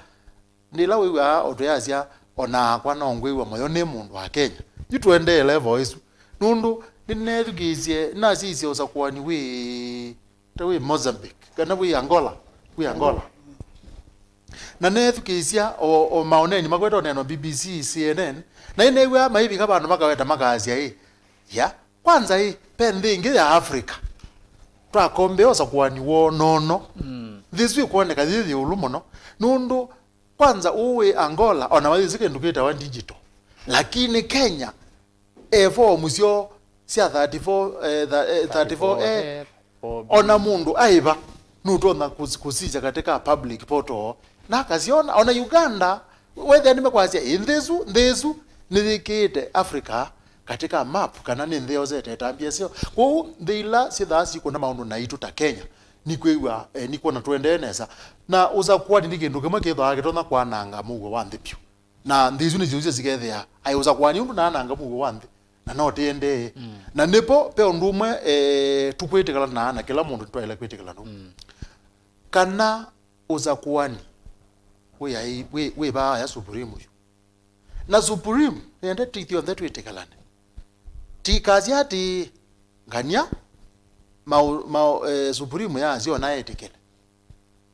ndila wiwa otoyazia ona kwa nongwe wa moyo ne mundu wa Kenya yitwende level isu nundu ninethugizie na azizia osakwani we Mozambique kana we Angola na nethukizia o maoneni makweta neno BBC CNN na inewe maivi kabantu makaweta makazia ya kwanza pendingi ya Africa twakombe osakwani wo nono this week kuoneka thithi ulumono nundu kwanza uwe Angola ona wazike ndukita wa digital lakini Kenya for musio sia 34 ona mundu aiba nutona kusija katika public portal na kaziona ona Uganda whether nimekwazia ndezu nithikite Africa katika map kana ni ntheo zete tambia sio kwa ndila sithasi kuna maundu na itu ta Kenya nikwewa nikona twendeneza na uzakuwa ndikindu kama ketho agitona kwa nanga mugo wa nthipyo na ndizu ni ziuze zigethea ai uzakuwa ni undu na nanga mugo wa nthi na no tiende na nipo pe ndumwe tukwitikala na kila mundu twaila kwitikala no kana uzakuwa ni we ba ya Supreme na Supreme ende tithio nthetu itikalane tikazi ati ngania Supreme ya zio na etikele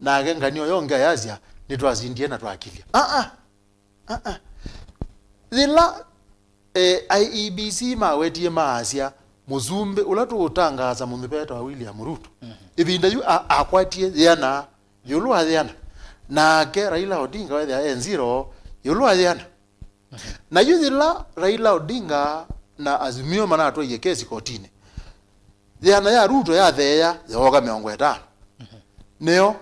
na nganio yonga yazia nitwazindie na twakilia zila IEBC mawetie maasia muzumbe ulatu utangaza mumipeta wa William Ruto ibinda yu akwatie yana yulwa yana na ke Raila Odinga wa enziro yulwa yana na yuzila Raila Odinga na azimio manato yekesi kotini yana ya Ruto ya theya yoga 50 neo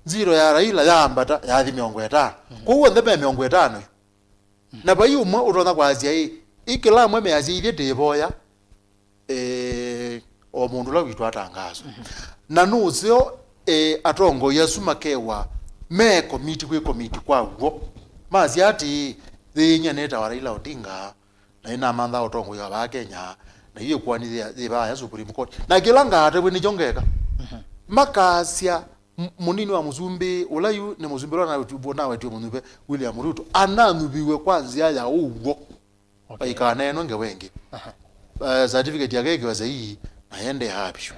zero ya Raila ya ambata ya 50 kwa hiyo ndebe 50 na bayi umwe utona kwazia ikila mwe meazithie ndeboya o mundu la witu atangazo na nuzio atongo yasuma kewa me committee kwa ugo mazi ati thinya neta wa Raila Odinga na ina mantha otongo ya ba Kenya na hiyo kwani thiba ya Supreme Court na kilanga ate bwe ni jongeka makasia munini wa Usumbi ulayu ni Usumbi na YouTube na wetu MUNYUVE William Ruto ananubiwe kwanza ya ugo paikana eno ngewengi certificate yake kiwaza hii na yende hapi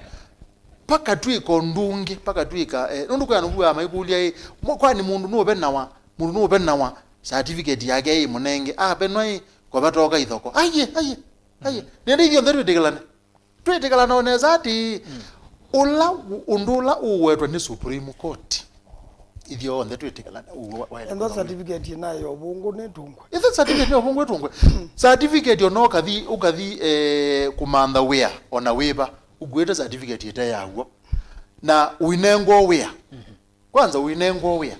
paka twiko ndungi paka twika nundu kwa nubu amaikulia kwani mundu no benawa certificate yake hii munenge benwai kwa batoka ithoko aye nende hivyo nderu tegelana oneza ati ula undula uwetwa ni Supreme Court ithio nderu tegelana endo certificate nayo obungu netungwe ithe certificate no obungu netungwe certificate ono ukathi kumanda wea ona weba ugweta certificate ita yawo na uinengo wea kwanza uinengo wea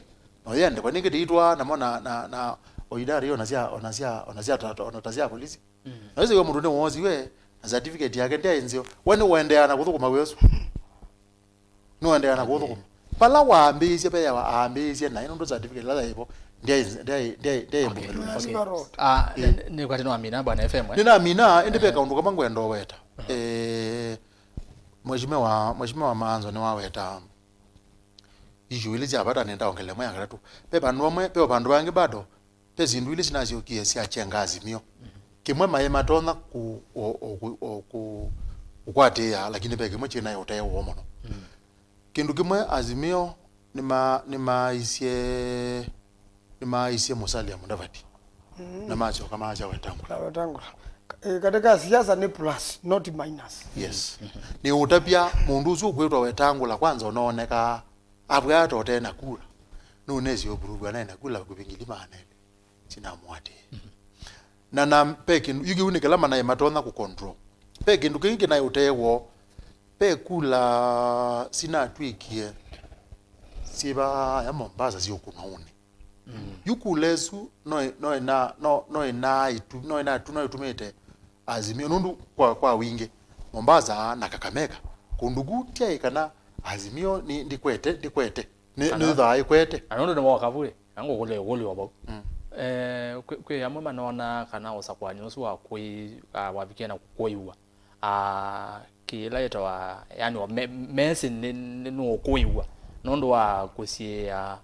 no yende kwa ningeti itwa na oidari onazia polisi naweza yo mundu wozi we na certificate yake ndia enzio wani uendeana kuthukuma wesu no endeana kuthukuma pala waambizie pe ya waambizie na ino ndo certificate la ipo ndia ni kwa tino amina bwana FM nina amina ende pe kaundu kama ngwendo weta Mheshimiwa MAANZO ni waweta issue ile zabata nenda ongele moya ngatu pe bandu bange bado pe zindu ile sinazo kiesi achenga azimio kimwe maye matona ku ukwatea lakini pe kimwe china yote yo mono kindu kimwe azimio ni maisie Musalia Mudavadi na macho kama acha wetangula katika siasa ni plus not minus. Yes. Ni utapia mundu uzu kwetwa wetangula kwanza unaoneka abwato tena kula nunezi oburugwa na kula kubingili manene sina mwate na peke yugi unikela mana matona ku control peke ndukingi na utewo pe kula sina twikie siba ya Mombasa sio kunaone yukulesu no tumete azimio nundu kwa wingi Mombasa na Kakamega kundugu tia ikana azimio ni ndikwete ni dhai kwete anondo no wakavule ango gole wabo kwe amwe manona kana osakwanyo so akoi wavikena kukoiwa kila yetwa yani wa mesi no koiwa nondo wa kusia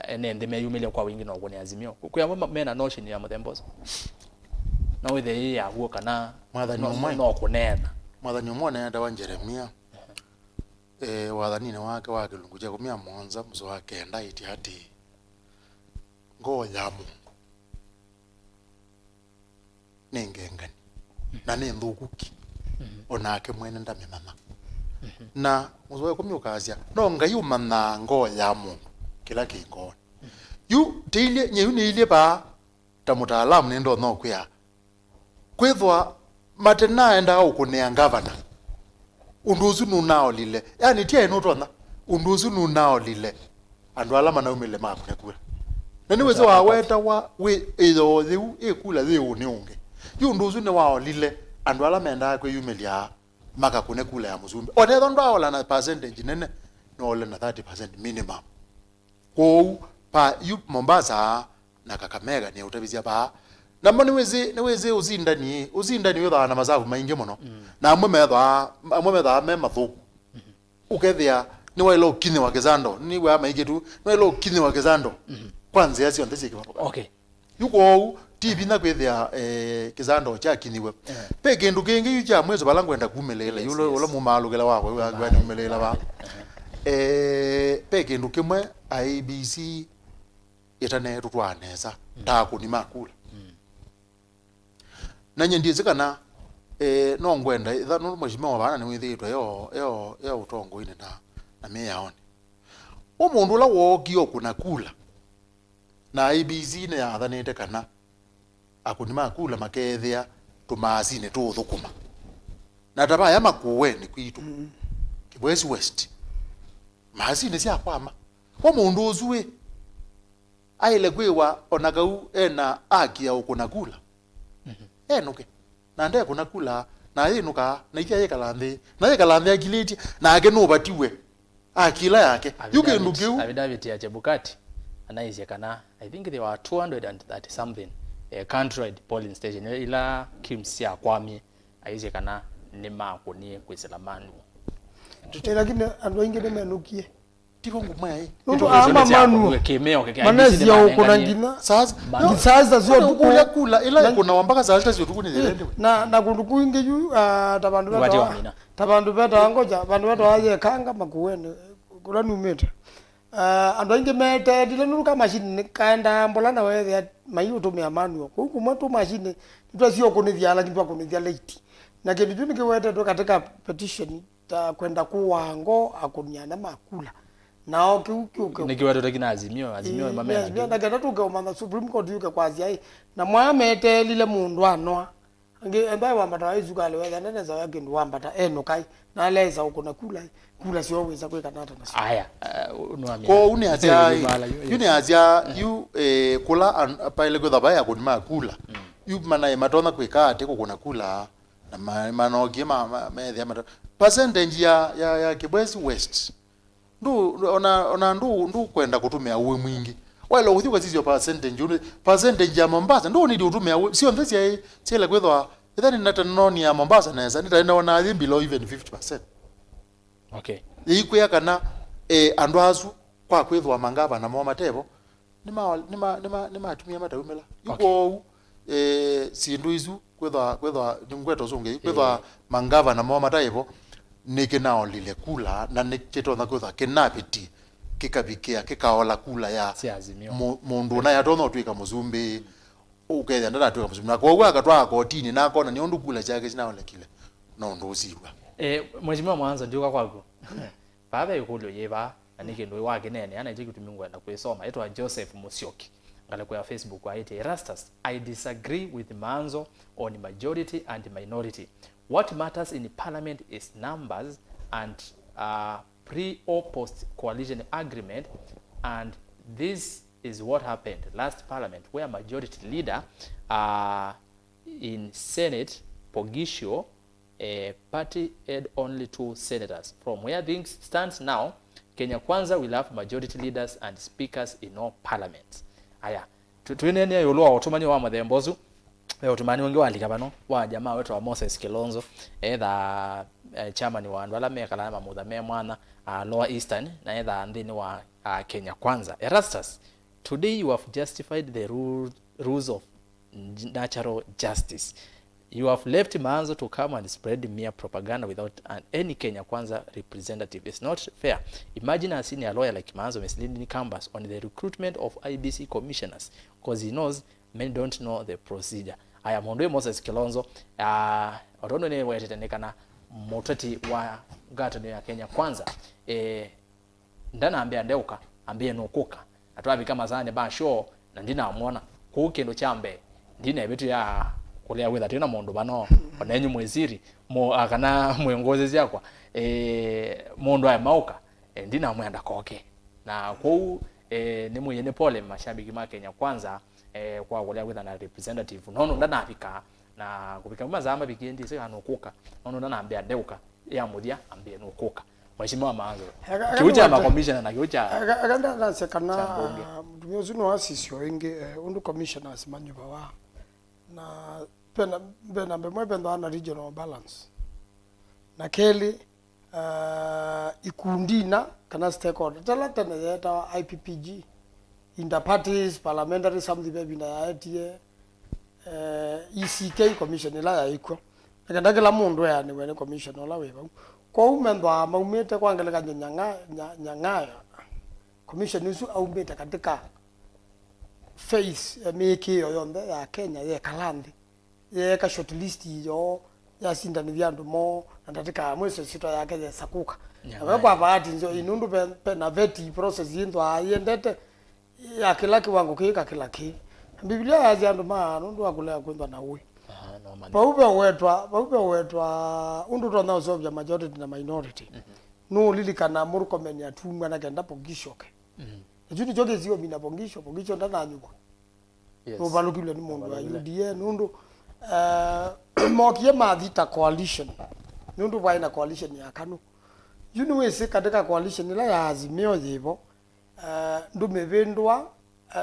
ene me yumile kwa wingi no kone azimio kwe amwe mena notion ya muthemboso na withe ya guoka na no kunena mwathani umone nda wa Jeremia wathanine wake wa kilungu cha 100 mzo wake ndaiti hati ngo ya Mungu nengengani na ne nthukuki onake mwene ndamemama na mzo wa 10 ukazia no ngai umana ngo ya Mungu kila kingo yu teile nyeyu ne ile ba ta mutaalamu nendo no kwya kwethwa matena enda ukunea governor unduzu nunao lile yani tia inotona unduzu nunao lile andu alama na umile makune kula nani weze wa weta wa we edo thiu ekula thiu ni unge yu unduzu ne wao lile andu alama enda kwe yumelia maka kune kula ya Usumbi onetho ndo aola na percentage nene no ole na 30% minimum ko pa yu Mombasa na Kakamega ni utabizia ba na mani weze uzindani wetha na mazavu maingi muno na amwe metha me mathuku ukethia ni wailo kini wa kizando ni wa maingi tu ni wailo kini wa kizando kwanza yazi ontese kibapo okay yuko TV na kwethia kizando cha kiniwe pe kindu kingi yu cha mwezo balangu enda kumelela yulo ola mumalugela wako wani kumelela ba pe kindu kimwe IBC itane tutwaneza taku ni makula nanye ndiye kana no ngwenda itha no mheshimiwa bana ni withitwa yo utongo ine na me yaone umundu la wokio kuna kula na IBC ne yathanite kana akunima kula makethia tumaasine tuthukuma na taba ya makueni kwitu Kibwezi West maasine cia kwama umundu uzue aile kwiwa onagau ena akia ukuna kula enuke na nde kuna kula na yinuka na ikia yekalanthi na yekalanthi akiliti na ake no batiwe akila yake yuke ndukiu David ya Chebukati anaisha kana I think there were 230 something countrywide polling station ila kimsia kwami aisha kana ni MAKUENI kwiselamanu lakini andu aingi nimenukie tiko ngumai nundu ama manu manezi ya kuna ngina sasa sio kula ila kuna wambaka sasa sio tukuni zilende na kundu kuingi yu tabandu beta angoja bandu beta aje kanga MAKUENI kula numeta andu aingi mete dile nuru ka machine kaenda mbolana wewe mayu tumia manual huku mtu machine ndio sio kunithia lakini kwa kunithia late na kitu juni kiwete tu katika petition ta kwenda kuwango akunyana makula nao kiukiuke nikiwete tu kina azimio mamea ndio ndagata tu kwa Supreme Court yuke kwazi ai na mwamete lile mundu anwa ange ambaye wambata izuka lewe nene za yake ndio wambata eno kai na leza uko na kula sio weza kweka nata na sio aya unwamia ko uni azia yu kula paile kwa dhabaya kwa makula yu mana matona kweka ate kuna kula na manogie methe ama percentage ya Kibwezi West ndu kwenda kutumia uwe mwingi wala uthiuka sisi percentage ya Mombasa ndu ni utumia sio ndesi ya chele kwethwa ithani natanoni ya Mombasa neza nitaona below even 50%. Okay ikwe kana andu azu kwa kwethwa mangava na mwa tebo ni matumia matawimela iko sindu izu kwethwa ngweto zunge kwethwa mangava na mwa mataibo nikinao lile kula na nikitona kwethwa kinapiti kikabikia kikaola kula ya mundu na yatono twika muzumbi uketha ndana twika muzumbi na kwa akatwa kotini na kona ni ondu kula chake sinaola kile no ndo usiwa mwejima mwanzo ndio kwako baba yukulo yeba anikindu wake nene ana jiki tumingu na kuisoma etwa Joseph Musyoki ngale kwa Facebook aite Erastus I disagree with MAANZO on majority and minority. What matters in parliament is numbers and pre or post coalition agreement, and this is what happened last parliament where majority leader in Senate Pogisho party had only 2 senators. From where things stands now, Kenya Kwanza will have majority leaders and speakers in all parliaments. Aya tuinene yolwa otumani wa mathembozu otumani wengi walika bano wa jamaa wetu wa Moses Kilonzo either chairman wa ndwala mekala mamutha me mwana Lower Eastern na either ndini wa Kenya Kwanza. Erastus, today you have justified the rules of natural justice. You have left MAANZO to come and spread mere propaganda without any Kenya Kwanza representative. It's not fair. Imagine a senior lawyer like MAANZO misleading Kambas on the recruitment of IBC commissioners because he knows men don't know the procedure. I am Ondwe Moses Kilonzo. Otondo ne wetetenekana moteti wa gato ya Kenya Kwanza. Ndana ambia ndeuka, ambia nukuka. Atwabi kama zane ba show na ndina amwona kukendo chambe. Ndina ebitu ya kulia wetha tena mondo bano onenyu mweziri mo akana mwongozi yakwa mondo ya mauka ndina mwenda koke na kwa ni mwenye pole mashabiki ma Kenya Kwanza kwa kulia wetha na representative nono ndana afika na kupika mazama bikiendi sio anokuka nono ndana ambia ndeuka ya mudia ambia nokuka mheshimiwa MAANZO kiucha ma commissioner na kiucha aganda na sekana mtumiozi no asisio inge undu commissioners MUNYUVE wa na pena mbemwependo ana regional balance na keli ikundina kana stakeholder talata na yeta IPPG interparties parliamentary assembly baby na yatie ECK commission la yaiko nakenda kila mundu yani wene commission la weba kwa umendo amaumete kwangeleka nyangaya commission isu aumbeta katika face meki yoyonde ya Kenya ye kalandi ye ka shortlist yo ya sindani vyandu mo ndatika mwese sito yake ye sakuka kwa bahati nzo inundu pe na veti process yindo ayendete ya kila kiwango kika kila ki Biblia ya zyandu ma nundu akulea kwenda na uwe paupe wetwa undu tona uzovya majority na minority no lilikana murukomeni atumwa na kenda pogishoke Juni joge zio mina pongisho ndana anyuko. Yes. Obalukile ni mundu wa UDA nundu mokie mathita coalition nundu vaina coalition ya KANU yunu wese katika coalition ila ya Azimio yivo ndumevendwa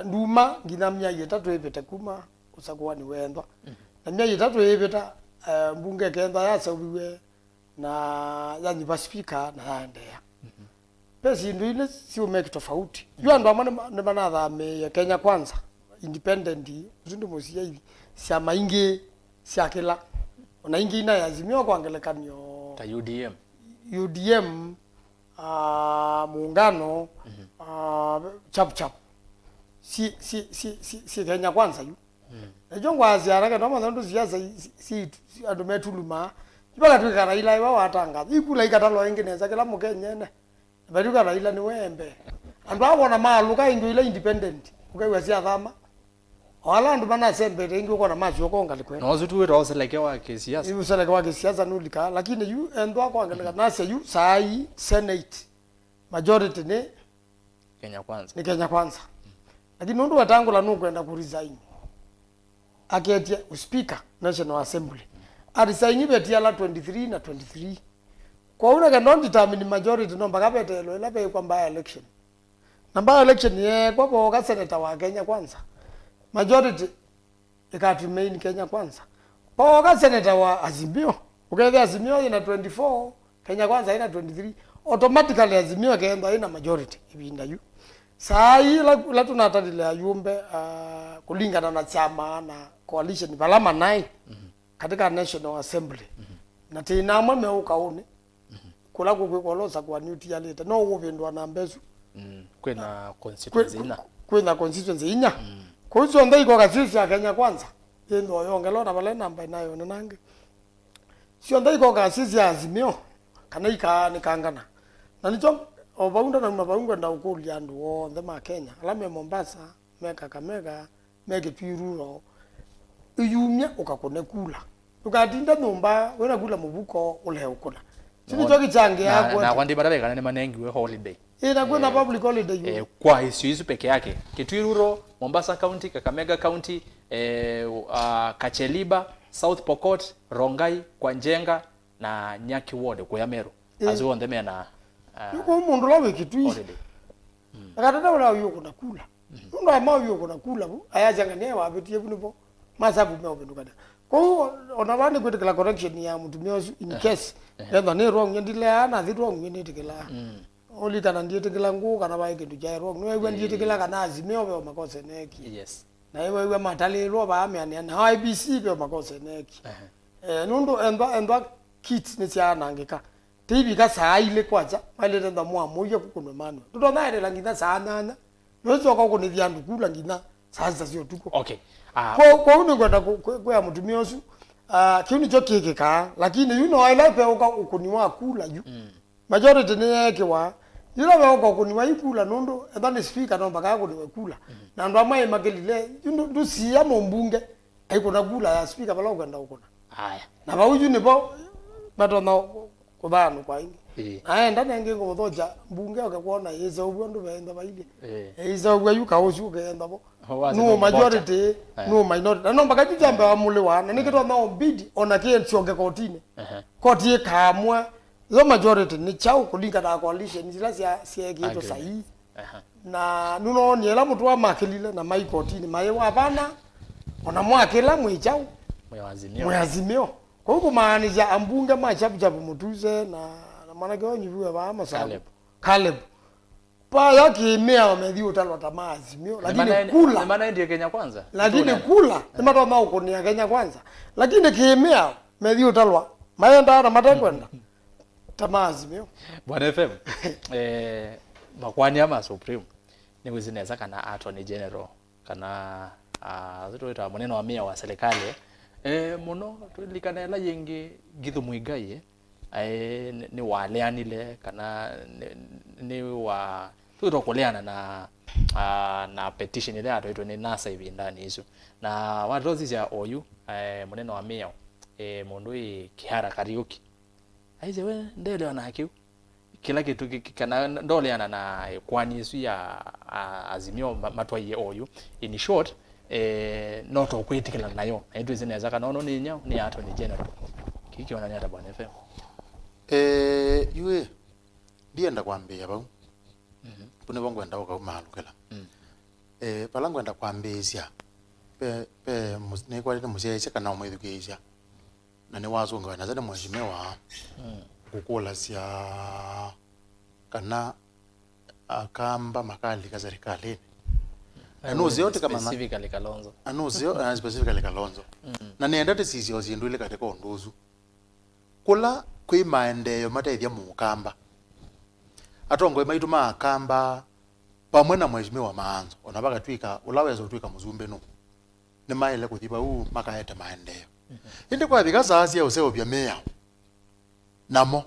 nduma ngina myaka 3 ipete kuma usakuwa ni wendwa na myaka 3 ipeta mbunge kenda ya sawiwe na ya nyiva speaker na yaendea pesi ndu ile si umeki tofauti yu andu amane ne manatha me Kenya Kwanza independent zindu musia hivi sia maingi sia kila ona ingi ina ya Azimio kwangelekanyo ta UDM muungano chap si Kenya Kwanza yu ejongo aziara ke noma ndo siasa si andu metuluma ibaka twika Raila iwa watangaza ikula ikatalo ingeneza kila mukenya ne baruka Raila ni wembe andu abona maluka ingi ile independent ukaiwa sia thama wala andu bana sembere ingi uko na macho konga likwe no zutu rose like wa kisiasa ibu sele kwa kisiasa nulika lakini yu endo ako angeleka nase yu sai Senate majority ni Kenya Kwanza lakini nundu watangula nukwenda ku resign aketia speaker National Assembly arisaini betia la 23 na 23 kwa una can determine majority no mpaka betelo ila be kwamba election namba election ye kwa ka senator wa Kenya Kwanza majority ikatumain Kenya Kwanza kwa ka senator wa Azimio ukethe Azimio ina 24 Kenya Kwanza ina 23 automatically Azimio kaenda ina majority ibinda yu sai la tunatadile ayumbe kulingana na chama na coalition balama nai katika National Assembly na tina mame ukaone kula kukolosa kwa neutrality no ubindwa na mbezu kwena constituency ina kwena constituency inya kwa hiyo ndai kwa kasisi ya Kenya Kwanza yendo yongelo na bale namba nayo nange sio ndai kwa kasisi ya Azimio kana ikangana na nicho obaunda na mabaunga nda ukuli andu wothe ma Kenya alame Mombasa meka Kakamega meke Piruro iyumya ukakone kula ukatinda nyumba wena kula mubuko ule ukula sini choki change yako na kwandi barabe kana ne manengi we holiday ina kuna public holiday kwa hizo peke yake Kitwiruro Mombasa County Kakamega County Kacheliba South Pokot Rongai Kwanjenga na Nyaki Ward kwa Yamero azo ndeme na yuko mundu lawe kitui akatata wala yuko na kula mundu ama yuko na kula bu ayajanga ne wabetie bunubo masabu me obendukada kwa hiyo onabani kwetekela correction ya mutumio in case enda ne wrong ndile ana thi wrong ni tikela oli kana ndiye tikela ngu kana ba ikindu ja wrong no iwe ndiye tikela kana Azimio be makosa neki yes na iwe matalelo ba amya na IBC be makosa neki nundu enda kit ni cia nangika tibi ka saile kwacha male ndo mwa moyo kukunwe mano ndo naere langina sana nozo kwa kuni vyandu kula ngina sasa sio tuko okay kwa uni kwenda kwa mutumio osu kiuni choki ka lakini you know I like uka ukuniwa kula yu majority ni yake wa yule wa uka ukuniwa ikula nondo ndani speaker no mpaka kuniwa kula na ndo amaye makelile ndo si ya mbunge aiko na kula ya speaker bala kwenda uko haya na ba uju ni bo batona kubanu kwa ingi aenda nenge ngothoja mbunge akakuona yeza ubwo ndo benda baile yeza ubwo yuka osu kenda bo no majority no minority no mpaka tujambe wa mule wana nikitwa na ombidi ona kile sionge kotini koti kamwe zo majority ni chao kulinga na coalition zila sia kitu sahihi na nuno ni ela mtu wa makilile na mai kotini mai wa bana ona mwakela mwichao mwazimio kwa hiyo maanisha ambunge machapu mutuze na maana kwa nyiwe ba masabu Caleb pa yake imea wamedhiwa talo Azimio lakini kula maana ndiye Kenya Kwanza lakini kula ni matu ambao uko ni Kenya Kwanza lakini kiimea medhiwa talo maenda na matekwenda Azimio Bwana FM makwani ama supreme ni wizineza kana attorney general kana zitoita muneno wa mia wa serikali muno tulikanela yengi githu muigai ni waleanile kana ni wa tuto Kuleana na petition ile atoitwa ni nasa hivi ndani hizo na watozi ya oyu muneno wa mia mundu kihara Kariuki aize we ndele wana hakiu kila kitu kana ndoleana na kwani isu ya Azimio matwa ye oyu in short noto kwitikila nayo aitu zinaweza kana ono ni nyao ni ato ni general kiki ona nyata bwana FM yue ndienda kwambia bau pune bongo enda ukamalukela pala ngwenda kwambizia pe ne kwalite musese kana umwedukisha na ne wazunga na zane mheshimiwa kukula sia kana akamba makali ka serikali anoze yote kama specifically Kalonzo anoze specifically Kalonzo na nienda tisizio zindwile katika ondozu kula kwi maendeyo mateithia mukamba atongo maitu makamba pamwe na mheshimiwa MAANZO ona bakatwika ulaweza utwika muzumbe no ni maile kuthiba makaeta maendeyo indi kwa bikazazi ya useo bya meya namo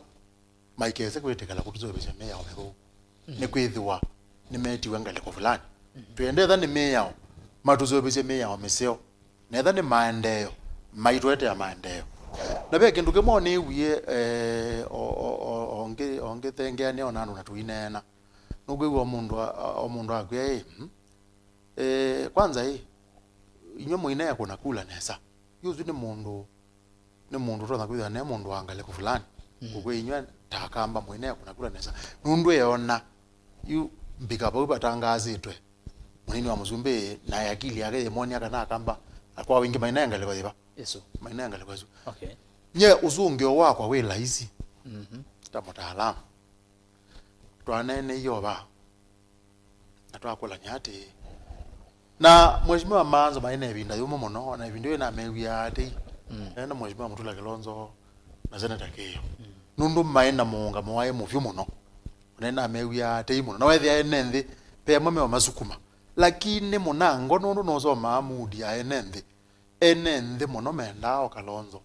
maikeze kwetekala kutuzo bya meya omego ni kwithiwa ni meti wengale ko fulani tuende tha ni meya matuzo bya meya omeseo na tha ni maendeyo maitwete ya maendeyo na be kindu kimo ni wiye onge tengea ne onano na tuinena nugwe omundu akwe kwanza inyo muine yako nakula nesa yuzu ni mundu tona kwitha ne mundu angale ku fulani kugwe inyo takamba muine yako nakula nesa nundu yona yu mbika baba batangazitwe munini wa muzumbe na yakili yake yemoni akana akamba akwa wingi maina yangale kwa diba yesu maina yangale kwa okay nye uzungio wako we laizi ta MUTAALAMU twanene yoba atwakola nyati na mheshimiwa MAANZO maina ebinda yumo muno na ebindu na mewia ati na mheshimiwa Mutula Kalonzo na SENETA keyo nundu maina muunga mwaye muvyu muno nena mewia ati muno na wethi aenenthi pe mame wa masukuma lakini munango nundu nozo maamudi enenthi muno mendao Kalonzo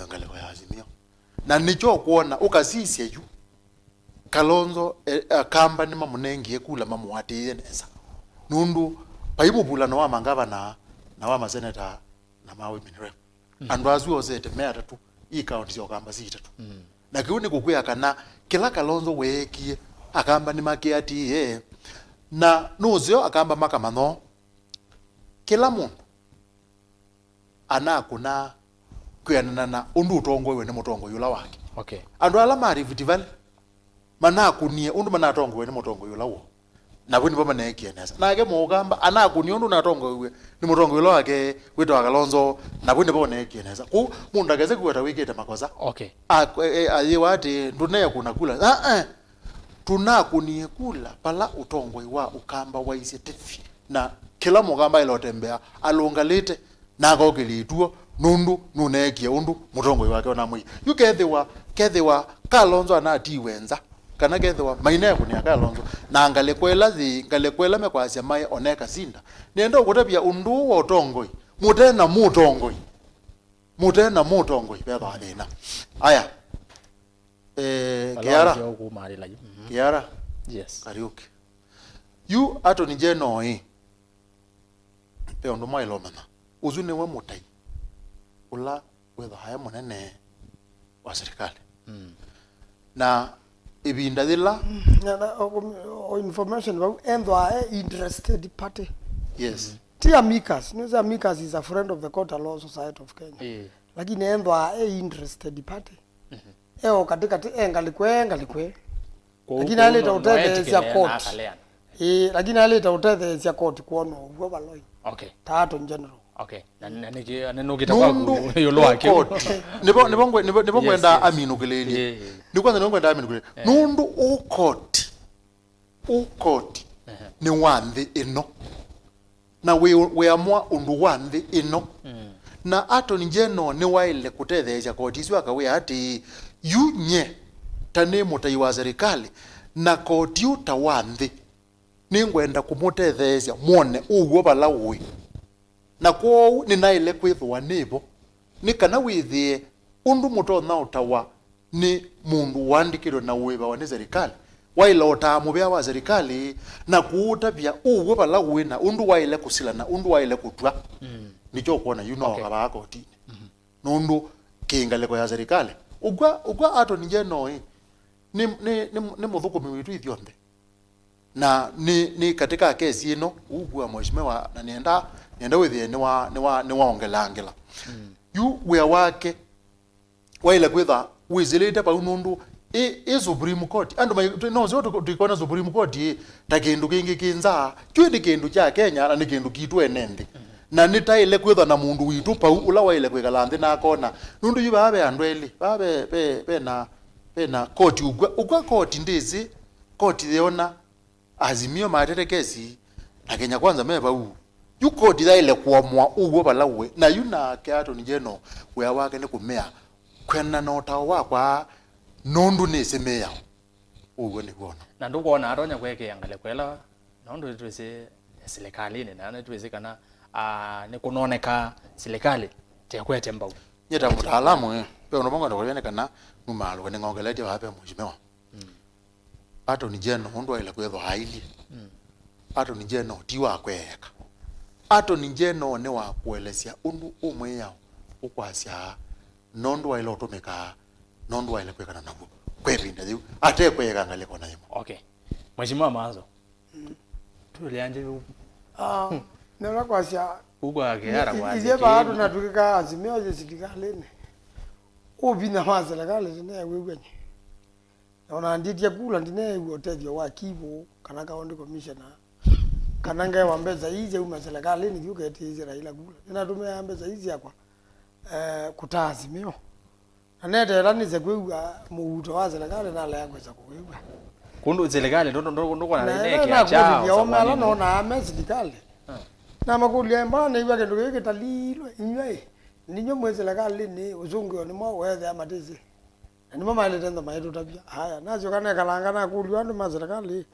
ngale kwa azimio na nicho kuona ukasisi yu Kalonzo akamba ni mamunengi ekula mamuwatiye nesa nundu paimubula no amangava na wa SENETA na women rep andu azuo zete mera tu I county yo kamba sita tu na kiuni kukuya kana kila Kalonzo wekie akamba ni makiati na nuzio akamba makamano kila mundu ana kuna kuyana na undu utongo we ne mutongo yula wake okay andu ala mari vitivali mana kunie undu mana tongo we ne mutongo yula wo na buni baba na ekieneza na age mugamba ana kunie undu na tongo we ni mutongo yula wake wito wa Kalonzo na buni baba na ekieneza ku mundu ageze kuweta wikete makosa okay aye wati ndune kuna kula tunakunie kula pala utongo wa ukamba wa isetefi na kila mugamba ilotembea alongalite na gogilituo nundu nunekie undu mutongo wake ona mwi yukethewa Kalonzo anati wenza kana kethewa maina yako ni Kalonzo na ngale kwela mekwasya mai oneka sinda nendo kutapia undu wa utongoi mutena mutongoi petha athina aya Kiara yes Kariuki yu ato ni jenoi pe undu mailomana uzune we mutai ula wetha haya munene wa serikali na ibinda dila information about endwa interested party yes ti amicus no amicus is a friend of the Court Law Society of Kenya lakini endwa interested party katikati engalikwe lakini aleta utete ya court lakini aleta utete ya court kuona ubwo baloi okay tato in general okay na nugita kwa yolo wake nibo kwenda aminu keleli ni kwanza nibo kwenda aminu keleli nundu ukoti ni wanthi ino na we amwa undu wanthi ino na ato njeno ni waile kutetheja koti isu akawe ati yunye tane mutai wa serikali na koti utawanthi ningwenda kumutetheja muone uwo balawi na kwa ni naile kwithwa nibo ni kana withie undu mutona utawa ni mundu wandikirwe na wiba wa serikali waila otamubya wa serikali na kuutabya uwo balawi na undu waile kusila na undu waile kutwa nicho kuona okay. Kabako otini nundu kingaleko ya serikali ugwa ato njeno ni muthukumi witu ithiothe na ni katika kesi ino ugwa mheshimiwa na nienda yenda wethi ni waongelangela yu wea wake waile kwitha wizilite pa unundu Supreme Court andu no zoto tukona Supreme Court ta kindu kingi kinza kyudi kindu cha Kenya na ni kindu kitu enende na nitaile kwitha na mundu witu pa ula waile kwikala nthi na kona nundu yu babe andweli babe na court ugwa court ndizi court theona azimio matete kesi na Kenya kwanza meba yu court thaile kuomwa ugo balawe na yuna kiato ni jeno wea wake ni kumea kwena nota wakwa nondu ni semeya ugo ni kuona na ndukuona aronya kweke angale kwela nondu twese serikali ni na twese kana ni kunoneka serikali tekwete mbau nyeta mutaalamu pe unobonga ndokolene kana numalo ni ngongelete wape mheshimiwa ato ni jeno nondu ile kwetho haili ato ni jeno tiwa kweka ato ni jeno ne wa kuelesia undu umwe yao ukwasya nondu wa ile otomeka nondu wa ile kwekana nabu kwepinda yu ate kweka ngale kona yimo. Okay mheshimiwa MAANZO tulianje nela kwasya ugo agera kwa ize baadu na tukika azimio je sidikalene obina mazela kale ne wewenye ona ndiye kula ndine utethi wa kibo kana kaonde commissioner kana ngai wambeza ize umazela kale ni yuke etize Raila kula ninatumia ambeza ize yakwa kutazimio anete ranize kwewa muuto wa serikali na la yakweza kuwewa kundu serikali ndo kwa na neke ya chao ya omala no na ame serikali na makuli mbana iwa kendo yeke talilwe inywe ninyo mwe serikali ni Usumbi ni mwa wethe amatezi ni mama ile tendo maeto tabia haya nazo kana kalanga na kuli wandu ma serikali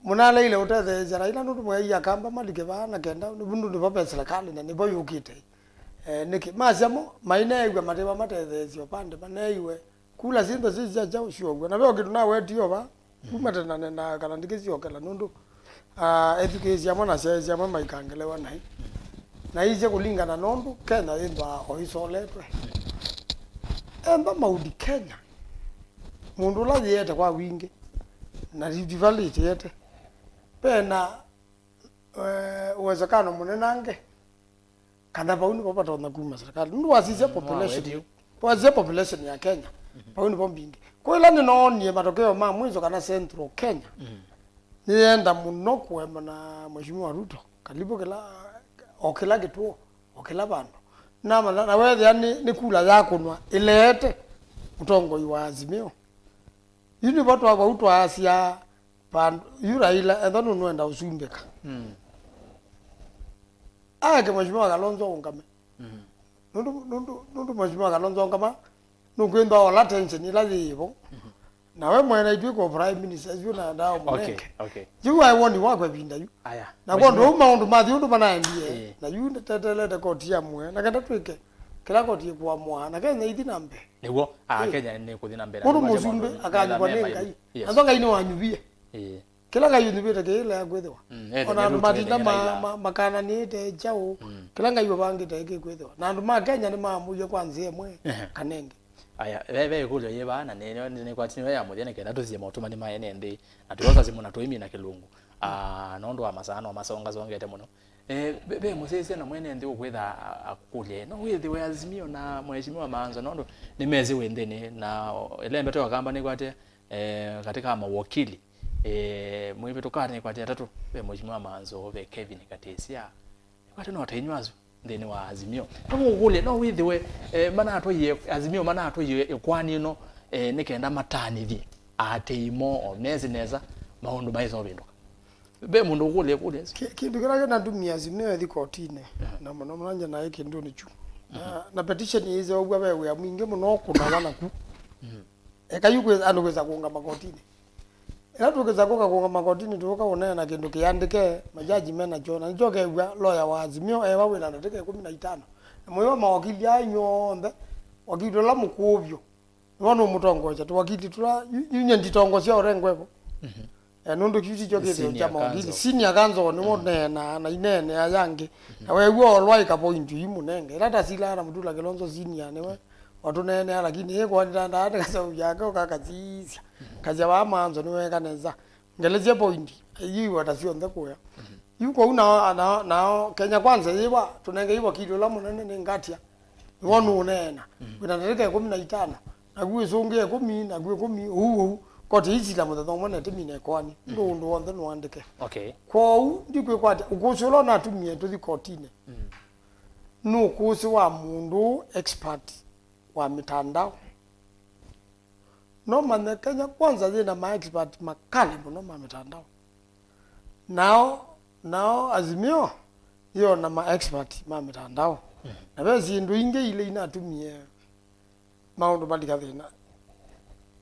munala ile utethe Raila ndu mwe ya kamba malike bana kenda ndu ndo serikali na nibo yukite niki mazamo maina igwe mateba matethesio pande maneiwe kula simbe sisi cha ushogwe na byo kitu na wetio ba kumatana na kana ndikizio kala nundu education mwana sasa mama ikangelewa na ize kulingana nondu Kenya imba oisoletwe emba maudi Kenya mundu la yete kwa wingi na divalite yete pena uwezekano munenange kana bauni popata na kuma serikali ndu wasise population wazie population ya Kenya bauni bombingi kwa ila ni nonie matokeo ma mwizo kana central Kenya nienda muno kwema na mheshimiwa Ruto kalipo kila kituo okila bantu na wewe yani ni kula yako nwa ilete utongo wa azimio yini watu wa utu asia pan Raila endano nwenda usumbeka ake mheshimiwa Kalonzo ongame nundu mheshimiwa Kalonzo ongama nukwenda ola tension ila yibo na we mwena itwiko prime minister yu na ndao mweneke yu I want wakwe binda yu aya na kondo maundu mathi undu manaendie na yu tetelete koti ya mwe na kenda twike kila koti kwa mwa na Kenya ithi nambe niwo Kenya ni kuthi nambe mundu Usumbi akanywa nengai andonga ino wanyubie kila ngai yunibite kile yakwethwa ona andu matinda makana ni te chao kila ngai babangite ikwethwa na andu ma Kenya ni mamuye kwanza emwe kanenge aya bebe kulyo yebana ne kwatini ya muthene kenda tuzie mautumani maene ndi atulosa simu na tuimi na kilungu nondo wa masano masonga zongete muno bebe musese na mwene ndi ukwetha akulye no withi we azimio na mheshimiwa MAANZO nondo nimezi wendene na elembe to akamba ni kwate katika mawakili mwipe tukane kwate tatu be mheshimiwa MAANZO be Kevin Katesia kwate no atainywazo ndene wa azimio no kule no withi we mana atoye azimio mana atoye Ikoani no nikenda matani thi ateimo onezineza maundu maizo binduka be mundu kule kindu kira na dumia azimio thi kotine na muno mranja na yake ndo ni chu na petition ize ogwa we ya mwingi muno kuna wana ku ekayukwe anogeza kuunga makotini era tukeza kuunga makotini tuka onena na kindu kiandike majaji mena jona njoke lawyer wa azimio wawe na ndeke 15 na moyo mawakili anyonde wakili la mukubyo nono mutongoja tu wakili tula yunya nditongo cia orengweko nundu kiti joke cha mawakili senior kanzo ni wone na inene ayange na wewe olwa ka point yimunenge rata sila na mutula Kalonzo senior newe watu nene lakini yego ndanda kasa ujaka ukakazisia kaja wa MAANZO niwe kaneza ngelezia point yiwa watasio ndekuya yuko una Kenya kwanza yiwa tunenge yiwa kilo la munene ni ngatia wonu unena winandereka 15 na gwe zonge 10 na gwe 10 koti hizi la muthatho mwana timine kwani ndo wonde no andike okay ko ndikwe kwati ukusulo na tumie tuthi kotine no kusi wa mundu expert wa mitandao no man Kenya kwanza zina ma expert makali no ma mitandao now Azimio yo na ma expert ma mitandao na bezi ndo inge ile inatumie maundu balika thina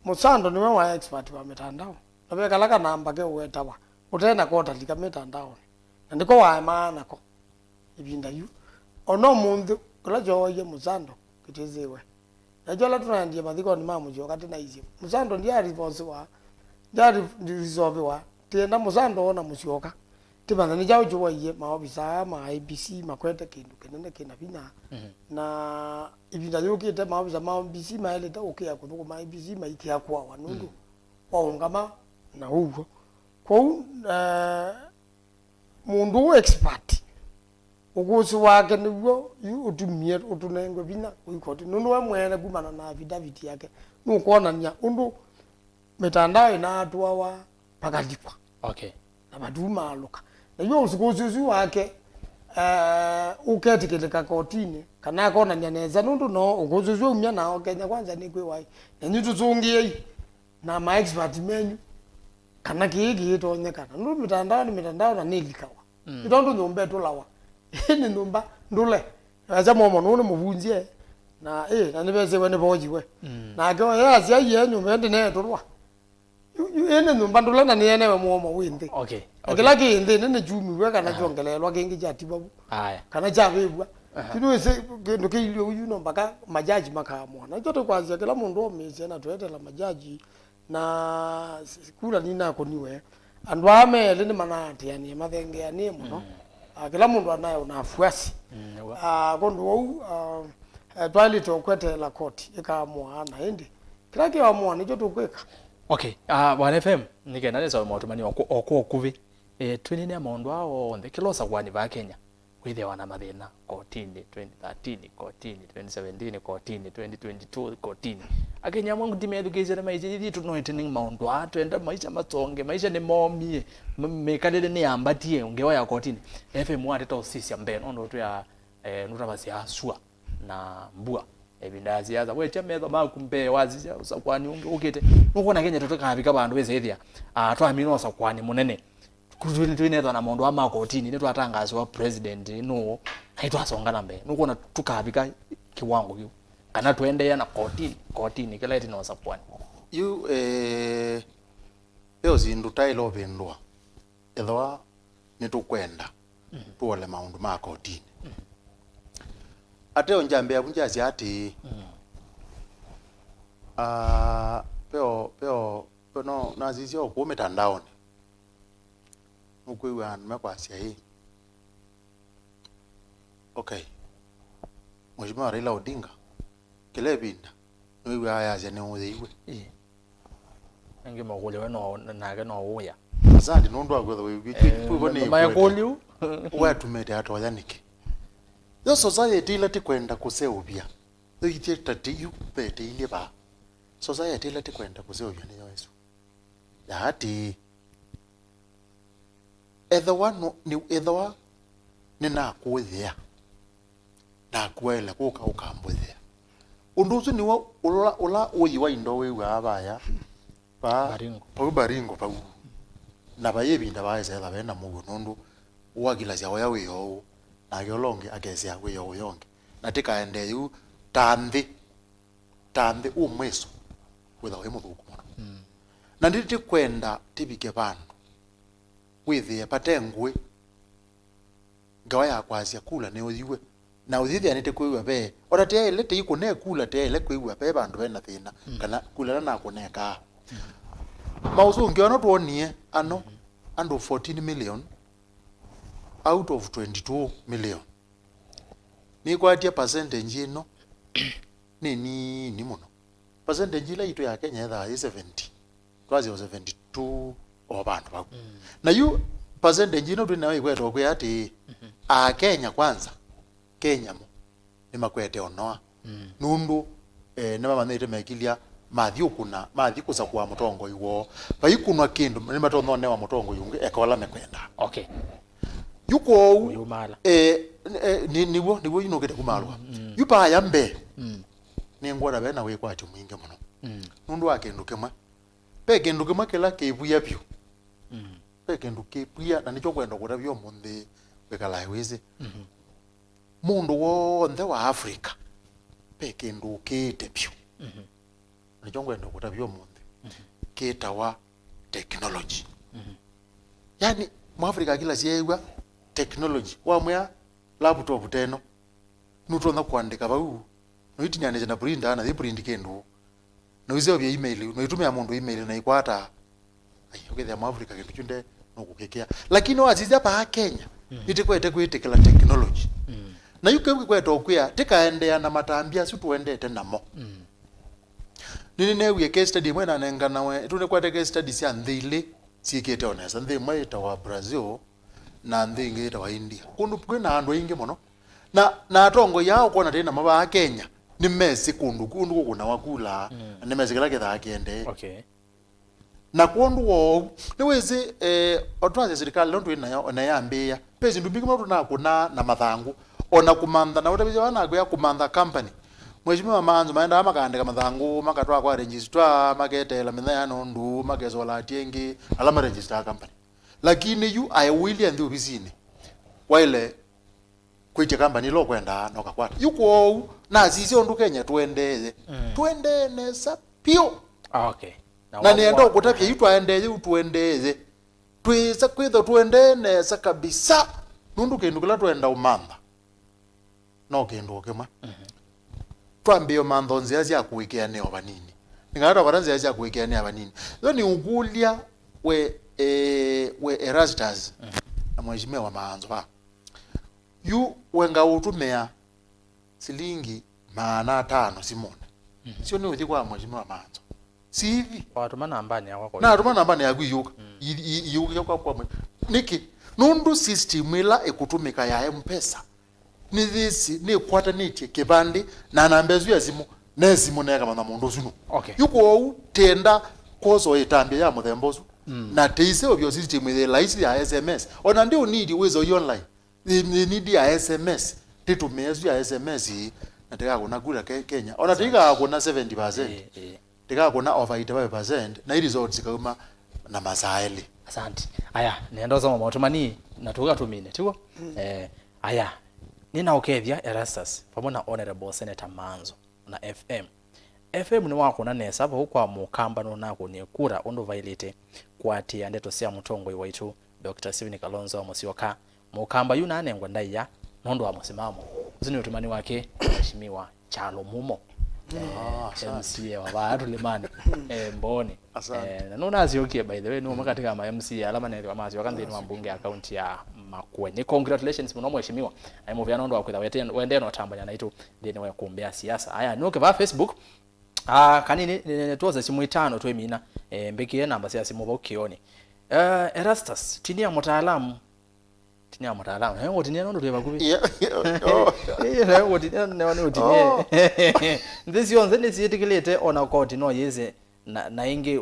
Musando niwe wa expert wa mitandao na be kalaka namba ke wetawa utena kota lika mitandao na ndiko wa maana ko ibinda yu ono mundu kula joye Musando kitezewe na jola tunandie mathiko ni mamu jo kati na izi Musando ndiye response wa ndiye resolve wa tena Musando ona musyoka tibana ni jawo jo ye maobisa ma IBC makwete kindu kenene kina bina na ibinda yokite maobisa ma IBC maele ta okay akuthuko ma IBC maikia kwa wanundu waungama na hugo ko mundu expert ugusu wake niguo utumie utunengwe bina uikoti nundu we mwene kumana na affidavit yake nukuonania undu mitandao inatua wa pakalikwa okay na baduma aluka na yo usukusu wake uketikilika kotini kana kona nyaneza nundu no ugusu umya na Kenya kwanza ni kwe wai na nyitu zungie na ma expert menu kana kigi tonyekana nundu mitandao na nilikawa itondu nyombe tulawa ni numba ndule aza momo nune muvunzie na na nibeze wene bojiwe na ko yazi aye nyumba ndine turwa ene numba ndule na niene we momo winde okay akila kinde nene jumi we kana jongelelwa kingi jati babu haya kana chavebwa kinwese ndo kili uyu nomba ka majaji makamwa na joto kwanza kila mundu omeze na twetela majaji na kula nina koniwe andwame lini manati yani mathenge yani muno kila mundu anayo na afuasi kondo wau twali tokwete la koti ikamwa na hindi kila kiwa mwa nijo tukweka okay Bwana FM nikenda neza mautumani okuvi twinine amondu ao onthe kilosa kwani ba Kenya withe wana mathina kotini 2013 kotini 2017 kotini 2022 kotini akenya mwangu timedukize na maisha yithi tunoitening maundu atwenda maisha matonge maisha ni momie mekalele ni ambatie ungewa ya kotini FM wateta osisi ambe no ndo ya nutabasi asua na mbua ebinda siasa we chametho makumbe wazisha usakwani ukite nukona Kenya totoka abika bandu bezethia twamino usakwani munene kutwinetwa na mundu wa makotini netu atangazwa president no haitwa songana mbe nukona tukabika kiwango kiu kana tuendeya na kotini kila eti no sapwani yu leo zindu tailo bendwa ethwa nitukwenda tuole maundu ma kotini ateo njambe abunjazi ati peo no nazizio ku mitandaoni ukwiwa nimekwasia hii okay Mheshimiwa Raila Odinga kile binda niwe ayaze ne uyiwe ngi magole weno naga no uya azandi nundu agwetha wigiki kwibone mayakoliu watumete atoyanike yo society ile tikwenda kuseubia yitie tatiyu pete ile ba society ile tikwenda kuseubia ni Yesu yati edwa nina kuthia na kwela kuka ukambuthia unduzu ni ula uyi wa indo we abaya ba baringo pa na bayebinda baeza bena mugo nundu uwagila cia oya wiyo na gyolonge ageze yawe yonge natika ende yu tambi umweso witha we muthuku na nditi kwenda tibike bandu withie patengwe ngawa ya kwazia kula ne uyiwe na uthithia nite kwiwa be ora te ile te ikune kula te ile kwiwa be bandu bena thina kana kula na kuneka Mausungio no tuonie ano and 14 million out of 22 million ni kwatia percentage ino ni muno percentage ile ito ya Kenya etha 70 twazi 72 obantu bako na yu percentage ino twina ikweto kwe ati a Kenya kwanza Kenya mo ni makwete onoa nundu ne mama nete mekilia mathi kusa kwa mutongo iwo baikunwa kindu ni matono ne wa mutongo yunge ekola mekwenda okay yuko uyumala niwo yinogete kumalwa yupa yambe ni ngwara bena we kwati mwinge muno nundu akenduke mwa pekenduke mwa kela kebuya byo pekenduke buya na nicho kwenda kutabyo munde bekala hiweze mundu wonde wa Africa pekenduke tebyo nicho kwenda kutabyo munde keta wa technology yani mu Africa kila siyewa technology wamya laptop teno nutona kuandika bau noitinyane na printer na print kendo noizo bya email noitumia mundu email na ikwata ayogethya mu Africa kindu chunde nokukekea lakini waziza pa Kenya itikwete kwitikila technology na yuke kwete okuya tikaendea na matambia situendete namo nini newe case study mwena nengana we tune kwete case study sia ndile sikete onesa ndhe mwaita wa Brazil na ndhe ngeta wa India kundu kwena andu inge mono na atongo yao kona tena maba Kenya ni mesi kundu kuna wakula ni mesi kala ketha akende okay na kundu wo niweze otwaze serikali ndo ina yambia pezi ndubika mtu na kuna na mathangu ona kumanda na utabize wana kwa kumanda company mweshimiwa MAANZO maenda makandika mathangu makatwa kwa register maketela mithaya nondu makezo la tiengi alama register company lakini you I will and ubizini wile kwiche company lo kwenda nokakwata yuko na zizi ondu Kenya tuendeze tuendene sapio okay na nienda kutapia yitu aendeze utuendeze tweza kwitho tuendene sa kabisa nundu kindu kila tuenda umanda no kindu kema twambio mantho nzia cia kuikea ne abanini ngara baranzia cia kuikea ne abanini tho ni ugulia we Erastus na mheshimiwa wa MAANZO ba yu wenga utumea silingi 500 simone sio ni uthi kwa mheshimiwa wa MAANZO si hivi watu manambani yako na tuma nambani ya kuyuka yuka kwa niki nundu system ila ekutumika ya M-Pesa ni this ni kwata niti kibandi na nambezu ya zimu nezimu neka mana mundu zunu okay yuko tenda kozo etambia ya muthembozu na teise obyo system ile laisi ya SMS ona ndio need uwezo online ni need ya SMS titumezu ya SMS nataka kuna kula Kenya ona tika kuna 70% tika kuna over 85% na results kama na masaili asante aya nendo zoma motomani natuka 2 minutes tiko aya nina okethia Erastus pamoja na honorable Senator MAANZO na FM ni wako na nesa hapo kwa mukamba no nako ni kura ondo violate kwati andeto sia mutongo iwaitu Dr. Steven Kalonzo Musyoka mukamba yuna anengwa ndaiya nondo wa musimamo zini utumani wake mheshimiwa Chalo Mumo MCA wa watu limani mboni na nona aziokie by the way no makatika ma MCA alama nele wa mazi wakandi ni wambunge account ya MAKUENI congratulations muno mheshimiwa aimo vya nondo wakwitha wende no tambanya na itu ndene wa kuombea siasa aya nuke va Facebook kanini tuoze simu 5 twemina mbekie namba cia simu bokioni Erastus tinia mutaalamu hewo tinia nondo twa bakubi hewo tinia ne tinia ndisi yonze nisiyetikilete ona koti no yeze na inge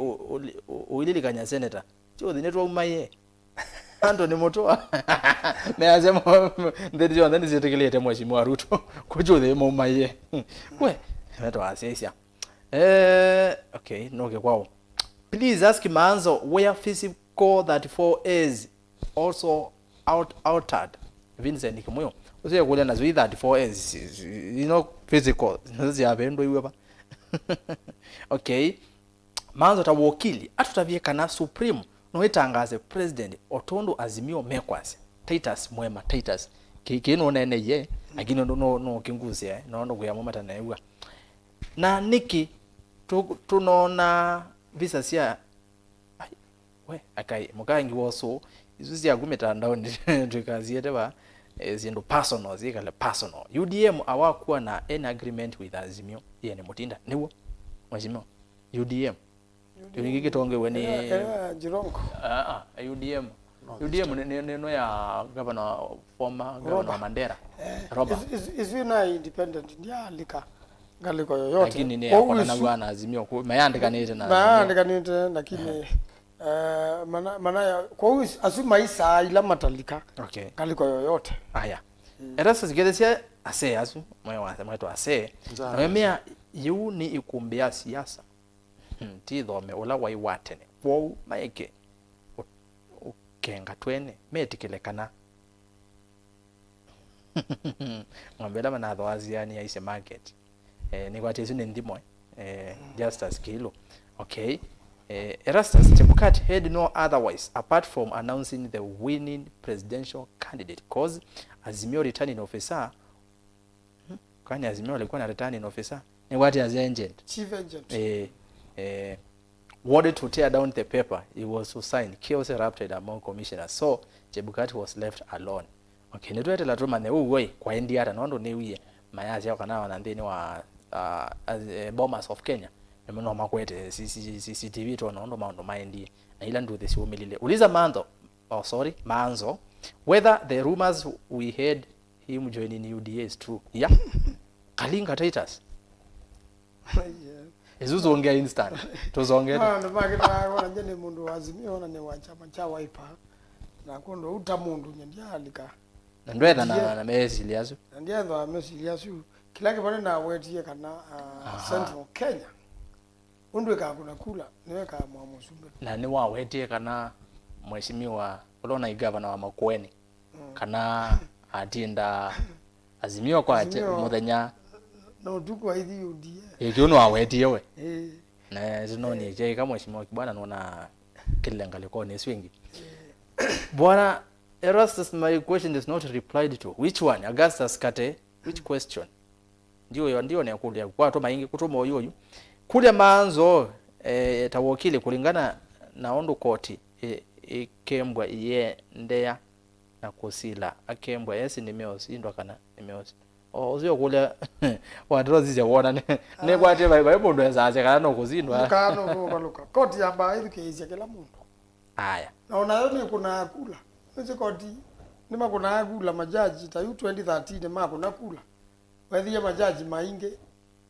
uililikanya senator tio dinetwa umaye Anthony Mutua meazema ndeti yonze nisiyetikilete mheshimiwa Ruto kujuthe umaye we meto asisia okay noke kwao please ask MAANZO where physical 34 is also outed Vincent Kimoyo usiye kule na zwi 34 is physical ziyabendo iwe ba okay MAANZO tawokili atutavieka na supreme no itangaze president otondo azimio mekwase Titus mwema Titus kino nene ye agino no kinguze no kuyamomata na ewa na niki tunaona visa sia we akai mukangi woso izuzi yagumeta ndao ndikaziete ba zindu personal zikale personal UDM awakuwa na any agreement with Azimio yene mutinda niwo mheshimiwa UDM Yungi kitonge weni Jirongo. UDM. UDM neno ya governor former governor Mandera. Roba. Is na independent ndia lika galiko yoyote. Lakini ni kwa na bwana Azimio kwa mayandika nete na. Mayandika nete lakini maana ya kwa hiyo asuma isa ila matalika. Okay. Galiko yoyote. Aya. Erasa zigedesia ase asu mweto ase. Na mea yu ni ikumbia siasa. Tidhome ola waiwatene. Wo maeke. Kenga twene metikilekana. Ngambela manatho aziani ya ise market. Ni kwa tesu ndimo just as kilo. Okay. Erastus Chebukati had no otherwise apart from announcing the winning presidential candidate cause Azimio returning officer. Kwani Azimio alikuwa na returning officer? Ni what as agent? Chief agent. Wanted to tear down the paper. He was to sign. Chaos erupted among commissioners. So Chebukati was left alone. Okay, netwete la tuma ne uwe kwa India nondo ne wiye mayazi yao kana wanandeni wa bombers of Kenya. Nemeno makwete CCTV to nondo maundo maendi na ila ndo thesi umilile. Uliza MAANZO whether the rumors we heard him joining UDA is true. Yeah. Kalinga Titus. Ezuzo ongea instant. Tuzongea. Ndo makita wana njene mundu wazimio na ne wachama cha waipa. Na kondo utamundu nyendia alika. Ndwetha na mesi liasu. Ndia ndo mesi liasu. Kila kipande na wetie kana Central Kenya. Undwe ka kuna kula niwe ka Mausungio. Na ni wa wetie kana mheshimiwa ulona igavana wa MAKUENI. Kana atinda Azimio kwa muthenya no duko hithi UDA. Ikiuno awetie we. Na zinoni je kama mheshimiwa kibwana naona kilenga liko ni swingi. Bwana Erastus, my question is not replied to. Which one? Augustus Kate, which question? Ndio ne kulia kwa to maingi kutuma oyo. Kulia MAANZO tawokile kulingana na ondo koti ikembwa iye ndea na kusila akembwa yesi nimeosi indwa kana nimeosi. Uzio kule wadrozi ze wona ne kwate bai bondo ezaze kana no kuzindwa. Kano baluka. Koti yamba hivi kezi kila mundu. Aya. Na unaona kuna kula. Hizo koti nima kuna kula majaji ta 2013 ma kuna kula. Wewe majaji mainge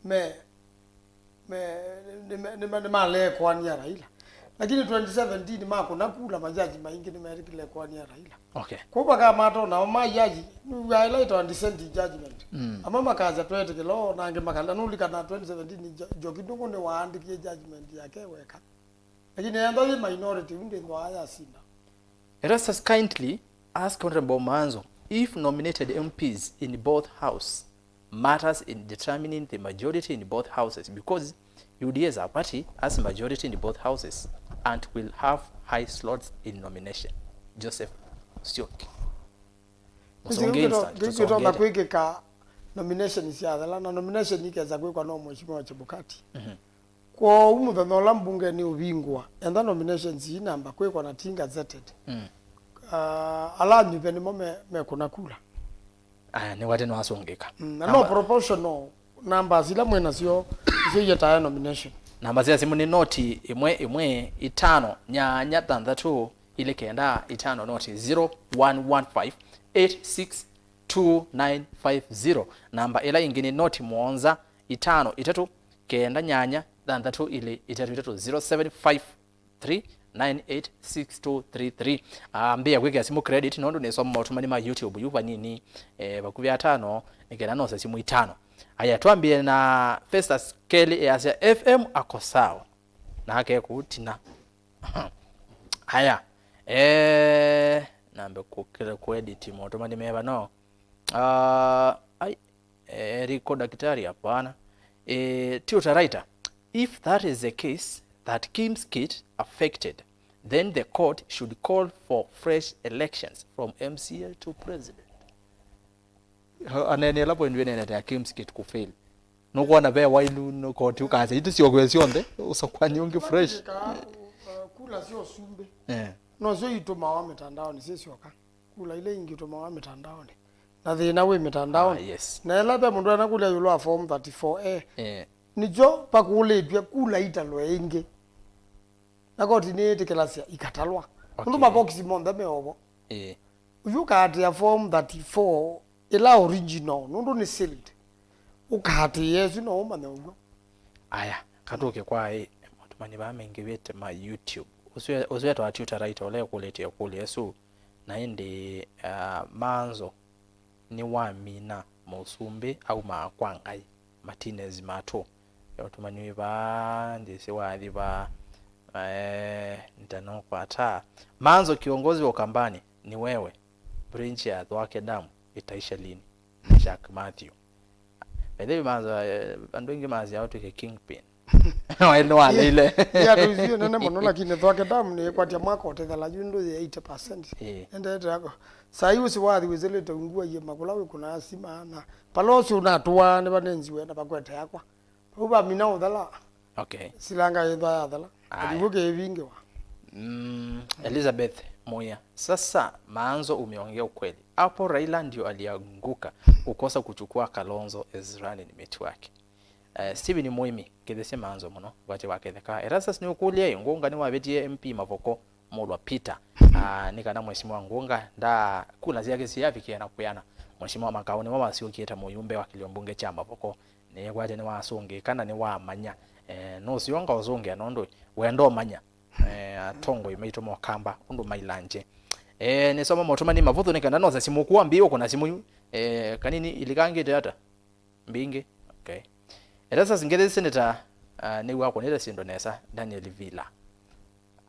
me le kwa ni Raila. Lakini 2017 ma kuna kula majaji mainge ni le kwa ni Raila. Okay. Kuba kama to na majaji ni highlight on dissent judgment. Ama makaza twete kilo na nge makala nulika na 2017 jokidongo ne waandikie judgment yake weka. Lakini endo the minority unde ndo haya sina. Erastus kindly ask Honorable MAANZO if nominated MPs in both house matters in determining the majority in both houses because UDA as a party has majority in both houses and will have high slots in nomination. Joseph Sioki. Ndio na kuika nomination Siasa la nomination ikeza kwa no mheshimiwa Chebukati. Kwa umuthano la mbunge ni ubingwa and the nominations hii namba kwa na tinga zetted. Ala nyupe ni me kuna kula. Aya ni wate no asongeka. No proportional numbers ila mwena sio yeta nomination. Namba zia simu ni noti imwe itano nyanya tandatu ile kenda itano noti 0115862950. Namba ila ingine noti muonza itano itatu kenda nyanya tandatu ile itatu 0753986233. Ambia kweke simu credit nondo ne soma otumani ma YouTube yuva nini bakuvya atano nikena no simu itano. Aya tuambie na Festus Kelly ya FM ako sawa. Na hake kutina. Haya. Nambe kukira kuedit otumani meba no. Riko daktari hapana. Tutor writer. If that is the case that Kim's kit affected, then the court should call for fresh elections from MCA to president. Anene lapo ndwene na Kim's kit ku fail. No kuona be wailu no court ukaze itu sio kwesionde usokwani unge fresh. Kula sio Usumbi. No sio itoma wa mitandao ni sisi oka. Kula ile ingi itoma wa mitandao ni. Na thina we mitandao. Yes. Na labe mundu anakula yulo form 34A. Nijo pakule pia kula italo ingi. na koti ni tikelasia ikatalwa ndu mabox monda meobo uyukati ya form 34 ila original ndu ni sealed ukati yesu no mane ugo aya katoke kwa mutumani ba mengi wete ma YouTube uswe to atuta right ole kuletea kule yesu na indi MAANZO ni wa mina Mausumbi au Makwangai Martinez mato yotumani ba ndise wadi ba ndano kwa taa MAANZO kiongozi wa Ukambani ni wewe branch ya Thwake Damu itaisha lini Jack Matthew bede MAANZO bandu wengi mazi ya watu ke kingpin wale ile ya tuzio nene mono lakini Thwake Damu ni kwatia mwaka otethela jundu ya 80% ende yako sai usiwathi wizele tungua ye makulawe kuna asima na palosi unatua ne banenzi wena bakwete yakwa uba mina udhala okay silanga yedha adhala ndivuke vingi wa Elizabeth Moya sasa MAANZO umeongea ukweli hapo Raila ndio alianguka ukosa kuchukua Kalonzo as running mate wake Steven Muimi kidese MAANZO muno wate waketheka erasas ni ukulie ngonga ni wabetie MP Mavoko Molwa Peter nikana mheshimiwa Ngonga nda kula ziake siyafikia na kuyana mheshimiwa Makaoni mama sio kieta muyumbe wa kiliombunge cha Mavoko ne kwaje ni wasonge kana ni wa manya no sionga ozonge anondo wendo manya atongo imeito mokamba undu mailanje ni soma motomani mavutho nikanda no simu kuambio kuna simu kanini ilikangite hata mbinge okay sasa singede senator ni wako nile sindonesa Daniel Villa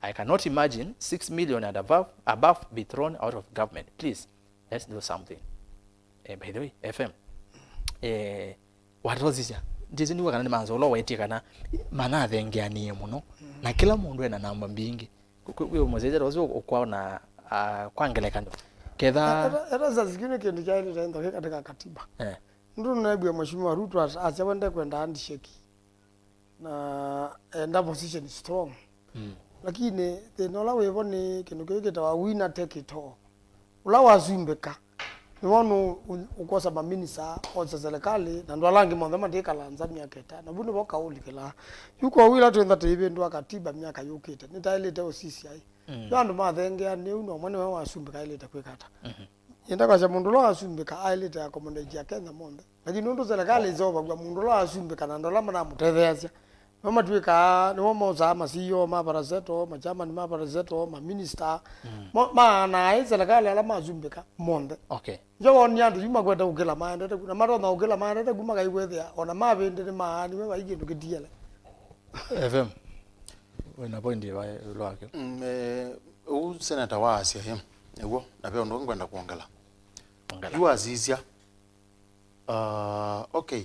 I cannot imagine 6 million and above be thrown out of government. Please, let's do something. By the way, FM. What was this? Jizini wakana ni MAANZO lo weti kana mana thengeanie muno na kila mundu ena namba mbingi. Kuwe mozeze rozo okwa na kwangelekano. Ketha era zazikine kindu chaile taenda katika katiba. Ndu naibu ya mheshimiwa Ruto asewende kwenda handshake. Na enda position is strong. Lakini tenola webone kindu kigita wa winner take it all ula wazumbeka ni wonu ukosa ba minister oza serikali na ndo alangi mondhe mandika lanza miaka 5 bunu boka ulikela yuko wila twenda tebe ndo akatiba miaka yukite nitailete osisi ai yandu mathenge ani uno mwane wa wasumbeka ilete kwekata yenda kwa mundu lo wasumbeka ailete akomondeji ya Kenya monde lakini ndo serikali zoba kwa mundu lo wasumbeka na ndo la mna mutethezia mama tuika ni wamo za masiyo mabarazeto majama ni mabarazeto ma minister na hizo serikali ala mazumbeka monde okay jo nyandu yuma kwenda ukela maende na maro na ukela maende kuma kaiwethia ona mabende ni maani we baige ndukitiele FM wena poindi wa lwake senator wa Asia him ego na pe ndo ngwenda kuongela yu azizia okay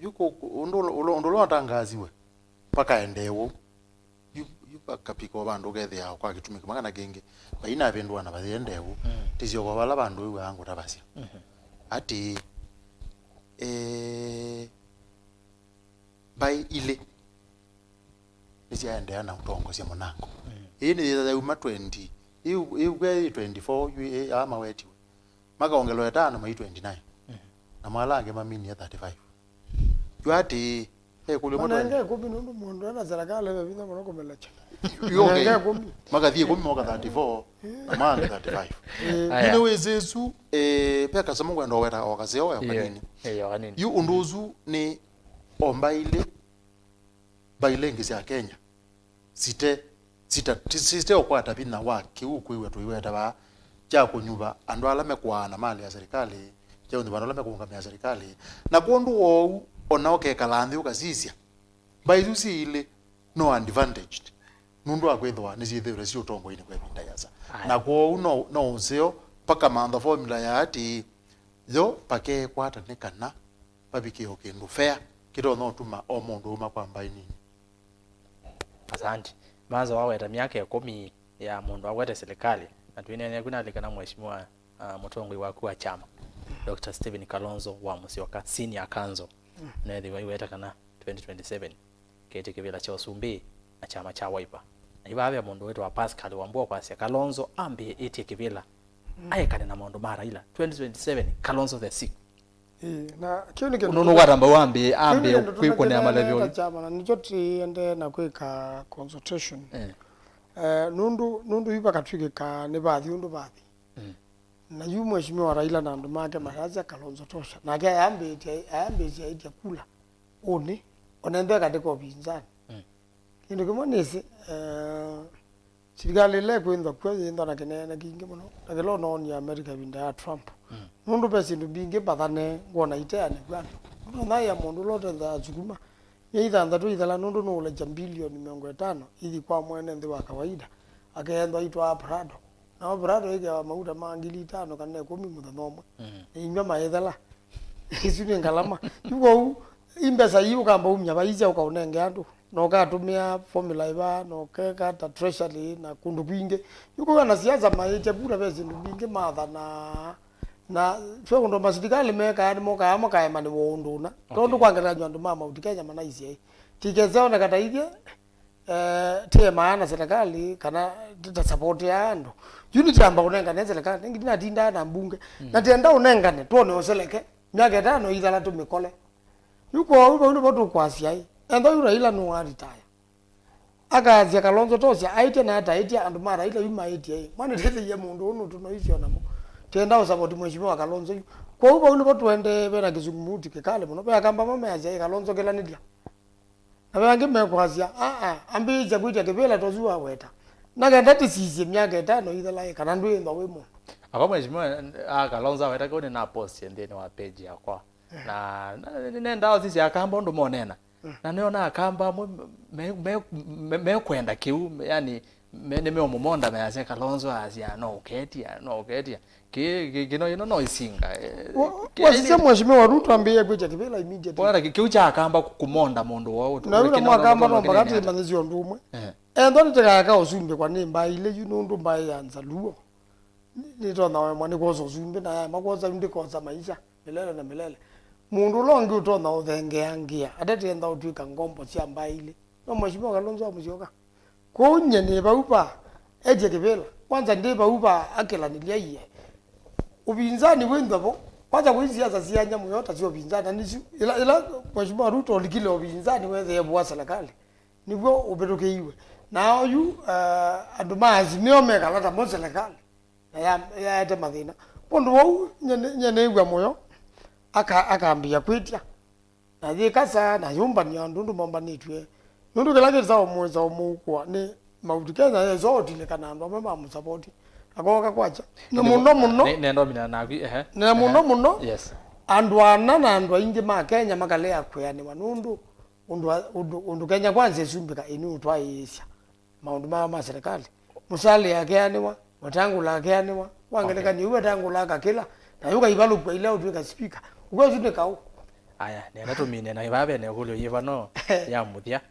yuko undolo atangaziwe paka endewo yupakapiko bandu gethe yao kwa kitumika magana genge baina abendwa na bayendewo tizio kwa bala bandu wangu tabasia ati bai ile nisiaendea na utongo sia monango hii ni ya uma 20 hii gwe 24 yu ama weti maka ongelo ya 5 ma 29 na malange mamini ya 35 yuati kule moto nenge kumi nundu mundu ana serikali bebinda mono komelecha nenge kumi magathie kumi moka 34 na manga 35 ine wezesu peka samungu ndo weta wakazeo ya kanini yu unduzu ni ombaile baile ngisi ya Kenya site okwata bina wake huko iwe tuiweta ba cha kunyuba ando alame kwa na mali ya serikali cha ndo alame kuungamia serikali na kondu wo onaoke kalanthi ukasisia baizusi ile no advantaged nundu akwethwa nisithere cio tombo ine kwa binda yasa na ko no useo paka manda formula ya ati yo pake kwata nikana babike okindu fair kiro no tuma o mundu uma kwa mbaini asante MAANZO waweta miaka 10 ya mundu awete serikali na twinene kuna alikana mheshimiwa mutongwe waku wa chama Dr. Stephen Kalonzo wa Musyoka senior kanzo na ndiwa iweta kana 2027 kete kibila cha Usumbi na chama cha Wiper na ibabe mundu wetu wa Pascal wambua kwa sia Kalonzo ambi eti kibila ayekane na mundu mara ila 2027 Kalonzo the 6 na kioni kendo unono gatamba wambe ambe kwikone amalevyoli chama na nichoti ende na kwika consultation nundu iba katwike ka ne bathi undu bathi na yu mheshimiwa Raila na andu make maraza Kalonzo tosha na ke ambe tia kula oni onende katiko pinzani kindu kimonisi sirikali ile kwenda kwenda na kenene kingi muno na kelo no ni America binda ya Trump nundu pesi ndubinge bathane ngona iteane bwana na ya mundu lote nda chukuma yeitha ndatu ithala nundu no ule bilioni 50 ili kwa mwene ndi wa kawaida akaenda itwa Prado na Prado ile wa mauta mangili 5 kana 10 muthanomwe inywa maithala isuni ngalama yuko imbesa yiu kamba umnya baiza ukaunenge andu no gatumia formula iba no keka ta treasury na kundu kwinge yuko na siasa maite bura bezi ndubinge matha na fyo ndo masidikali meka ari moka amaka emani wonduna tondu kwangeranywa ndu mama utikenya manaisi tikezao na kataige tie maana serikali kana tita support ya andu unity amba unenga ne serikali ngi dinatinda na mbunge na tenda unenga ne tuone oseleke myaka 5 ithala tumikole yuko uko ndo botu kwasia endo Raila no retire akaazia Kalonzo tosia aite na ata aite andu mara ile yuma aite mwana tete ye mundu unu tunoisio namo tenda usapoti mheshimiwa Kalonzo kwa uko ndo tuende bena kizungumuti kekale muno bya kamba mama ya Kalonzo kela nidia na bangi mekwazia ambi je kuja kebela tozua weta na gandati sisi myaka 5 ithala kana ndu ndo we mundu akwa mheshimiwa Kalonzo weta ko na post ndeni wa page yakwa na nenda sisi akamba ndo monena na niona akamba me kwenda kiu yani nime mumonda na yase Kalonzo asia no ketia kino no isinga wasise mheshimiwa Ruto ambie kuja kibela immediate bora kiu cha akamba kumonda mundu wao na yule mwakamba no mbagati manzio ndumwe endo nitaka Usumbi kwa nimba ile yunundu mbai yanza luo nito na mwani kozo Usumbi na makoza ndikoza maisha milele na milele mundu longi utona uthenge angia adete nda utwika ngombo cia mbaile no mheshimiwa Kalonzo amusioka kunye ne baupa eje kibela kwanza ndi baupa akelanilia iye ubinzani wendabo kwanza kwa siasa sianya muyota sio ubinzani nisu ila mheshimiwa Ruto likile ubinzani wethe yebwa serikali nibwo uberuke iwe na yu adumazi niomeka lata mo serikali ya ete mathina pondu wau nyene igwa moyo akaambia kwitia na thikasa na yumba ni ndundu momba nitwe nundu kelage sawo mweza omukwa ni mautikenya yezotile kana ndo mama musapoti akoka kwacha na muno nendo mina nabi na muno yes andwana na andwa ingi ma Kenya makale akwani wanundu undu Kenya kwanza sumbika ini utwa yesha maundu mama serikali musali yake aniwa watangula yake aniwa wangeleka ni uwe tangula kakila na yuka ibalu kwa ile utwika speaker uko zune kau aya nenda tumine na ibabe ne kulyo yivano ya muthia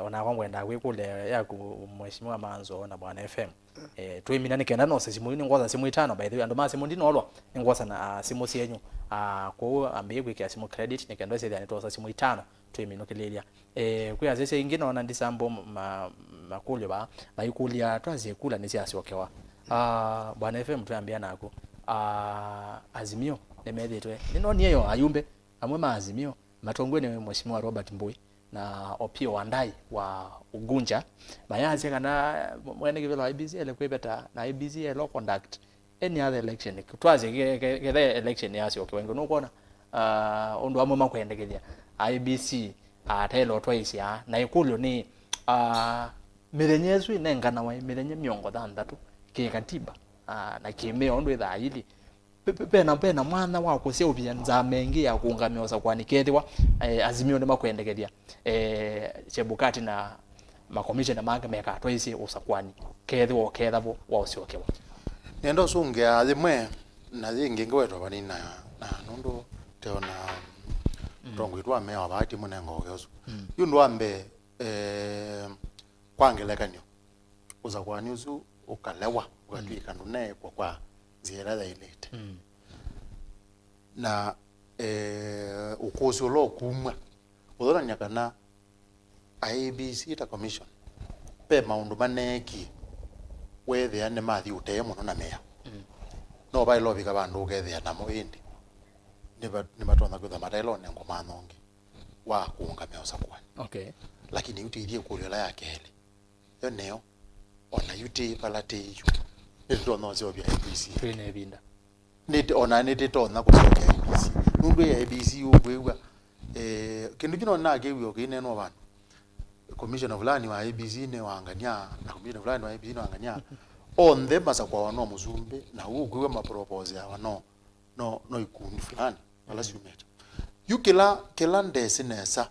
ona kwangwenda gwikule ya ku mheshimiwa MAANZO na bwana FM twimina nikenda no simu ni ngoza simu 5 by the way ando ma simu ndinolwa ngoza na simu sienyu ko ambiye gwikya simu credit nikenda sezi anitosa simu 5 twimino kilelia kuya zese ingine ona ndisambo makulyo ba bayikulia twazie kula nisiasiokewa bwana FM tuambia nako azimio nemedetwe nino niyo ayumbe amwe maazimio matongwe ne mheshimiwa Robert Mbui na Opio Wandai wa Ugunja bayaze kana mwene kivelo IBC ele kwebeta na IBC ele conduct any other election twaze ke election yasi okwengo nokona ondo amwe makwendekelia IBC atelo twice ya na ikulyo ni mirenyezu inengana wa mirenye miongo thandatu ke katiba na kimeo ondo itha ili pena mwana wako sio byanza mengi ya kuungamioza kwani kendwa azimio ne makwendekelia chebukati na makomishena manga meka twaisi usakwani kedwa kedabo waosiokewa nendo sunge alimwe na zingi ngwetwa bani na nundu teona tongwitwa me abati munengo gezo yundu ambe kwangelekanyo usakwani uzu ukalewa ukatwika ndune kwa zira da ilete na ukoso lo kumwa odora nyakana IBC ta commission pe maundu maneki wethe ane mathi uteye muno na meya no bai lobi ka bandu gethe na moindi nibatona kwitha matailo ne ngoma nonge wa kuungamia usakwani. Okay. Lakini utiithie kuriola ya keli yo neo ona yuti palate yu nito no zio bya ABC twine binda niti ona nitito na kusoka ABC nundu ya ABC ubwewa kindu kino na gewi okine no bana commissioner fulani wa ABC ne wanganya na commissioner fulani wa ABC ne wanganya on them asa kwa wano Musumbi na ugwe ma propose ya wano no ikundi fulani wala siumeta yukila ndese nesa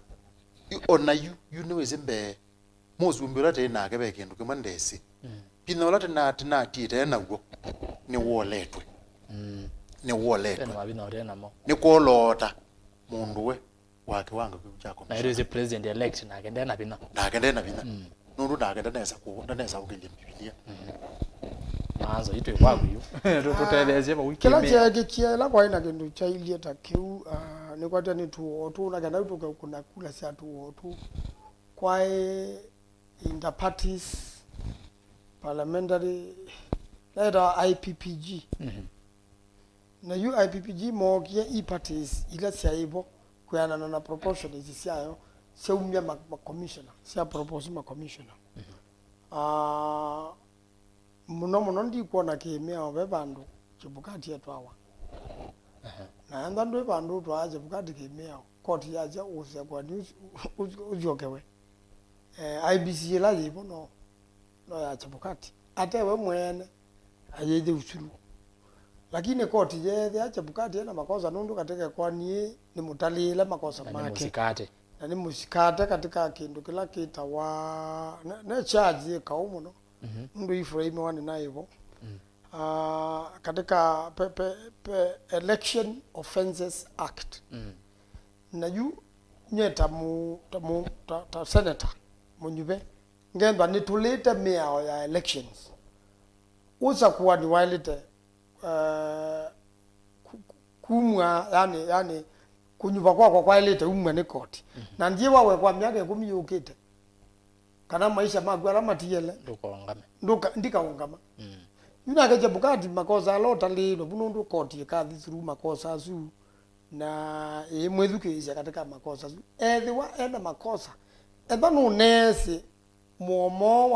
ona you know izimbe Musumbi late na kebe kindu kimandesi pino late na tite na go ni woletwe ni woletwe ni kolota mundu we wake wanga kuchako na ile president elect na kende na bina nundu ndagenda nesa ukile Biblia maanzo itu kwaguyu tuteleze ba wiki kila chege kiela kwa ina kindu cha ilie ta kiu ni kwata ni tu na kana utoka kuna kula sia tu kwa inter parties parliamentary leader IPPG na IPPG mo kia parties ila sia ibo kuyana na proportion hizi siayo sia umya ma commissioner sia propose ma commissioner muno ndi kuona kimea obe bandu chibukati yetu awa na ndandu bandu twaje bukati kimea koti yaje uze kwa news ujokewe IBC la libo no ya chibukati ate we mwene ayeje usuru lakini koti ye ya chibukati na makosa nundu katika kwa ni mutalile makosa make na ni musikate katika kindu kila kita wa na charge kaumu no ndu iframe wani na hivyo katika Election Offences Act na yu nyeta ta SENETA MUNYUVE ngenda ni tulete mea ya elections uza kuwa ni wailite kumwa yani kunyuva kwa ilete umwe ni koti na ndiye wawe kwa miaka 10 yukite kana maisha magwala matiyele ndikaungama yuna keje bukati makosa alota lilo bunundu koti kathi through makosa azu na mwethukisha katika makosa azu ethiwa enda makosa etha nunesi muomo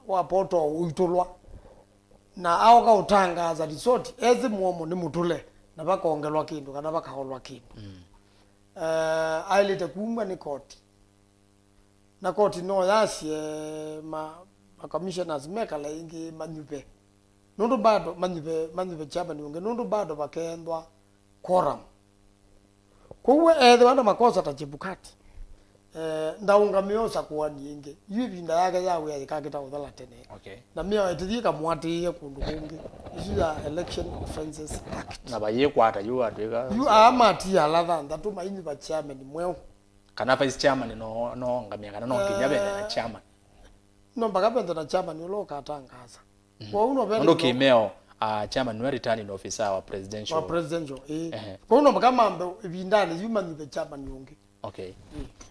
wa poto uitulwa na auka utangaza resort ethi muomo ni mutule na bakongelwa kindu kana bakaholwa kindu ailete kumba ni koti na koti no yasie ma commissioners mekala ingi MUNYUVE nundu bado MUNYUVE chama ni unge nundu bado bakendwa quorum kuwe wana makosa tachibukati ndaunga miosa kuwa nyingi yibinda yake yawe yakakita udhala tene na mio etithika mwati ye kundu kungi issue ya Election Offences Act na baye kwata yu adwega yu amati alatha ndatu mainyi ba chairman mweo kana vice chairman no ngamia kana no kinyabe na chairman no bagabendo na chairman ulo katangaza kwa uno bendo ndo kimeo chairman no returning officer wa presidential kwa uno bagamambe ibindani yuma ni chairman yonge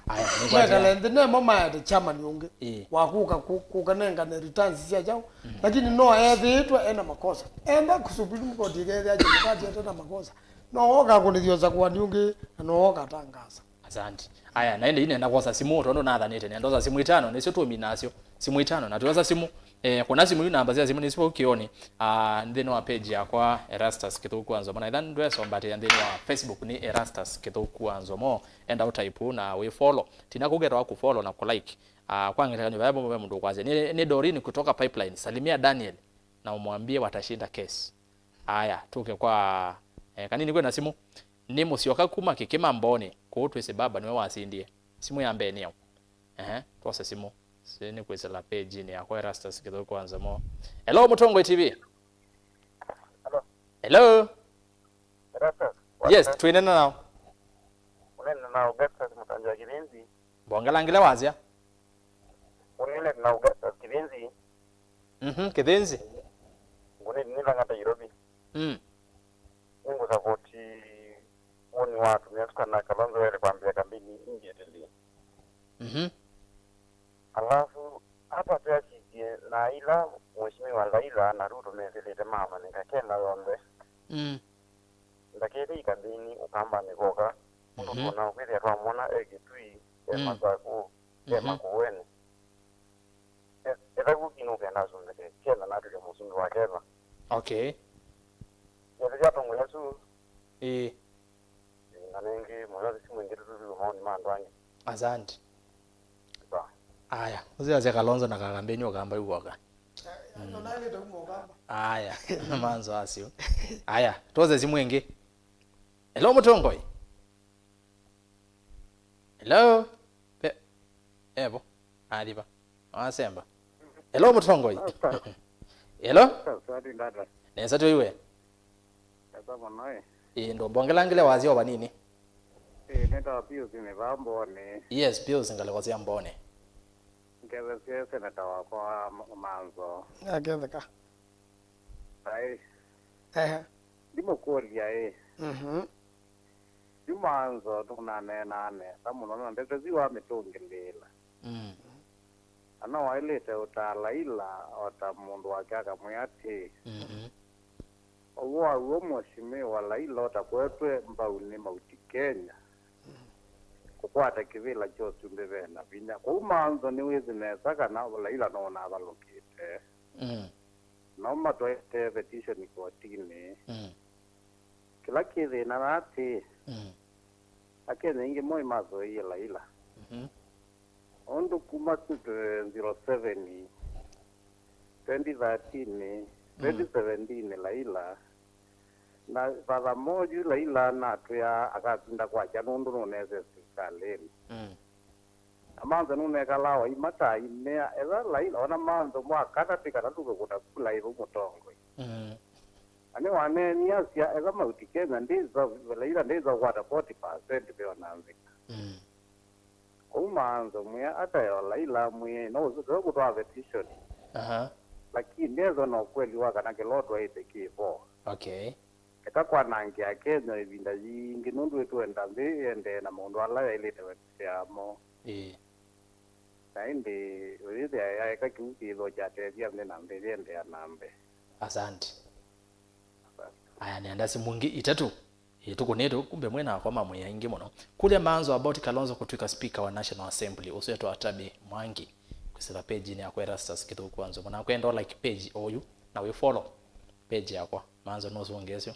aya ni kwa mama ya chairman yonge wakuka kukanenga na returns sia jao lakini no etwa ena makosa enda kusubiri mkoti gere ya jikati ena makosa no oka kunithioza kwa nyungi no oka tangaza. Asante. Aya naende ine nakosa simu tondo na dhanete ndoza simu 5 nesio tu minasio simu 5 na tuwaza simu kuna simu namba zia simu nisipo ukioni ndeno wa page ya kwa Erastus Kithuku Anzo mana idhan ndwe sombate ndeno wa Facebook ni Erastus Kithuku Anzo mo enda utaipu na we follow tina kugera wa kufollow na kulike kwa ngeta kanyo babo mndo kwaze ni Dorini kutoka Pipeline salimia Daniel na umwambie watashinda case. Aya tuke kwa kanini kwe na simu ni musioka kuma kikima mbone ko twese baba niwe wasindie simu ya mbeni yao twase simu sini kwese la page ni yakwa Erastus Kithuku Anzo mo. Hello Mutongo TV. Hello Erastus. Yes twinena nao unena na Augustus Mutanja Kivinzi bongalangile wazia unena na Augustus Kivinzi Kivinzi ngone nila ngata Nairobi Mungu sapoti woni watu miatukana Kalonzo wele kwambia kambini ingeteli alafu hapa tuachikie na ila mheshimiwa Raila na Ruto mezelete mama nikakenda yombe ndakete ikambini ukamba nikoka mutona kwete twamona egitui emazaku emakuweni etakukino kenda zunzeke kenda natuke musumbi wakeva. Okay. Yato mwesu nanenge mwazi simu ngetu tuzu maoni maandwangi. Asante. Aya, uziyaze Kalonzo na kakambeni wakamba yuwaka. Aya, MAANZO asio. Aya, toze zimwenge. Hello Mutongoi. Hello. Ebo, adiba. Asemba. Hello Mutongoi. Hello. Sadi ndada. Nesa tuiwe. Sasa mwanai. Ndo bongelangile wazi oba nini? Neta Pius nimevambone. Yes, Pius ngale wazi ambone. Ngeze SENETA wako MAANZO. Agetheka. Ai. Ndimo kuolia MAANZO tunanenane samuno ndete ziwa mitungilela. Ana wailete utala ila ota mundu wake akamwati. Uwo mweshimiwa laila ota kwetwe mbauni mauti Kenya. Kukwata kivila chosu mbevena vinya. Kwa MAANZO ni wizi nesaka na laila nona avalokite. Naomba tuwete petition kotini. Kila kizi na nati. Akene ingi moi mazo hii laila. Ondo kuma 07 2013 2017 laila na fadha moju laila na tuya akazinda kwa chanundu noneze sikaleni. MAANZO nuneka lawa imata imea eza laila ona MAANZO mwakata tika natuke kutakula hivu Mutongoi. Ane wane niyasia eza mauti Kenya ndizo laila ndizo wata 40% peo nanzika. MAANZO mwea ata ya laila mwea no kutoa petition. Lakini ndezo na ukweli waka na kiloto wa ite kivo. Okay. Eka kwa nangi ya Kenya ibinda jingi nundu wetu ende na mundu ala ya ilite wetu siamo. Na hindi ulithi ya eka kiuki ilo jate ya mne nambe ende ya nambe. Asante. Aya niandasi mungi itatu. Tuko neto kumbe mwena akoma mwe ingi mono. Kule MAANZO about Kalonzo kutuika speaker wa National Assembly useto atabi mwangi kusela page ni yakwa Erastus kitu kwanza mwana kwenda like page oyu na we follow page yakwa MAANZO nozo ongesyo.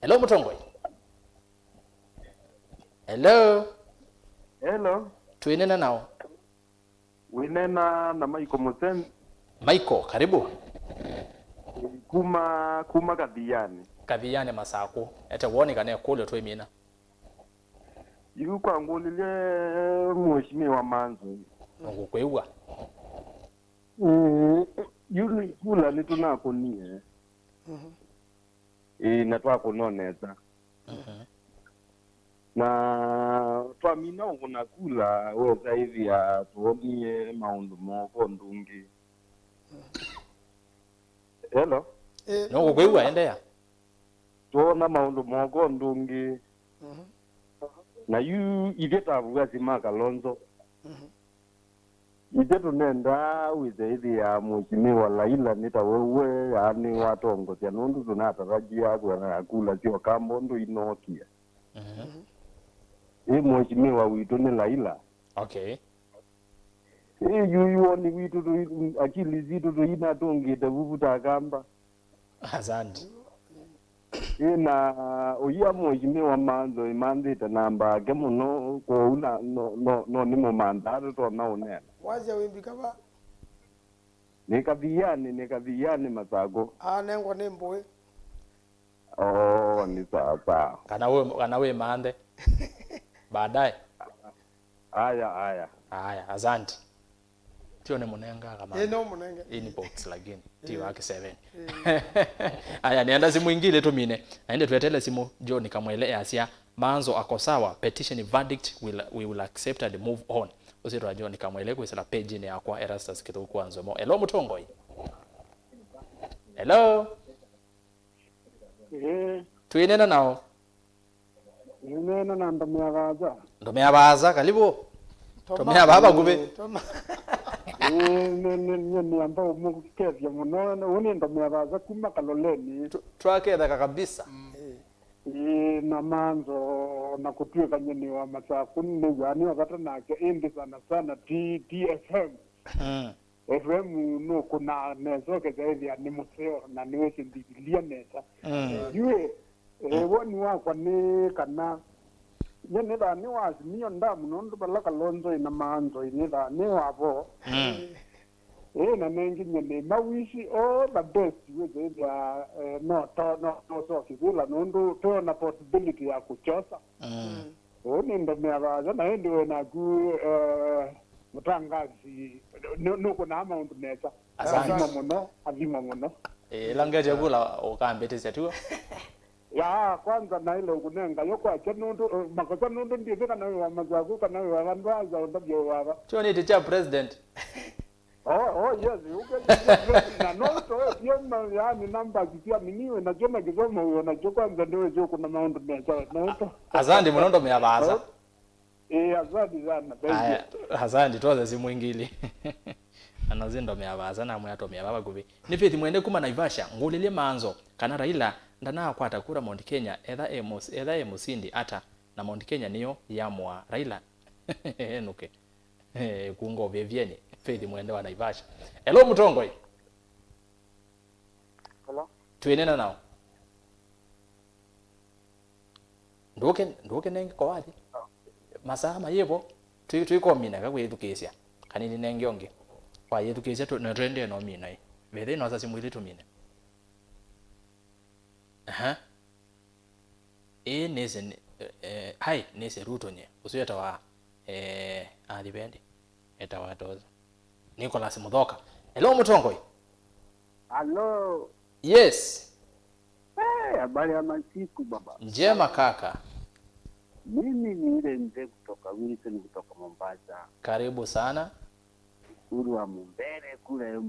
Hello Mutongoi. Hello. Tuinena nao. Winena na Maiko Musen. Maiko, karibu. Kuma Kadhiani Masako. Ete woni kane kule tu mina. Yu kwangu lile mheshimiwa MAANZO. Ngukwewa. Yuli kula litunako nie. Na twako noneza. Na twamina unakula weza hivi ya tuonie maundu moko ndungi. Hello. No kwewa endea. Tuona maundu moko ndungi. Na yu igeta bugazi Kalonzo. Itetu nenda wize hivi ya mheshimiwa Laila nita wewe yani watongo tia nundu tunatarajia kwa kula sio kambondo inokia. Mheshimiwa witu ni Laila. Okay. Yuoni witu akili zitu tu ina tongete bubuta kamba. Asante. Na oya mheshimiwa MAANZO imandita namba ke muno ko una no ni mo mandado to naonena. Waje wimbika ba. Nikaviani Masago. Nengo nemboe. Ni sawa. Kana we mande. Baadaye. Aya. Asante. Tio ne munenga kama. No munenge. Inbox lagini. Tio wake 7. Aya nienda simu ingile tu mine. Naende tuetele simu John kamwele asia MAANZO ako sawa. Petition verdict we will accept and move on. Usito John kamwele kwesela page ni yakwa Erastus kitu kwanza mo. Hello Mutongoi. Hello. Tuinena nao. Nena na ndomea baza karibu. Tomea baba gube. Ni ambao Mungu muno uni ndomea baza kuma kaloleni. Twake da kabisa. na MAANZO na kutuika nyeni wa masaku ni yani wakata nake indi sana TFM. FM no kuna nezoke zaidi ni museo na niwe sindigilia neza. Yue woni wakwa ni kana nyene da ni wazi niyo ndamu nondo balaka lonzo ina MAANZO ni da ni wabo. Na nengi nyene mawishi all the best with no so kizula nondo to na possibility ya kuchosa. Ni ndo meabaza na ndio na ku mutangazi no kuna amount neza. Azima muno. Langeje kula ukambeteza tu. Ya kwanza na ile kunenga yoko acha nondo makosa nondo ndiye kana wa mazagu kana wa bandaza ndabyo baba. Choni teacher president. Yes, you can no so yema yani namba zipia miniwe na joma kizoma huyo na joko ndio joko kuna maondo meza no. Azandi munondo meabaza. Azandi sana. Azandi toza simwingili. Anazindo meabaza na mwato meababa gubi. Nifiti mwende kuma Naivasha ngulile MAANZO kana Raila ndana kwata kura Mount Kenya etha emusindi ata na Mount Kenya niyo yamwa Raila. Nuke. Kungo vevyeni. Faith mwende wa Naivasha. Hello Mutongoi. Hello. Tuenena nao. Ndoke nenge kwa wadi. Masaa mayebo tuiko mina kakwe education. Kanini nenge onge. Kwa education to nrende no mina. Bethe no sasa simwili tu mina. Nese hai nese ruto nye. Usuyeta wa adibendi. Eta watoza. Nicholas Mudhoka. Hello Mutongoi. Hello. Yes. Habari ya masiku baba. Njema kaka. Mimi ni ile mzee kutoka Wilson kutoka Mombasa. Karibu sana. Uru wa Mumbere kule.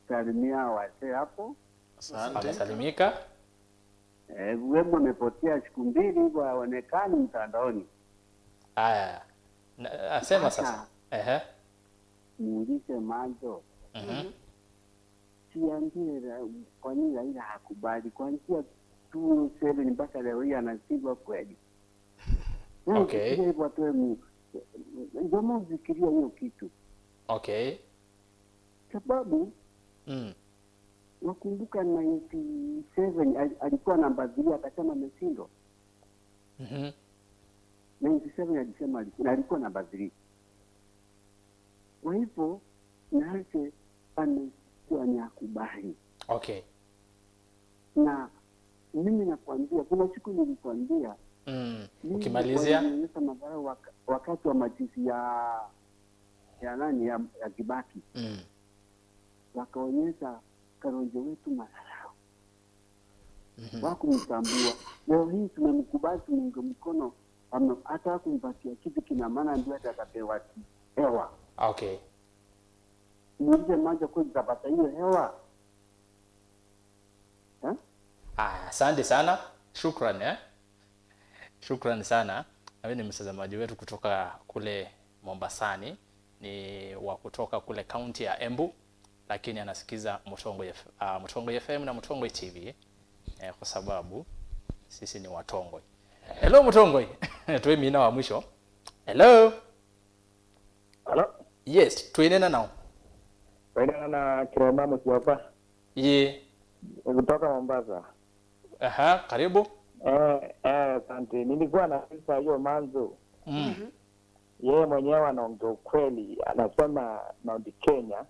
Salimia wase hapo. Asante. Amesalimika. Wewe umepotea siku mbili hivyo haonekani mtandaoni. Aya. Asema sasa. Muulize MAANZO. Siambie kwa nini Raila hakubali kuanzia 27 mpaka leo hii anazibwa kweli. Okay. Hivyo tu ndio mfikiria hiyo kitu. Okay. Sababu nakumbuka 97 alikuwa namba 3 akasema ameshindwa. 97 alisema alikuwa namba 3. Kwa hivyo naache amekuwa ni akubali. Okay. Na mimi nakwambia kuna siku nilikwambia ukimalizia wakati wa majizi ya nani ya Kibaki. Wakaonyesha Karonjo wetu Masalao. Wakumtambua. Leo hii tunamkubali tumunge mkono hata kumpatia kitu kina maana ndio atakapewa hewa. Okay. Niulize MAANZO kwa kupata hiyo hewa. Asante sana. Shukrani Shukrani sana. Nawe ni mtazamaji wetu kutoka kule Mombasani, ni wa kutoka kule county ya Embu, lakini anasikiza Mutongoi FM na Mutongoi TV kwa sababu sisi ni Watongoi. Hello Mutongoi. Tuwe mina wa mwisho. Hello. Hello. Yes, tuenena nao. Tuenena na Kiroma Msiwapa. Kutoka Mombasa. Karibu. Asante. Nilikuwa na pesa hiyo MAANZO. Yeye mwenyewe anaongea ukweli, anasema Mount Kenya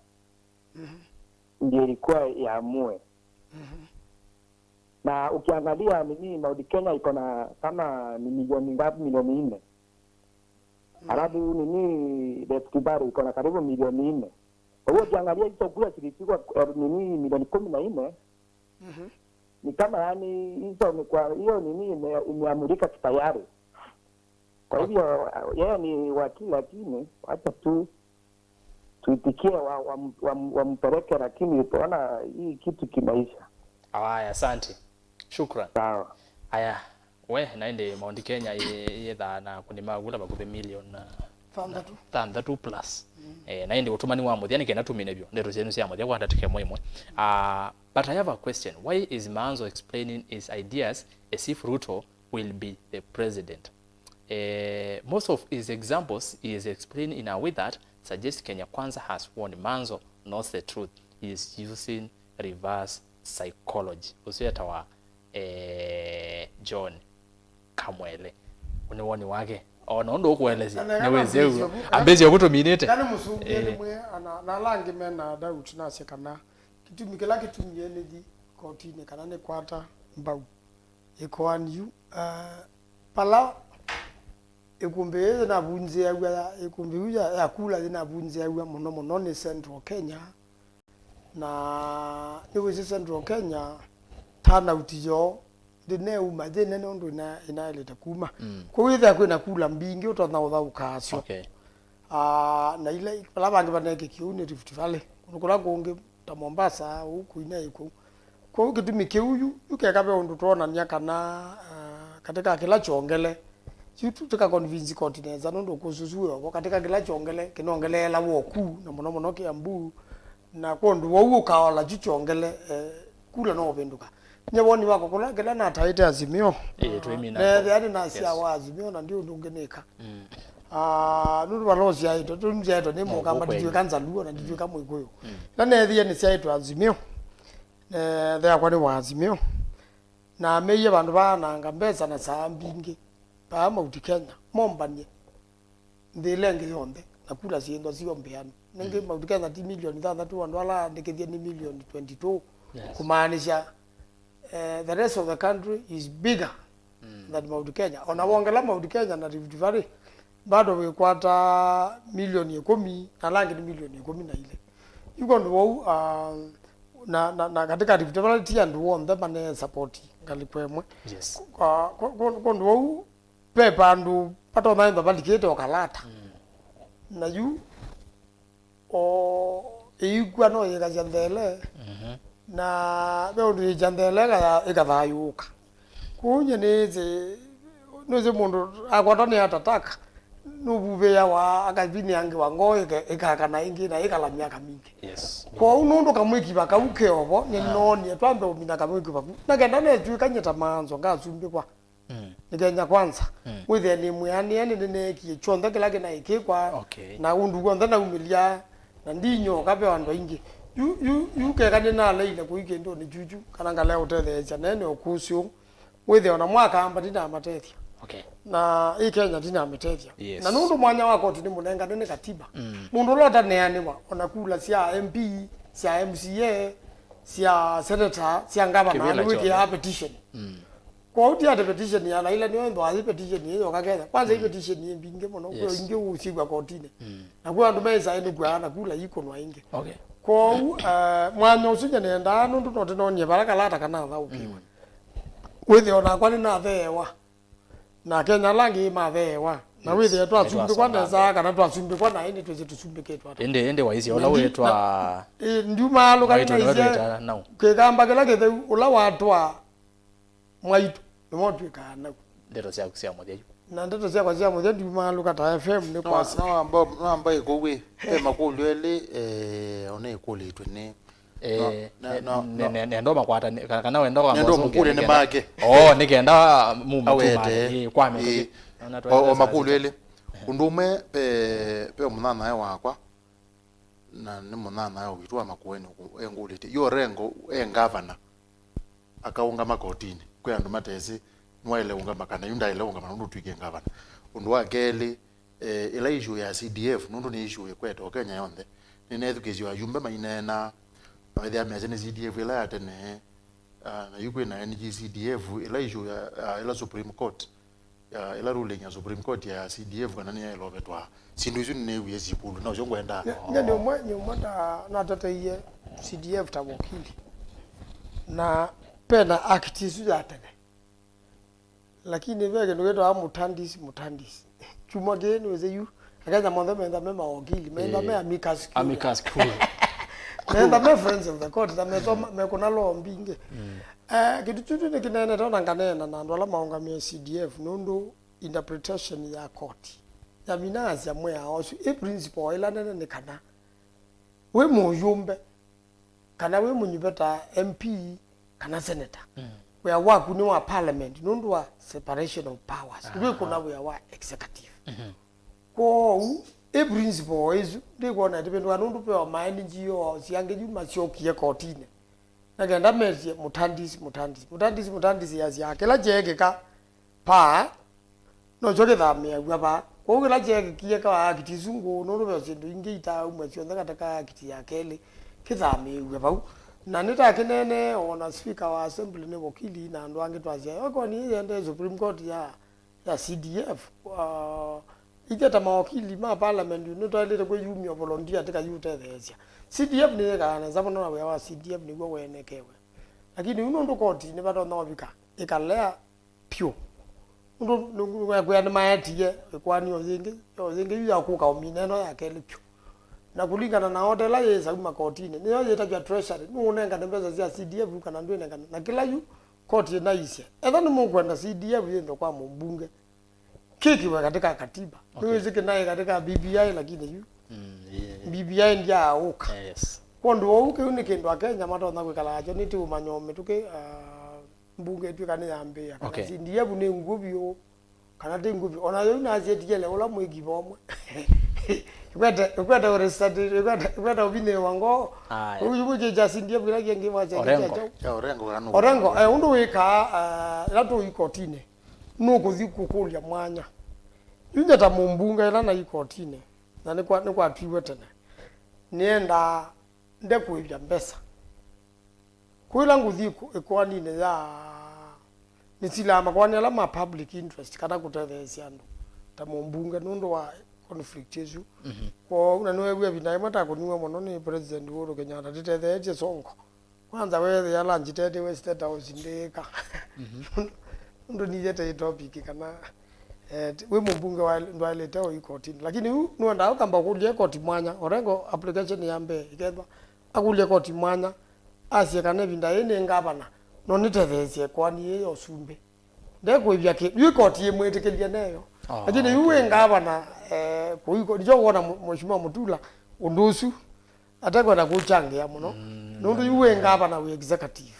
ndio ilikuwa yaamue. Na ukiangalia Mount Kenya iko na kama ni milioni ngapi? Milioni 4. Alafu Rift Valley iko na karibu milioni 4. Kwa hiyo ukiangalia hizo kura zilipigwa milioni 14. Ni kama yani hizo ni kwa hiyo imeamrika tayari. Kwa hivyo yeye ni wakili, lakini acha tu tuitikie wampeleke, lakini utaona hii kitu kimaisha. Haya, asante. Shukrani. Sawa. Haya, we naende Mount Kenya yetha na kunimagula bakupe million tandatu plus. Naende utumani wa muthia nikena tumine byo ndero zenu cia muthia kwa ndatike mwimwe. But I have a question. Why is MAANZO explaining his ideas as if Ruto will be the president? Most of his examples he is explaining in a way that suggests Kenya Kwanza has won. MAANZO knows the truth. He is using reverse psychology. Usieta wa John Kamwele. Uniwoni wake. Ndo kuelezi. Niwezeu. Ambezi yokuto minete. Kana musungeni mwe na langi mena da utinase kana. Kitumikela kitumyene di kotine kana ne kwata mbau. Ikoani pala Ikumbi na bunzi ya Ikumbi ya kula na bunzi ya muno ni Central Kenya na niwe Central Kenya tana utijo dine uma dine ndo ina ile takuma kwa hiyo kwa kula mbingi utona ukasyo okay na ile pala bangi baneke kiuni Rift Valley kunukula konge ta Mombasa huku ina iko kwa hiyo kitumike huyu ukekabe ndo tuona nyakana katika kila chongele chitu tuka convince continents anondo kususuwe katika kila chongele kinongelela woku na mono Kiambu na kondu wo ukawala chichongele kula no benduka nyaboni wako kula kila na taita azimio yani na sia wazimio na ndio ndungeneka nuru balozi yaito tumje yaito nemo kama dijwe kanza luo na dijwe kama ikoyo na nethia ni sia yaito azimio thea kwani wazimio na meye bandu bana ngambeza na sambingi pa Mount Kenya mombanye ndilenge yonde nakula siendo sio mbeano nenge Mount Kenya 10 million thatatu wandu ala ndikethia ni million 22 kumaanisha the rest of the country is bigger than Mount Kenya ona wongela Mount Kenya na Rift Valley bado wekwata milioni 10 na langi ni milioni 10 na ile yuko ndo na katika Rift Valley tia ndo wonde mane support ngalipwemwe yes kwa ndo pepa ndu pato naimba balikete okalata na yu igwa no yega jandele na beudi jandele ga ikavayuka kunye neze noze mundu akwatani atataka nubube ya wa akabini yange wangoye ikakana ingi na ikala miaka mingi yes kwa unondo kamwiki bakauke obo nyenoni twambe umina kamwiki baku nagenda netu kanyeta MAANZO ngazumbi kwa Kenya Kwanza with ni muyani yani nene kichonda kila kina ikikwa na undu kwanza na umilia na ndinyo kabe wandu ingi you kekane na leile kuike ndo ni juju kana ngale uthethe cha nene okusyo with ona mwaka amba dina matethia na Kenya dina matethia na nundu mwanya wako tini munenga nene katiba mundu lota neaniwa ona kula sia MP sia MCA sia senator sia ngavana ni wiki ya petition kwa utia petition ya ile niyo ndo azi petition hiyo kakeza kwanza hiyo petition ni mbinge mono kwa inge usigwa kotine na kwa ndo meza ene kwa na kula iko no inge kwa mwana usije nenda ndo ndo nonye baraka lata kana tha ukiwa wethi ona kwani na thewa na Kenya langi mathewa na wethi twasumbi kwa neza kana twasumbi kwa na indi tweze tusumbike twa ende waizi ola wetwa nduma aluka ina izia kegamba kila kethe ula watwa mwaitu nimotu kana ndeto cia kusia mothia na ndeto cia kwa cia mothia nduma aluka ta FM ni kwa no amba ikowe pe makulwele ona ikuletwe ni ndo makwata kana wenda kwa ndo mukule ne make nikenda mumutuma kwame o makulwele undume pe munana ya wakwa na ni munana ya witwa MAKUENI engulete yo rengo engavana akaunga makotini kwa ndo matezi nwele unga makana yunda ile unga manundu twike ngavana undu wakeli ila issue ya CDF nundu ni issue yekweta Kenya yonde ni education ya yumbe mainena baadhi ya mezeni CDF ila yatene na yuko na CDF ila issue ya ila Supreme Court ila ruling ya Supreme Court ya CDF kana ni ilo betwa sindu izu ni wezi kulu na ujongo enda ndio mwenda na tata iye CDF tabokili na pena activities yatene lakini vege ndio mutandisi chuma geni weze yu akaza mondho menda mema ogili menda me amicus cool menda me friends of the court da me kuna lo mbinge kitu chutu ni kinene tona nganena na ndo la maungamia CDF nundu interpretation ya court ya minazi ya mwe aosu principle ila nene ni kana we moyumbe kana we munyubeta MP kana senator we are work ni wa parliament nundu wa separation of powers we kuna we are executive ko e principle is de ko na depend wa nundu pe wa maini njiyo siange juma siokie kotine nagenda mezi mutandisi ya kila jege ka pa no joge thamia gwa ko kila jege kie ka akitizungu nundu be sindu ingita umwe cionda kataka akiti ya kele kithami gwa na nita kinene ona speaker wa assembly ne wakili na ndo ange twazia ko ni ende Supreme Court ya CDF igeta mawakili ma parliament you know ile ko yumi volunteer tika UTETI CDF ni kana zabono na wa CDF ni go wenekewe lakini uno ndo court ni bato na wabika ikalea pio ndo kwa na mayatie kwani ozinge ya kuka omineno yake pio na kulingana na order la yesa kuma kotini niyo yeta treasury nuonenga ndembeza za CDF kana ndwenenga na kila yu koti na isia ethani mungu CDF yendo kwa mbunge kiki wa katika katiba niwezeke naye katika BBI lakini yu BBI ndia auka yes kondo auke uni kendo Kenya mato na kwikala acho niti umanyome tuke mbunge tu kana yambia kana CDF ne ngubio kana de ngubi ona yo na ajetikele ola mwegi bomwe Ukwenda uresadi, ukwenda ubine wango. Ujubuke jasindi bila genge waje ya orengo kanu. Orengo undu wika latu ikotine. Nuko zikukulia mwanya. Yunja ta mumbunga ila na ikotine. Na ni kwa twiwe tena. Nienda ndekuibya mbesa. Kuila ngudhiku Ikoani ne ya nisilama kwani ala ma public interest kada kutethesia ndo. Ta mumbunga nundu wa conflict issue ko unanoe bwa binaye mata kuniwa mono ni president Uhuru Kenyatta titetheje songo kwanza wewe ya lunch tete we state house ndeka ndo ni yete topic kana we mbunge wa ndwale tao iko tini lakini nuenda ukamba kulie koti mwanya orengo application yambe ikethwa akulie koti mwanya asie kana bindaye ne ngabana no nitetheje kwani ye Usumbi ndeko ibyake yikoti yemwetekelia nayo lakini yuwe ngabana kuiko ndicho kuona mheshimiwa Mutula undusu atakwa na kuchangia muno nundu yuwe ngabana we executive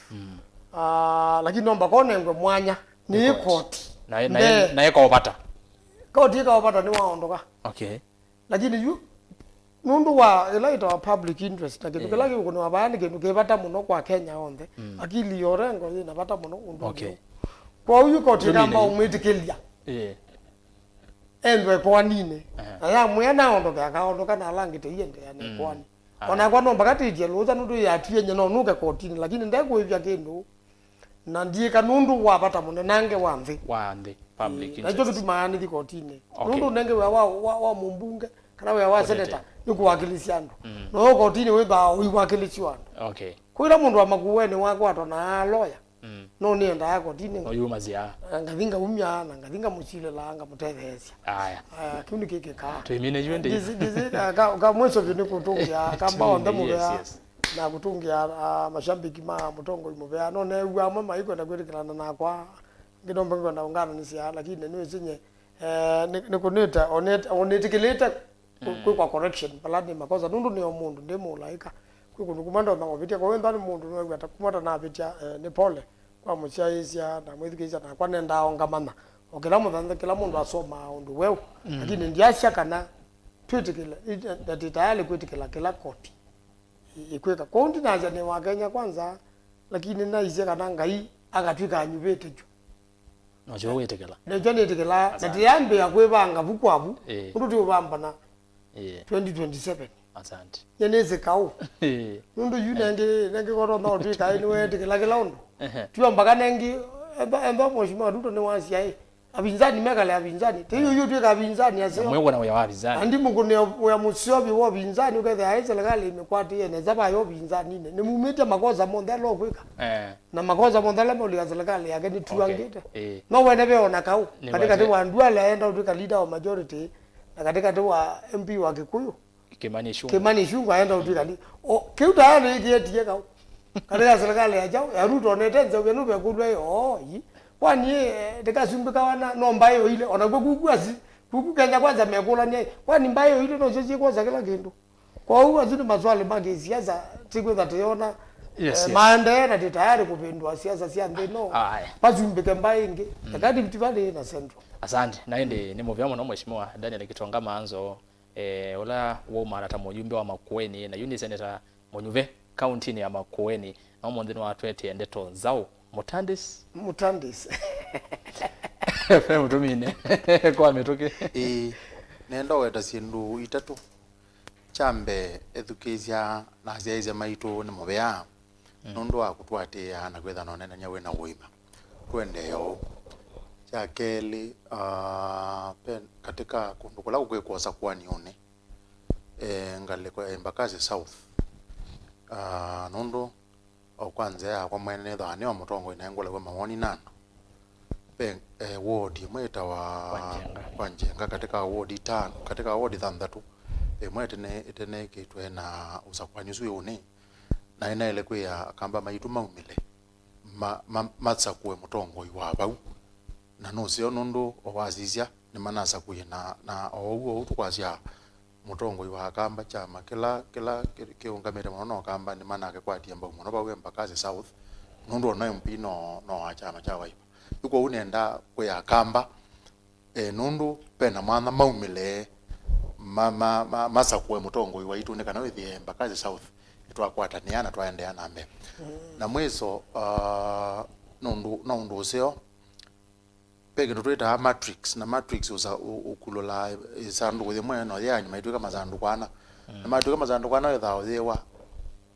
lakini nomba kone ngwe mwanya ni koti na eko opata koti eka opata ni waondoka lakini yu nundu wa elaita wa public interest na kitu kila kiko wa bani kitu kebata muno kwa Kenya onde akili yorengo ina bata muno undu kwa huyu koti kamba umetikilia endwe kwa nini aya mwena ondoka akaondoka na langite yende yani kwani ona kwa nomba kati je loza nundu ya tienye no nuke kotini lakini ndeko ivya kendo na ndiye kanundu wapata muno nange wamve public interest nacho kitu maana di kotini nundu nenge wa mumbunge kana wa seneta nikuwakilisha ndo no kotini we ba uiwakilishwa kuila mundu wa makueni wako atona lawyer no nienda yako dini oyumazia ngavinga umya na ngavinga musile langa mutethesia kuni kike ka twimine yende dizi ka mweso vini kutungia kamba onda mubea na kutungia mashambiki ma mutongo imubea no ne gwa mama iko na kwirikana na kwa ngidomba ngona ungana nisia lakini niwe sinye ne kuneta onetikileta kwa correction baladi makosa nundu ni omundu ndemo laika kuko kumanda na obitia kwa wenda ni mundu no atakumata na abitia ni pole kwa mushaisia na mwithikisha na kwa nenda ongamana okela muthanza kila mundu asoma undu wewe lakini ndiasha kana twitikila ndatitayali kwitikila kila koti ikweka konti naja ni wa Kenya kwanza lakini na ise kana ngai agatwika anyubete jo no jo wetekela ne jone tekela natiyambe yakwebanga bukwabu uruti ubamba na 2027 asante yeneze kawo nundu nenge koro na otwika ni wetekela kila undu tuomba kanengi amba mheshimiwa Ruto ni wasiai abinzani megale abinzani tiyo yutu ka abinzani asema mwe wana ya abinzani andi mugune ya musiobi wa abinzani ukathe aise legali imekwati ene zaba yo abinzani ne mumite makosa monda lo kwika na makosa monda la moli legali yake ni tuangite no wene be ona kau katika tu andua laenda utika leader wa majority na katika tu wa MP wa Kikuyu Kimani Ichung'wah aenda utika o kiuta yana ikieti kau katika serikali ya jao ya Ruto netenze wenu be kulwe yi kwani dekasumbika wana no mbayo ile ona kukuasi kuku Kenya kwanza mekula ni kwani mbayo ile no sisi kwanza kila kindu Kwa hiyo azini maswali mangi siasa siku za tuona maendeleo na tayari kupindua siasa sia ndino. Bazumbike mbaingi. Takati mtivali na central. Asante. Naende ni muvyamo na mheshimiwa Daniel Kitonga MAANZO ola wo marata mujumbe wa MAKUENI na uni SENETA MUNYUVE county ni ya MAKUENI na mondeni wa twete endeto zao mutandis mutumine kwa metoke nenda weta sindu itatu chambe edukezia na ziaize maitu ni mubea nundu wa kutwatia na kwetha nonena nyawe na uima twendeyo cha keli katika kundu kula kukwekosa kwani one ngale kwa Embakasi South nundu okwanza ya kwa mwene thani wa mutongo inengole kwa mawoni nano pe ward mweta wa Kwanjenga katika ward 5 katika ward 3 mwete ne kitwe na usakwani suyo one na ina ile kwa ya kamba maitu maumile matsa kuwe mutongo iwa bau na no sio nundu owazizia ni manasa kuye na owo utukwazia mutongo iwa kamba chama kila kiungamire muno kamba ni manake kwatia mbau muno bawe Embakasi South nundu ona mpino no achama cha waipa yuko unenda kuya kamba nundu pena mwana maumile masa kuwe mutongo iwa itu ne kana withi Embakasi South twakwataniana twaendeana mbe na mweso nundu usio pege tutweta matrix na matrix uza ukulola isandu kwa mwe no yanyu maituka mazandu kwana na maituka mazandu kwana yetha thewa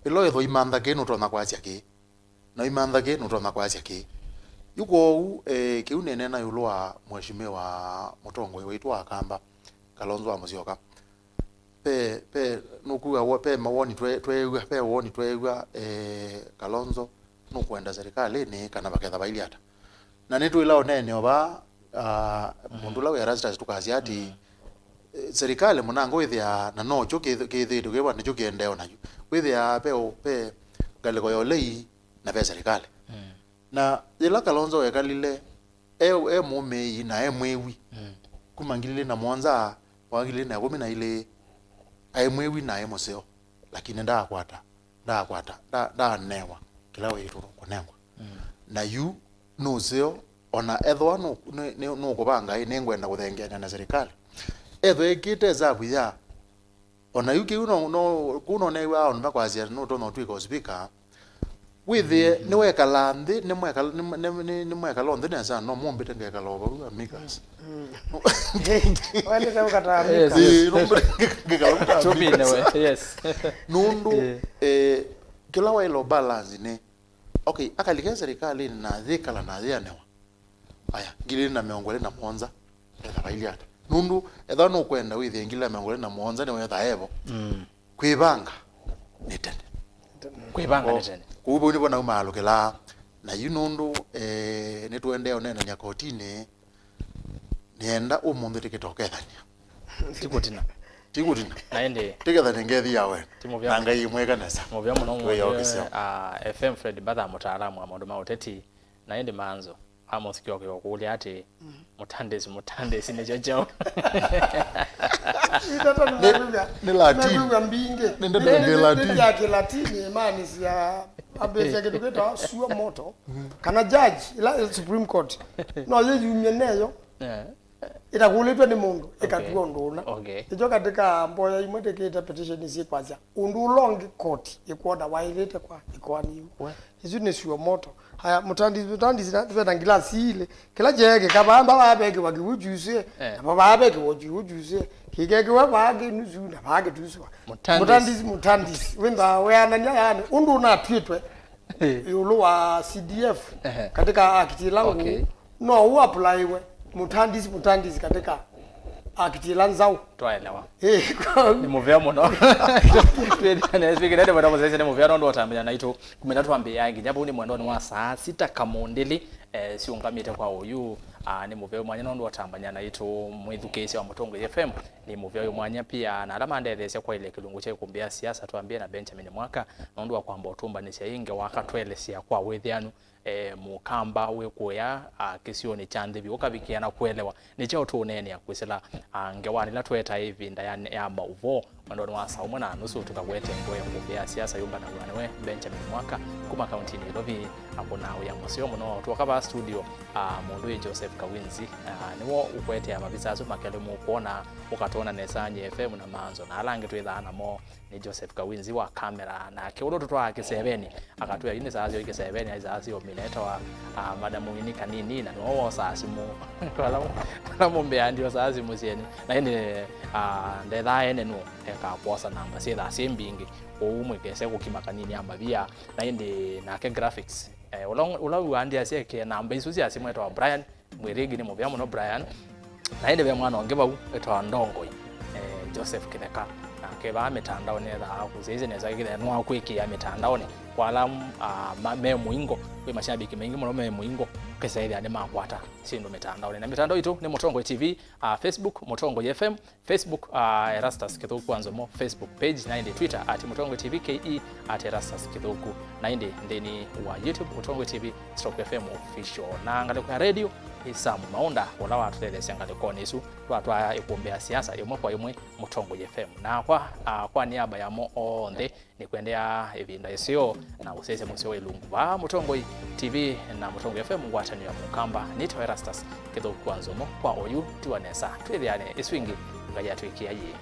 ilo yetho imantha ke nutona kwasya ke na imantha ke nutona kwasya ke yuko kiunene na yulwa mheshimiwa mutongo wetu akamba Kalonzo wa Musyoka pe nukuwa wo pe mawoni twegwa pe woni twegwa Kalonzo nukwenda serikali ni kana baketha bailiata na nitu ilao nene oba mundu lawe rastas tukazi ati serikali munango ithia na no chuke kithitu kiwa ni chuke ndeo na withia pe galego yolei na pe serikali na ila Kalonzo yekalile mume na mwewi kumangilile na mwanza wagile na 10 mwewi na museo lakini ndakwata newa kila wetu kunengwa na yu nuzio ona ethwa no kubanga inengwenda kuthengenya na serikali ethwa ikite za buya ona yuki no kuno ne wa on bakwazia no to no twiko speaker with ni weka landi ni mweka londo ne sa no mombe tengeka lobo amigas wale sawa kata amigas yes nundu kila wa ilo balance ne okay akalike serikali na dhikala na dhianewa aya ngili na meongole na Mwanza enda bailiata nundu ethano kwenda withi ngili meongole na Mwanza ne wetha evo kwibanga nitende kubo ni bona umalukela na yunundu nitwende onena nya kotine nienda umundu tikitokethania tigutina naende tikethania ngethi yawe na ngai mweka nesa muvya muno FM Fred MBATHA mutaalamu wa maundu ma UTETI naende MAANZO Mausungio kwa kulia ati mutandesi ne jajao ni Latin mbinge ni Latin maana ya abese kituketa suwa moto kana judge ila Supreme Court no yeye yumeneyo itakulitwa ni mundu ikatuwa nduna ijo katika mboya imweteketa petition isi kwaza undu long court ikoda wailete kwa Ikoani izo ni suwa moto haya mutandisi na ngilasi ile kila jege kabamba babeke wakiwujuse babeke wujuse kigege wabage nuzuna bage tuswa mutandisi wenda weananya yani undu na twitwe yulo wa CDF katika akiti langu no uapply we mutandisi katika akitilanzao twaelewa ni muvya muno twedane speaker ndio bado mzee ni muvya ndo watambia naito 13 ambe yangi japo ni mwendo wa saa 6 kamondeli siungamite kwa uyu ni muvya mwanya ndo watambanya naito mwithukesi wa Mutongo FM ni muvya mwanya pia na alama ndethese kwa ile kilungu cha kumbia siasa tuambie na Benjamin Mwaka ndo wa kwamba utumba ni cia inge wakatwelesia kwa wethianu mukamba wekuya kisioni chandibi ukabikiana kuelewa ni chao tunene ya kwisela ngewani la tweta ivinda ya mauvo mandoni wa saumwe na nusu tukagwete ngoye kumbea siasa yumba na gwanwe Benjamin Mwaka kuma kaunti ni lobi akona ya musio muno tuwakaba studio mundu Joseph Kawinzi niwo ukwete ya mabizazo makele mu kuona ukatona nesanye FM na MAANZO na alange twitha na mo ni Joseph Kawinzi wa kamera na kiulo tutwa kiseveni akatuya ine saazio ikiseveni aizaazio mineta wa madamu ini kanini na no saasimu wala mumbe andio saasimu sieni na ine ndetha ene no eka posa namba sitha simbingi umwe kese kukima kanini amabia na inde na ke graphics ula uandia sieke namba isu sia simu etwa Brian mwirigi ni muvya muno Brian na inde be mwana ongeba etwa Ndongoi Joseph Kideka keba mitandao ne da kuzizi neza kile nwa kwiki ya mitandao ne kwala me muingo we mashabiki mengi muno me muingo kesa ile ane makwata sindo mitandao ne na mitandao itu ni Mutongo TV Facebook Mutongo FM Facebook Erastus Kithuku Anzomo Facebook page na inde Twitter @Mutongo TV KE @Erastus Kithuku na inde ndeni wa YouTube Mutongo TV /FM official na ngale kwa radio isamu maunda wala watu tele sengale kone isu watu ikumbea siasa yomwe kwa yomwe Mutongo FM na kwa niaba ya mo onde ni kuendea evinda isio na usese musio ilungu ba Mutongo TV na Mutongo FM ngwatani ya mukamba nito Erastus Kithuku Anzomo kwa oyu tiwanesa twithiane iswingi ngaya twikia yi